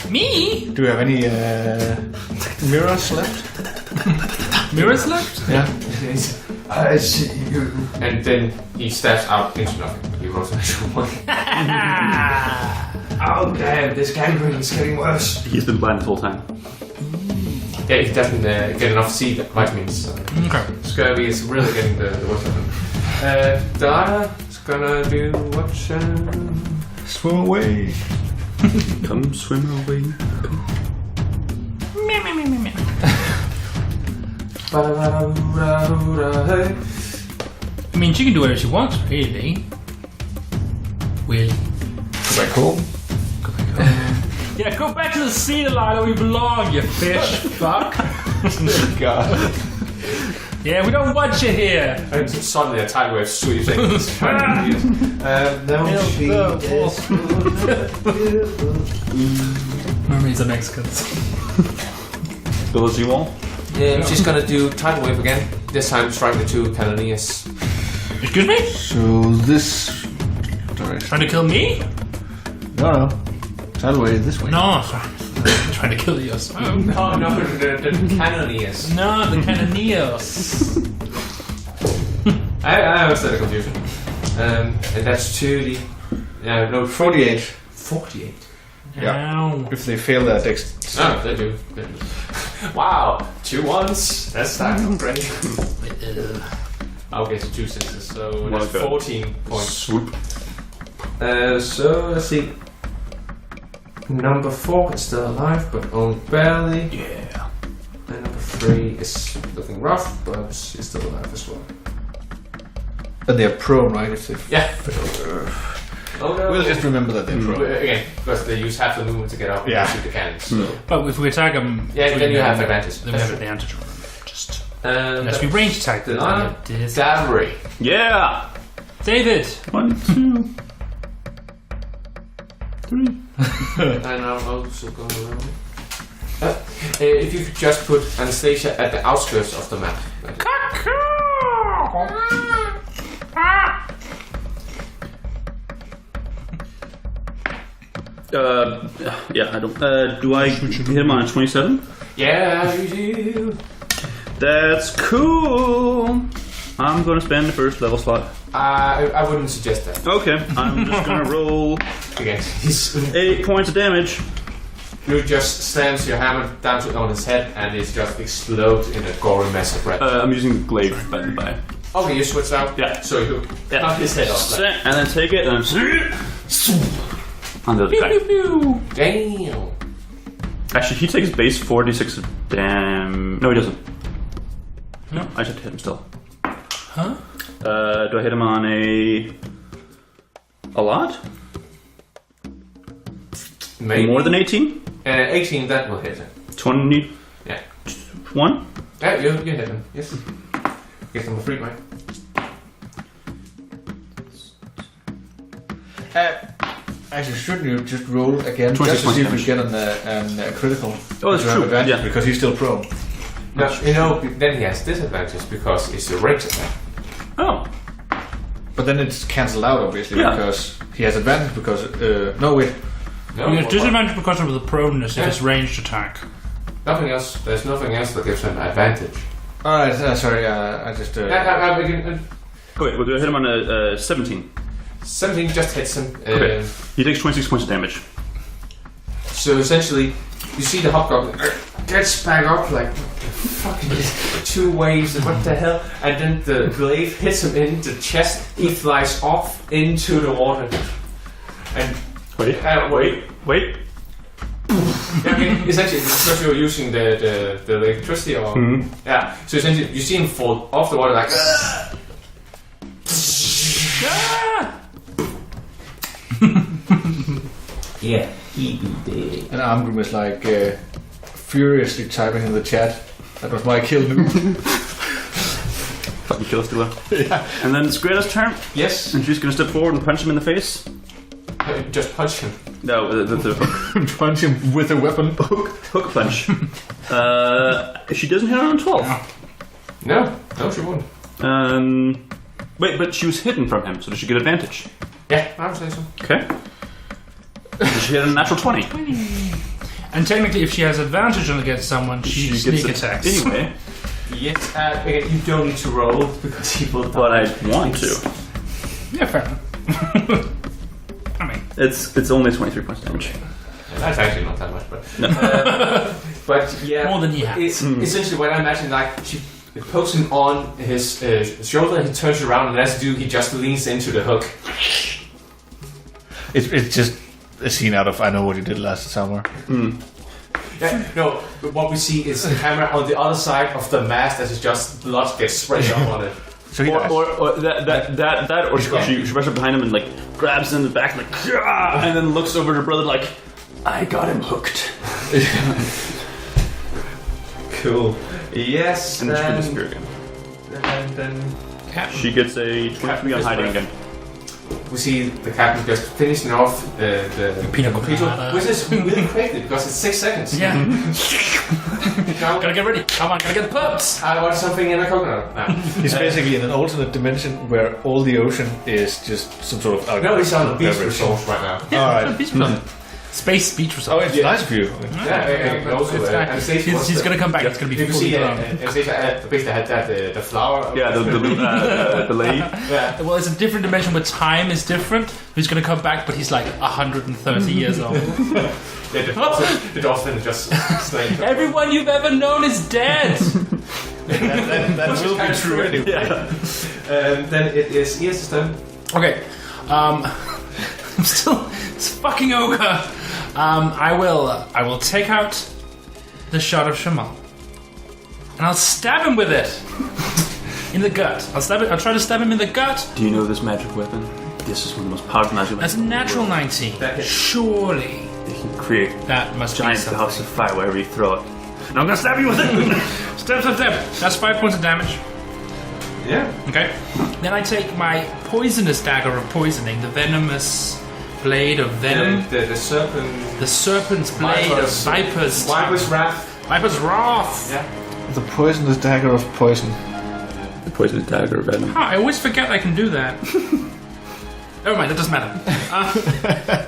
Me? Do we have any mirrors left? Mirrors left? Yeah. I see you. And then he steps out into nothing. He rolls an actual one. Oh damn! This gangrene is getting worse. He's been blind this whole time. Yeah, he doesn't get enough C vitamins. So. Okay. Scurvy is really getting the worst of him. Dara is gonna do what? Swim away. Come swim away. Me, me, me, me, me. I mean, she can do whatever she wants, really. Will. Go back home. Go back home. Yeah, go back to the sea line where we belong, you fish. Fuck. God. Yeah, we don't want you here. And suddenly a tidal wave sweeps in. No, she is. Mermaids are Mexicans. Ability wall. Yeah, she's gonna do tidal wave again. This time striking the two Cannoneers. Excuse me? So this direction. Trying to kill me? No. Tidal wave this way. No, sorry. Trying to kill you. Oh. No, the Cannoneers. No, the Cannoneers. I was at a confusion. And that's 2D. Yeah, no, 48. 48. Yeah. Ow. If they fail their dex. Oh, they do. Wow, 2 1s. That's that upgrade. Okay, so 2 6s, so that's 14 points. Swoop. So let's see. Number 4 is still alive, but only barely. Yeah. And number 3 is looking rough, but is still alive as well. But they're prone, right? If they Yeah. Oh no. We'll just remember that they're prone. Again, because they use half the movement to get up and shoot the cannons. So. But if we attack them... Yeah, then you have advantage. Then we have advantage on them. Just... Unless the we range attack them. Cavalry. Yeah! David! 1, 2, 3. And I'm also going around. If you could just put Anastasia at the outskirts of the map. Yeah, I don't. Do I hit him on a 27? Yeah, you do. That's cool. I'm gonna spend the first level slot. I wouldn't suggest that. Okay, I'm just gonna roll Again, he's 8 points of damage. you just slams your hammer down on his head and it just explodes in a gory mess of red. I'm using glaive by the by. Okay, you switch out. Yeah. So you knock his head off. Like. And then take it and on the other guy. Damn. Actually, he takes base 46 damn. No, he doesn't. No. I should hit him still. Huh? Do I hit him on a lot? Maybe. More than 18? 18, that will hit him. 21? Yeah. Yeah, you hit him. Yes. Get him a free point. Actually, shouldn't you just roll again 26 just to see if points we get on a critical? Oh, that's To have true. advantage, Yeah. because he's still prone. No, you know, then he has disadvantage because it's a ranged attack. Oh. But then it's cancelled out, obviously, Yeah. because he has advantage because... no, wait. No, We have disadvantage because of the proneness if it's ranged attack. Nothing else. There's nothing else that gives him advantage. Alright, sorry, I just... Wait, do I hit him on a 17? 17 just hits him. Okay. He takes 26 points of damage. So essentially, you see the hobgoblin gets back up like fucking 2 waves and what the hell, and then the glaive hits him in the chest. He flies off into the water. And Wait. yeah, I mean, essentially, because you're using the electricity, or yeah. So essentially, you see him fall off the water like. Yeah, he be dead. And Armgrim is like furiously typing in the chat. That was my kill move. Fucking kill stealer. Yeah. And then it's Greta's turn, Yes, and she's gonna step forward and punch him in the face. just punch him. No, the hook. Punch him with a weapon. Hook punch. She doesn't hit on 12. No, she wouldn't. Wait, but she was hidden from him, so does she get advantage? Yeah, I would say so. Okay. Does she hit a natural 20? And technically, if she has advantage against someone, she sneak gets attacks. Anyway, Yes, again, you don't need to roll because he will die. but I want to. Yeah, fair enough. I mean, It's only 23 points damage. That's actually not that much, but No. but yeah, More than he has. It's essentially what I imagine. Like she pokes him on his shoulder, he turns around, and as do, he just leans into the hook. It's just a scene out of I Know What You Did Last Summer. Yeah, no, but what we see is the camera on the other side of the mask as just blood gets sprayed up on it. So he dies. Or she rushes up behind him and like grabs him in the back like, "Gah!" and then looks over to her brother like, I got him hooked. Cool. Yes. And then she can disappear again. And then She gets a 23 on hiding again. we see the captain just finishing off the Pina Capito, colada. which is really crazy because it's 6 seconds. Yeah. Now, Gotta get ready. Come on, gotta get the pubs. I want something in a coconut. He's basically in an alternate dimension where all the ocean is just some sort of No, alcohol. he's on the beach beverage. resource right now. Alright. Space beach or Oh, something. it's nice of you. And also, He's gonna come back. It's gonna be you can fully see grown. basically had that the flower. Yeah, the lady. Yeah. Well, it's a different dimension where time is different. He's gonna come back, but he's like 130 years old. Yeah, the dolphin just staying. Everyone you've ever known is dead. That will be true anyway. Yeah. Then it is Ias' turn. Okay. I'm still. It's fucking ogre. I will take out the shot of Shamal, and I'll stab him with it in the gut. I'll try to stab him in the gut. Do you know this magic weapon? This is one of the most powerful magic That's weapons. a natural 19. Surely It can create that must be giant something. house of fire wherever you throw it. And I'm gonna stab you with it. Stab. That's 5 points of damage. Yeah. Okay. Then I take my poisonous dagger of poisoning, the venomous blade of venom, The serpent. the serpent's blade of viper's Wrath. Viper's wrath. Yeah. The poisonous dagger of poison. The poisonous dagger venom. I always forget I can do that. Never mind, that doesn't matter.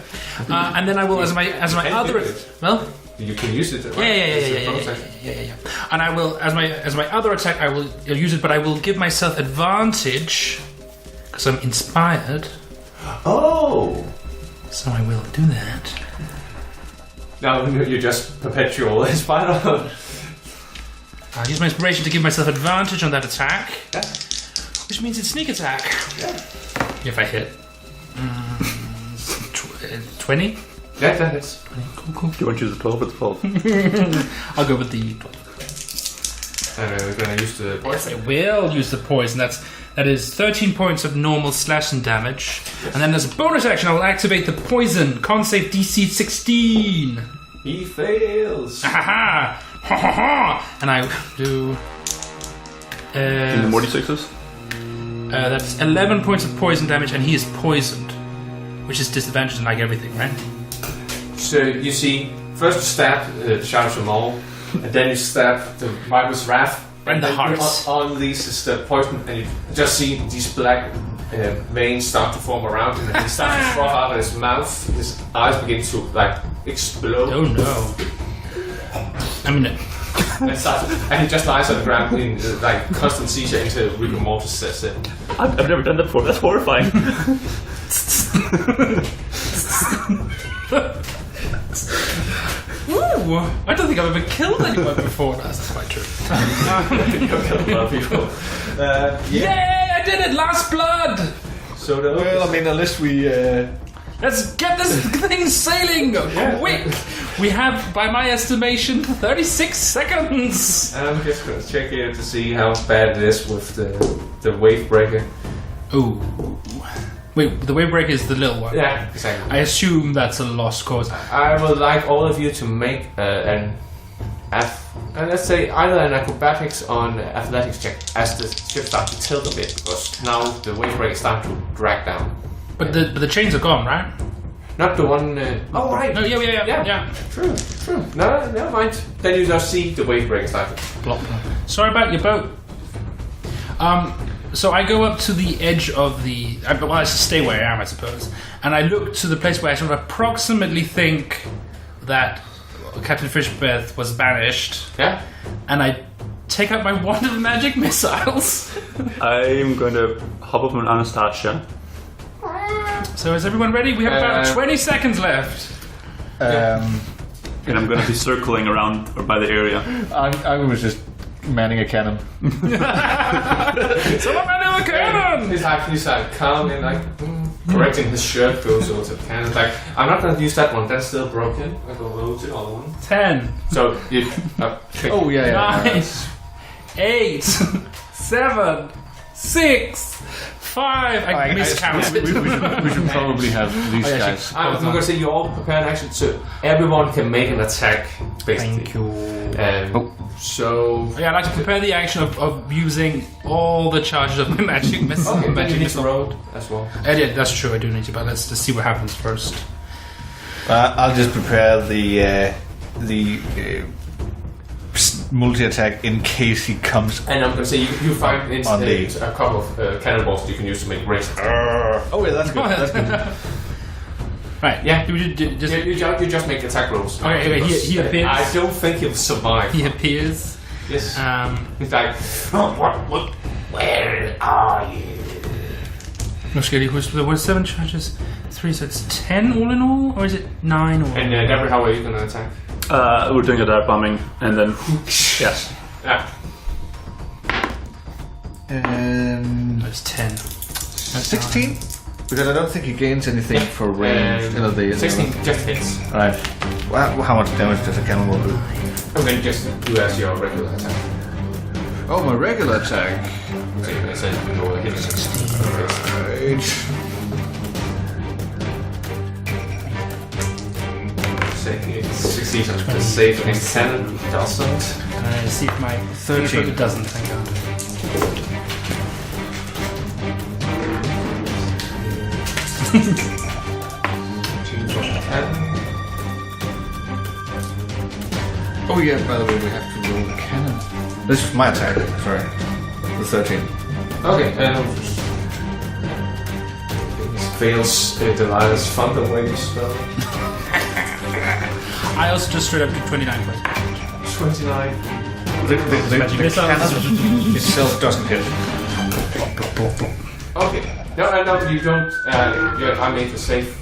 And then I will, as my can other, do it. well, You can use it. yeah. And I will, as my other attack, I will use it, but I will give myself advantage because I'm inspired. Oh. So I will do that. Now you're just perpetual inspired. I'll use my inspiration to give myself advantage on that attack, Yeah. which means it's sneak attack. Yeah. If I hit. 20? Yeah, that is. Cool. Do you want to use the 12 or the 12? I'll go with the 12. And we're gonna use the Yes, I will use the poison. That is 13 points of normal slashing damage. And then as a bonus action, I will activate the poison. Con save DC 16. He fails. Ha ha! And I do. In the more d6s? That's 11 points of poison damage, and he is poisoned, which is disadvantage in like everything, right? So you see, first you stab the Shadow Shamal, and then you stab the Viper's Wrath. And the then hearts. on these is the poison, and you just see these black veins start to form around him, and he starts to froth out of his mouth. His eyes begin to like explode. Oh no. I mean, and he just lies on the ground in like constant seizure until rigor mortis says it. I've never done that before. That's horrifying. ooh, I don't think I've ever killed anyone before. That's quite true. You'll kill a lot of people. Yay! I did it! Last blood! So Well, I mean, unless we... Let's get this thing sailing! Quick! We have, by my estimation, 36 seconds! I'm just gonna check here to see how bad it is with the Wavebreaker. Ooh. Wait, the Wavebreaker is the little one. Yeah, exactly. I assume that's a lost cause. I would like all of you to make let's say either an acrobatics or an athletics check as the ship starts to tilt a bit, because now the Wavebreaker is starting to drag down. But the chains are gone, right? Not the one. Oh right. No, yeah. True. No, never mind. Then you just see the Wavebreaker start to Plop. Sorry about your boat. So I go up to the edge of the... Well, I stay where I am, I suppose. And I look to the place where I sort of approximately think that Captain Fishbreath was banished. Yeah. And I take out my wand of magic missiles. I'm going to hop up on Anastasia. So is everyone ready? We have about 20 seconds left. And I'm going to be circling around or by the area. I was just manning a cannon. Someone man a cannon! He's like calm and like correcting his shirt goes over to the cannon. Like, I'm not gonna use that one, that's still broken. I go over to the other one. 10. So you Oh, yeah. 9, 8, 7, 6, 5. I miscounted. We should probably have these guys. I'm going to say you all prepare an action, so everyone can make an attack, basically. Thank you. So... Yeah, I'd like to prepare the action of using all the charges of my magic missile. Okay, magic you need missile. to roll as well. Yeah, that's true, I do need to, but let's just see what happens first. I'll just prepare the multi-attack in case he comes. And I'm going to say you find a couple of cannonballs you can use to make race. Oh yeah, that's good. That's good. Right, Yeah. You just make attack rolls. Okay, he appears. I don't think he'll survive. He appears. Yes. He's like, where are you? No, Skelly, there was 7 charges. 3, so it's 10 all in all? Or is it 9 or... And Deborah, how are you going to attack? We're doing a dive bombing, and then... yes. Yeah. That's 10. 16? Because I don't think he gains anything for range. 16 just hits. Right. Well, how much damage does a cannonball do? And then just do as your regular attack. Oh, my regular attack. So you can essentially roll a hit. Right. Succeeds on the save against 10, doesn't. See if my 13. It doesn't, thank God. Oh yeah, by the way, we have to roll the cannon. This is my attack, sorry. The 13. Okay, fails Delilah's Thunder Wave spell. I also just straight up to 29 points. 29. The missile. cannon itself doesn't hit. Okay. No, you don't. I made the save.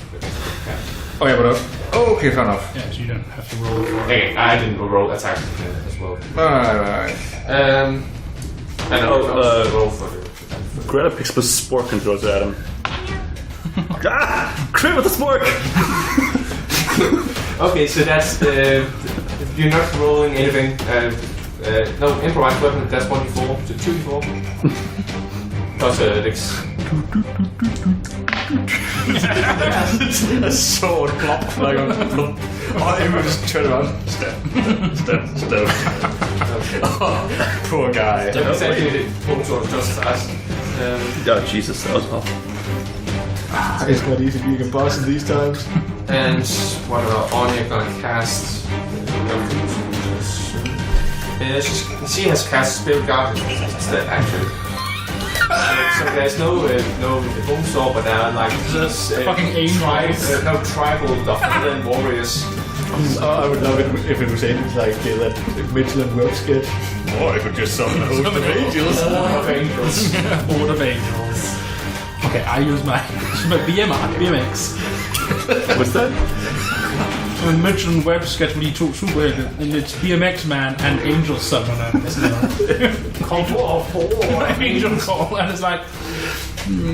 Oh yeah, but okay, fair enough. Yeah, so you don't have to roll. Okay, I didn't roll attack as well. Alright. And roll for the. Greta picks up a spork and throws it at him. Crit with the spork! Okay, so that's you're not rolling anything. No improvised weapon. That's 1d4, so 2d4. Plus Dex. A sword plop like a plump. Oh, everyone just turn around. Step. Oh, poor guy. Exactly, full sort of just fast. Oh, Jesus, that was awful. It's not easy being a boss in these times. And what about Anya gonna cast? She has cast Spirit Guardian instead, actually. So there's no bone saw, but there are like just fucking angels. tribal Darkling warriors. I would love it if it was anything like that Mitchell and Webb sketch. Or I could just summon a host of angels. Horde of angels. Okay, I use my BMX. What's that? When Mitchell and Webb sketch when he talks super, and it's BMX Man and Angel Summoner. Call for Angel Call, and it's like,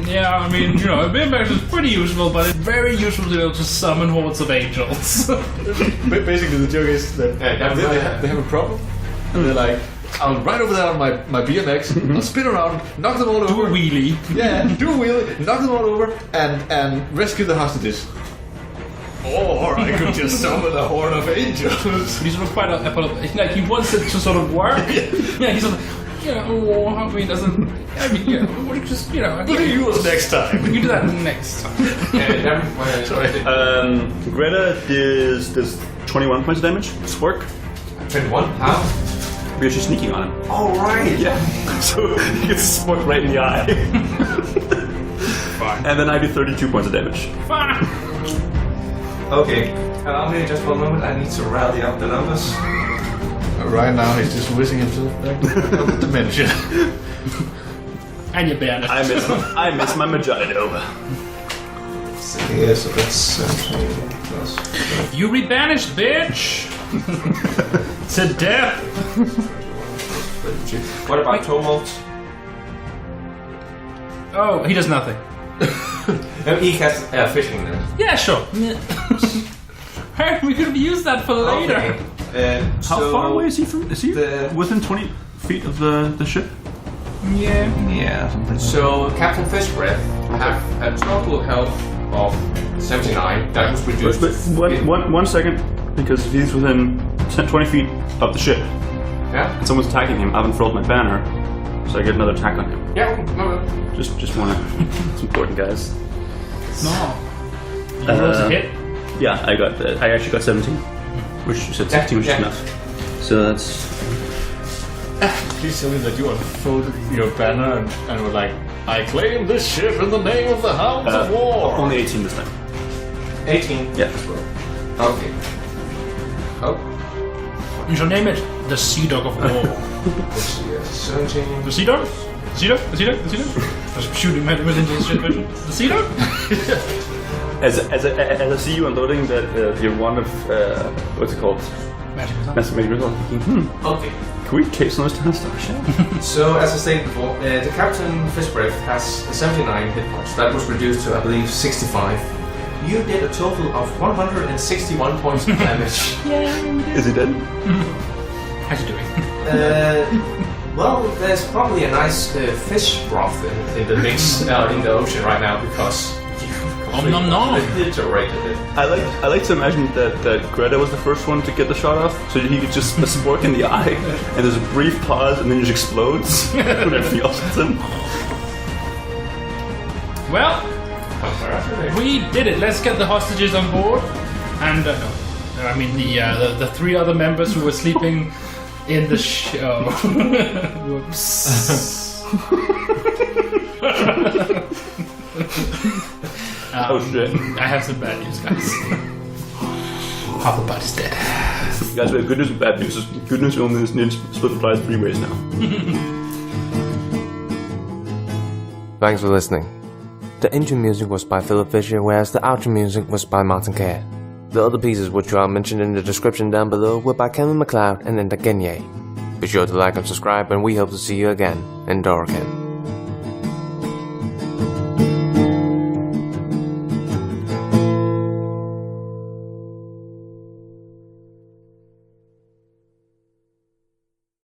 yeah, I mean, you know, BMX is pretty useful, but it's very useful to be able to summon hordes of angels. Basically, the joke is that they have a problem, and they're like, I'll ride over there on my BMX, I'll spin around, knock them all over. Do a wheelie. Yeah, do a wheelie, knock them all over, and rescue the hostages. Or I could just summon a horde of angels. He's sort of quite like he wants it to sort of work. Yeah, he's sort of, I mean, doesn't. I mean, we'll just, We'll do yours next time. We can do that next time. Sorry. Greta does 21 points of damage. Spork. 21? How? Because she's sneaking on him. Oh, right. Yeah. So he gets spork right in the eye. Fine. And then I do 32 points of damage. Fine. Okay, allow me just for a moment. I need to rally up the numbers. Right now, he's just whizzing himself back to the dimension. And you're banished. I miss my Magino. Yeah, so that's plus. You rebanished, bitch! To death! What about Tumult? Oh, he does nothing. He casts fishing then. Yeah, sure. Hey, we could have used that for later. Okay. How far away is he from? Is he within 20 feet of the ship? Yeah, something. So Captain Fishbreath have a total health of 79. That was reduced. But one second, because if he's within 20 feet of the ship, Yeah. and someone's attacking him, I haven't furled my banner, so I get another attack on him. Yeah. No. Just wanna. It's important, guys. No. You rolled a hit? Yeah, I actually got 17, which you said 16, which is enough. So that's. Please tell me that you unfolded your banner and were like, I claim this ship in the name of the Hounds of War! Only 18 this time. 18. Yeah. Okay. Oh. You shall name it the Sea Dog of War. Let's see. 17. The Sea Dog? The Sea Dog? The Sea Dog? The Sea Dog? I was shooting my within the ship version. The Sea Dog? As I see you unloading that you're one of what's it called? Magic missile. Master Magic Missile. Thinking, Okay. can we take some of those down stuff, shall we? So, as I stated before, the Captain Fishbreath has 79 hit points. That was reduced to, I believe, 65. You did a total of 161 points of damage. Is he dead? How's he doing? Well, there's probably a nice fish broth in the mix in the ocean right now because you nom nom. obliterated it. I like to imagine that Greta was the first one to get the shot off, so he could just a spork in the eye, and there's a brief pause, and then it just explodes when everything else hits him. Well, we did it. Let's get the hostages on board. And, no, I mean the 3 other members who were sleeping in the show. Whoops. Oh shit. I have some bad news, guys. Half the body's dead. Guys, we have good news and bad news. Good news, we only need to split the prize 3 ways now. Thanks for listening. The intro music was by Philip Fischer, whereas the outro music was by Martin Kerr. The other pieces which are mentioned in the description down below were by Kevin MacLeod and Enda Genye. Be sure to like and subscribe, and we hope to see you again in Doraken.